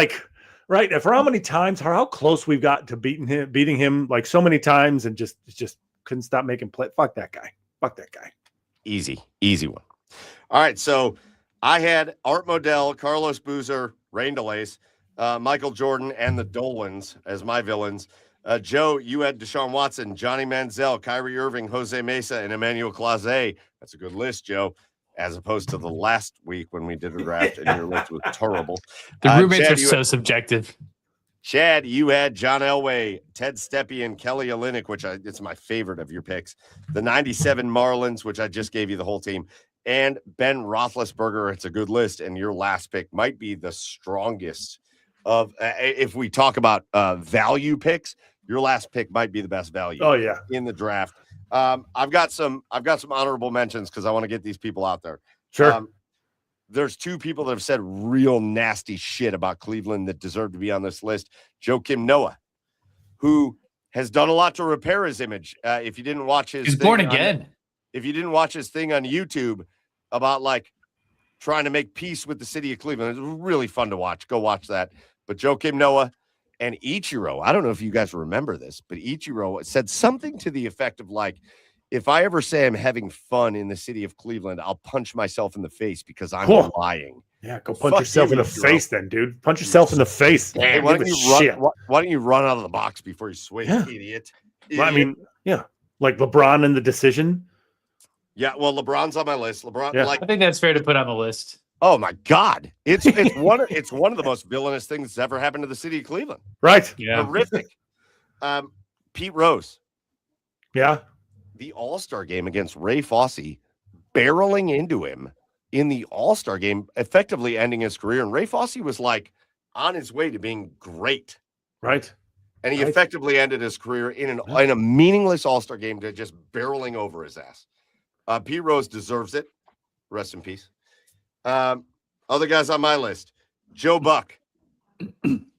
right. For how many times, how close we've got to beating him like so many times and just couldn't stop making play. Fuck that guy. Easy one. All right. So I had Art Modell, Carlos Boozer, Rain Delays, Michael Jordan, and the Dolans as my villains. Joe, you had Deshaun Watson, Johnny Manziel, Kyrie Irving, Jose Mesa, and Emmanuel Clase. That's a good list, Joe, as opposed to the last week when we did a draft and your list was terrible. The roommates Chad, are so subjective. Chad, you had John Elway, Ted Steppe, and Kelly Olynyk, which it's my favorite of your picks. The 97 Marlins, which I just gave you the whole team, and Ben Roethlisberger. It's a good list, and your last pick might be the strongest of. If we talk about value picks, your last pick might be the best value. Oh yeah, in the draft. I've got some honorable mentions because I want to get these people out there. Sure. There's two people that have said real nasty shit about Cleveland that deserve to be on this list. Joakim Noah, who has done a lot to repair his image. If you didn't watch his, he's born again. If you didn't watch his thing on YouTube about trying to make peace with the city of Cleveland, it's really fun to watch. Go watch that. But Joakim Noah and Ichiro, I don't know if you guys remember this, but Ichiro said something to the effect of if I ever say I'm having fun in the city of Cleveland, I'll punch myself in the face because I'm lying. Yeah, go punch yourself in the face then, dude. Punch yourself in the face. Hey, why don't you run out of the box before you swing, idiot? Well, I mean, yeah, like LeBron in the decision. Yeah, well, LeBron's on my list. I think that's fair to put on the list. Oh my God, it's one of the most villainous things that's ever happened to the city of Cleveland. Right? Yeah, horrific. Pete Rose. Yeah. The All-Star game against Ray Fosse, barreling into him in the All-Star game, effectively ending his career. And Ray Fosse was on his way to being great. Right. And he effectively ended his career in a meaningless All-Star game to just barreling over his ass. Pete Rose deserves it. Rest in peace. Other guys on my list, Joe Buck.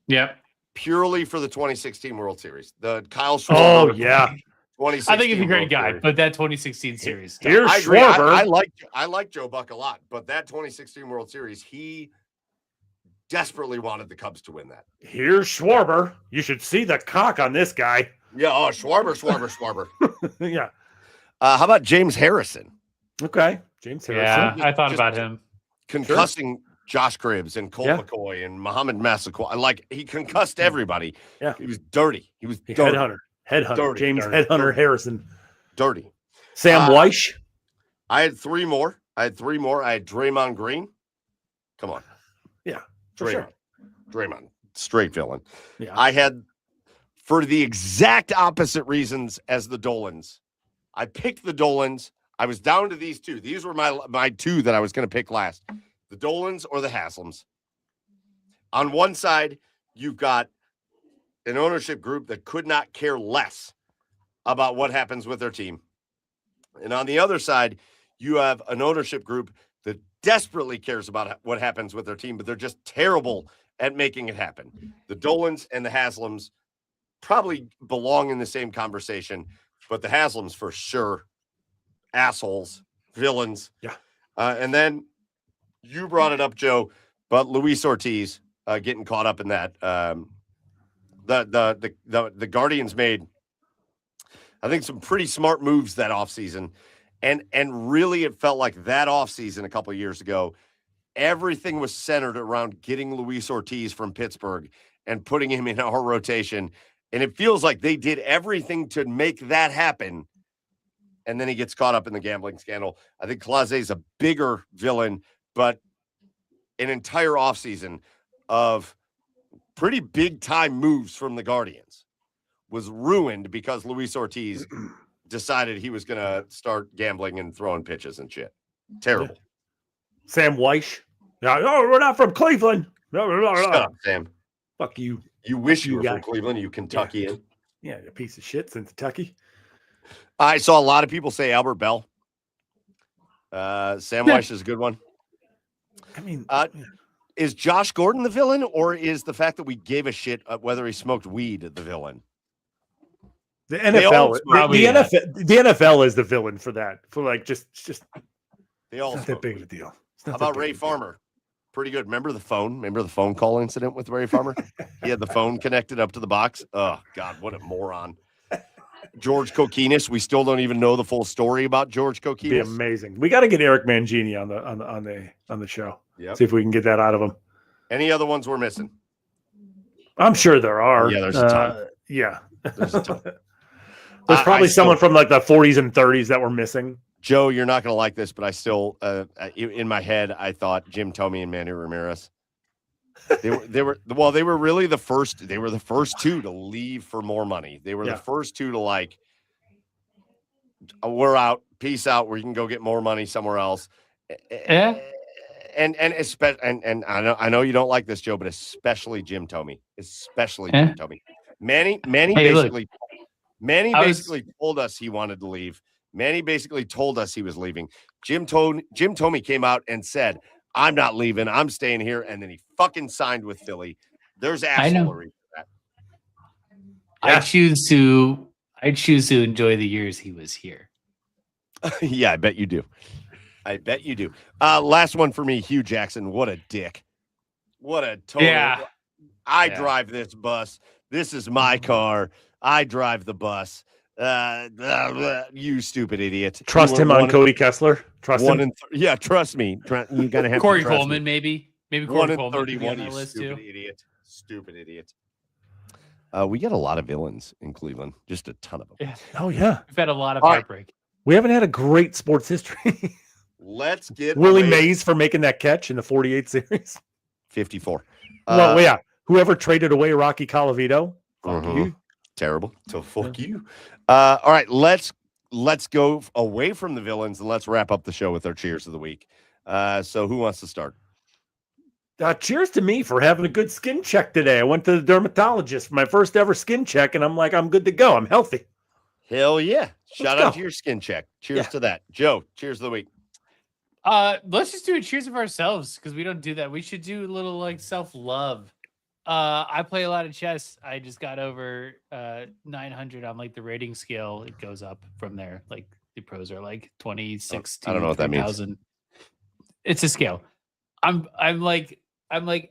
Yep. Purely for the 2016 World Series. The Kyle Schwarber. Oh, yeah. I think he's a great guy, but that 2016 series. Here's I agree. Schwarber. I like Joe Buck a lot, but that 2016 World Series, he desperately wanted the Cubs to win that. Here's Schwarber. You should see the cock on this guy. Yeah. Oh, Schwarber. Yeah. How about James Harrison? Okay. James Harrison. Yeah, I thought about him. Concussing Josh Cribbs and Colt McCoy and Muhammad Massaquoi. He concussed everybody. Yeah. He was dirty. Dirty. Headhunter. Dirty, James dirty, Headhunter dirty. Harrison. Dirty. Sam Weish. I had three more. I had Draymond Green. Come on. Yeah. Draymond. Straight villain. Yeah. I had, for the exact opposite reasons as the Dolans, I picked the Dolans. I was down to these two. These were my two that I was going to pick last. The Dolans or the Haslams. On one side, you've got an ownership group that could not care less about what happens with their team. And on the other side, you have an ownership group that desperately cares about what happens with their team, but they're just terrible at making it happen. The Dolans and the Haslams probably belong in the same conversation, but the Haslams for sure, assholes, villains. Yeah. And then you brought it up, Joe, but Luis Ortiz getting caught up in that. The Guardians made, I think, some pretty smart moves that offseason. And really it felt like that offseason a couple of years ago, everything was centered around getting Luis Ortiz from Pittsburgh and putting him in our rotation. And it feels like they did everything to make that happen. And then he gets caught up in the gambling scandal. I think Clase is a bigger villain, but an entire offseason of pretty big time moves from the Guardians was ruined because Luis Ortiz decided he was going to start gambling and throwing pitches and shit. Terrible. Sam Weish. No, we're not from Cleveland. Shut up, Sam. Fuck you. You wish you were from Cleveland, you Kentuckian. Yeah, a piece of shit since Kentucky. I saw a lot of people say Albert Bell. Sam Weish is a good one. I mean, is Josh Gordon the villain, or is the fact that we gave a shit whether he smoked weed the villain? The They all NFL, smoke. the NFL is the villain for that. For like just They all it's not smoke that big weed. of a deal. It's How not that about big Ray of a deal. Farmer? Pretty good. Remember the phone? Remember the phone call incident with Ray Farmer? He had the phone connected up to the box. Oh God, what a moron! George Kokinis. We still don't even know the full story about George Be Kokinis. amazing. We got to get Eric Mangini on the show. Yep. See if we can get that out of him. Any other ones we're missing? I'm sure there are. Yeah, there's a ton. Yeah, There's a ton. There's probably I still- someone from like the 40s and 30s that we're missing. Joe, you're not going to like this, but I still, in my head, I thought Jim Thome and Manny Ramirez. They were really the first. They were the first two to leave for more money. They were the first two to like, we're out, peace out. We can go get more money somewhere else. Yeah. And I know you don't like this, Joe, but especially Jim Thome, Jim Thome. Manny basically told us he wanted to leave. Manny basically told us he was leaving. Jim Thome came out and said, "I'm not leaving. I'm staying here." And then he fucking signed with Philly. There's absolutely that. I choose to enjoy the years he was here. Yeah, I bet you do. Last one for me, Hugh Jackson. What a dick. What a total. Yeah. I drive this bus. This is my car. I drive the bus. You stupid idiot. Trust him on Cody Kessler. Trust him. Trust me. You gotta have Corey to trust Coleman, me. maybe One Corey in Coleman. 31. On You that list stupid too. idiot. Stupid idiot. We get a lot of villains in Cleveland. Just a ton of them. Yeah. Oh yeah, We've had a lot of All right. heartbreak. we haven't had a great sports history. Let's get Willie away- Mays for making that catch in the 48 series. 54. Well, yeah. Whoever traded away Rocky Colavito, fuck Mhm. you. Terrible. So fuck you. All right, let's go away from the villains and let's wrap up the show with our cheers of the week. So who wants to start? Cheers to me for having a good skin check today. I went to the dermatologist for my first ever skin check, and I'm like, I'm good to go. I'm healthy. Hell yeah. Shout Let's out go. to your skin check. Cheers Yeah. to that. Joe, cheers of the week. Let's just do a cheers of ourselves because we don't do that. We should do a little like self-love. I play a lot of chess. I just got over 900 on like the rating scale. It goes up from there. Like the pros are like 26 to I don't know what that means. 3,000. It's a scale. I'm like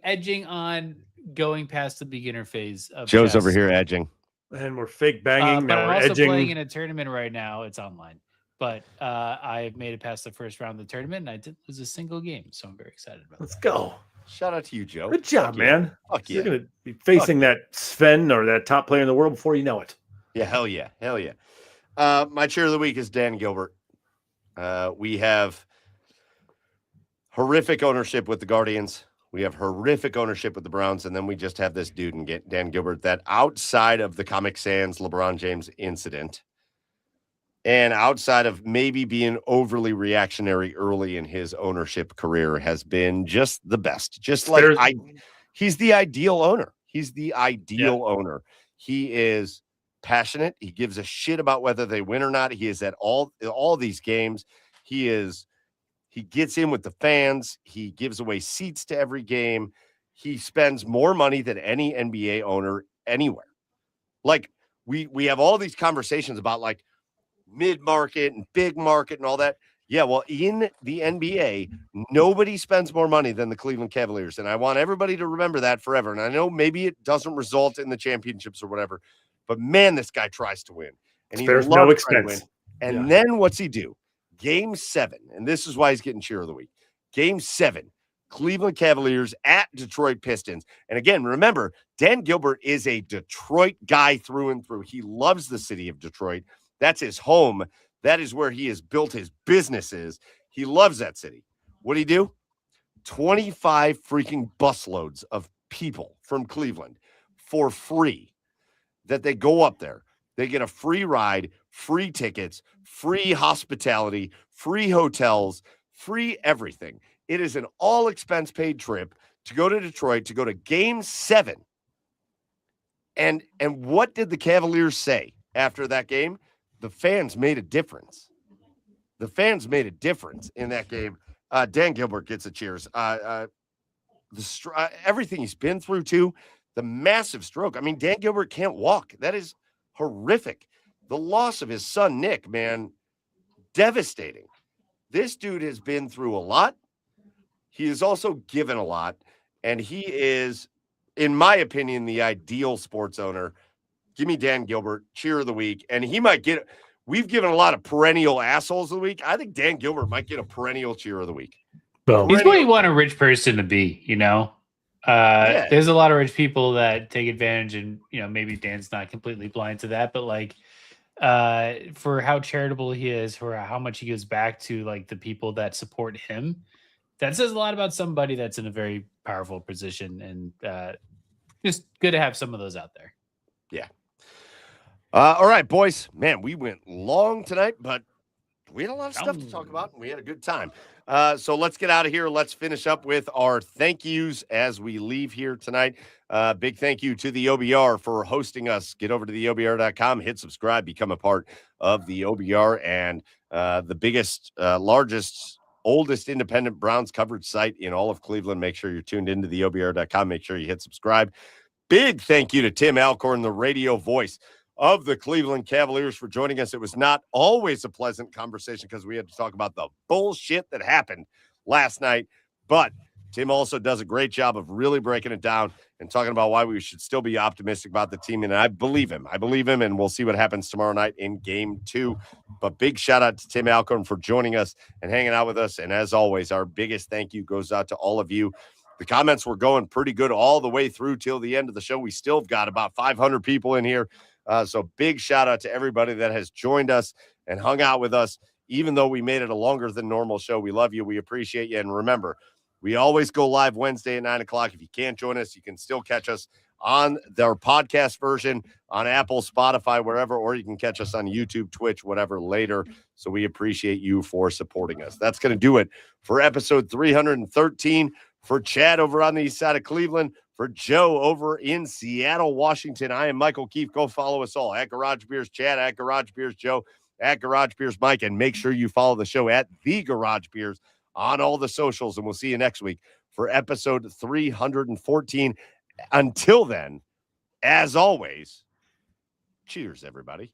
edging on going past the beginner phase of Joe's chess. over here edging. And we're fake banging. But now I'm we're also edging. playing in a tournament right now. It's online. But I've made it past the first round of the tournament, and I didn't lose a single game. So I'm very excited about Let's that. go. Shout out to you, Joe. Good job, Fuck yeah. man. Fuck You're yeah. going to be facing that Sven or that top player in the world before you know it. Yeah, hell yeah. Hell yeah. My cheer of the week is Dan Gilbert. We have horrific ownership with the Guardians. We have horrific ownership with the Browns. And then we just have this dude and get Dan Gilbert that outside of the Comic Sans LeBron James incident and outside of maybe being overly reactionary early in his ownership career has been just the best. Just like he's the ideal owner. He's the ideal owner. He is passionate. He gives a shit about whether they win or not. He is at all these games. He gets in with the fans. He gives away seats to every game. He spends more money than any NBA owner anywhere. Like we have all these conversations about like mid-market and big market and all that. Yeah, well, in the NBA, nobody spends more money than the Cleveland Cavaliers. And I want everybody to remember that forever. And I know maybe it doesn't result in the championships or whatever, but man, this guy tries to win. And he There's loves no trying to win. expense. And then what's he do? Game 7, and this is why he's getting cheer of the week. Game 7, Cleveland Cavaliers at Detroit Pistons. And again, remember, Dan Gilbert is a Detroit guy through and through. He loves the city of Detroit. That's his home. That is where he has built his businesses. He loves that city. What'd he do? 25 freaking busloads of people from Cleveland for free that they go up there. They get a free ride, free tickets, free hospitality, free hotels, free everything. It is an all expense paid trip to go to Detroit, to go to Game 7. And what did the Cavaliers say after that game? The fans made a difference. The fans made a difference in that game. Dan Gilbert gets a cheers. Everything he's been through, too, the massive stroke. I mean, Dan Gilbert can't walk. That is horrific. the loss of his son, Nick, man, devastating. This dude has been through a lot. He has also given a lot. And he is, in my opinion, the ideal sports owner. Give me Dan Gilbert, cheer of the week. And he might get, we've given a lot of perennial assholes of the week. I think Dan Gilbert might get a perennial cheer of the week. Boom. He's what you want a rich person to be, you know? Yeah. There's a lot of rich people that take advantage, and, you know, maybe Dan's not completely blind to that, but like, for how charitable he is, for how much he gives back to like the people that support him, that says a lot about somebody that's in a very powerful position, and just good to have some of those out there. Yeah. All right, boys. Man, we went long tonight, but we had a lot of stuff to talk about, and we had a good time. So let's get out of here. Let's finish up with our thank yous as we leave here tonight. Big thank you to the OBR for hosting us. Get over to theobr.com, hit subscribe, become a part of the OBR and the biggest, largest, oldest independent Browns coverage site in all of Cleveland. Make sure you're tuned into theobr.com. Make sure you hit subscribe. Big thank you to Tim Alcorn, the radio voice of the Cleveland Cavaliers, for joining us. It was not always a pleasant conversation because we had to talk about the bullshit that happened last night, but Tim also does a great job of really breaking it down and talking about why we should still be optimistic about the team. And I believe him, and we'll see what happens tomorrow night in game 2. But big shout out to Tim Alcorn for joining us and hanging out with us. And as always, our biggest thank you goes out to all of you. The comments were going pretty good all the way through till the end of the show. We still have got about 500 people in here. So big shout out to everybody that has joined us and hung out with us, even though we made it a longer than normal show. We love you. We appreciate you. And remember, we always go live Wednesday at 9:00. If you can't join us, you can still catch us on their podcast version on Apple, Spotify, wherever, or you can catch us on YouTube, Twitch, whatever later. So we appreciate you for supporting us. That's going to do it for episode 313. For Chad over on the east side of Cleveland, for Joe over in Seattle, Washington, I am Michael Keefe. Go follow us all at Garage Beers Chad, at Garage Beers Joe, at Garage Beers Mike, and make sure you follow the show at The Garage Beers on all the socials, and we'll see you next week for episode 314. Until then, as always, cheers, everybody.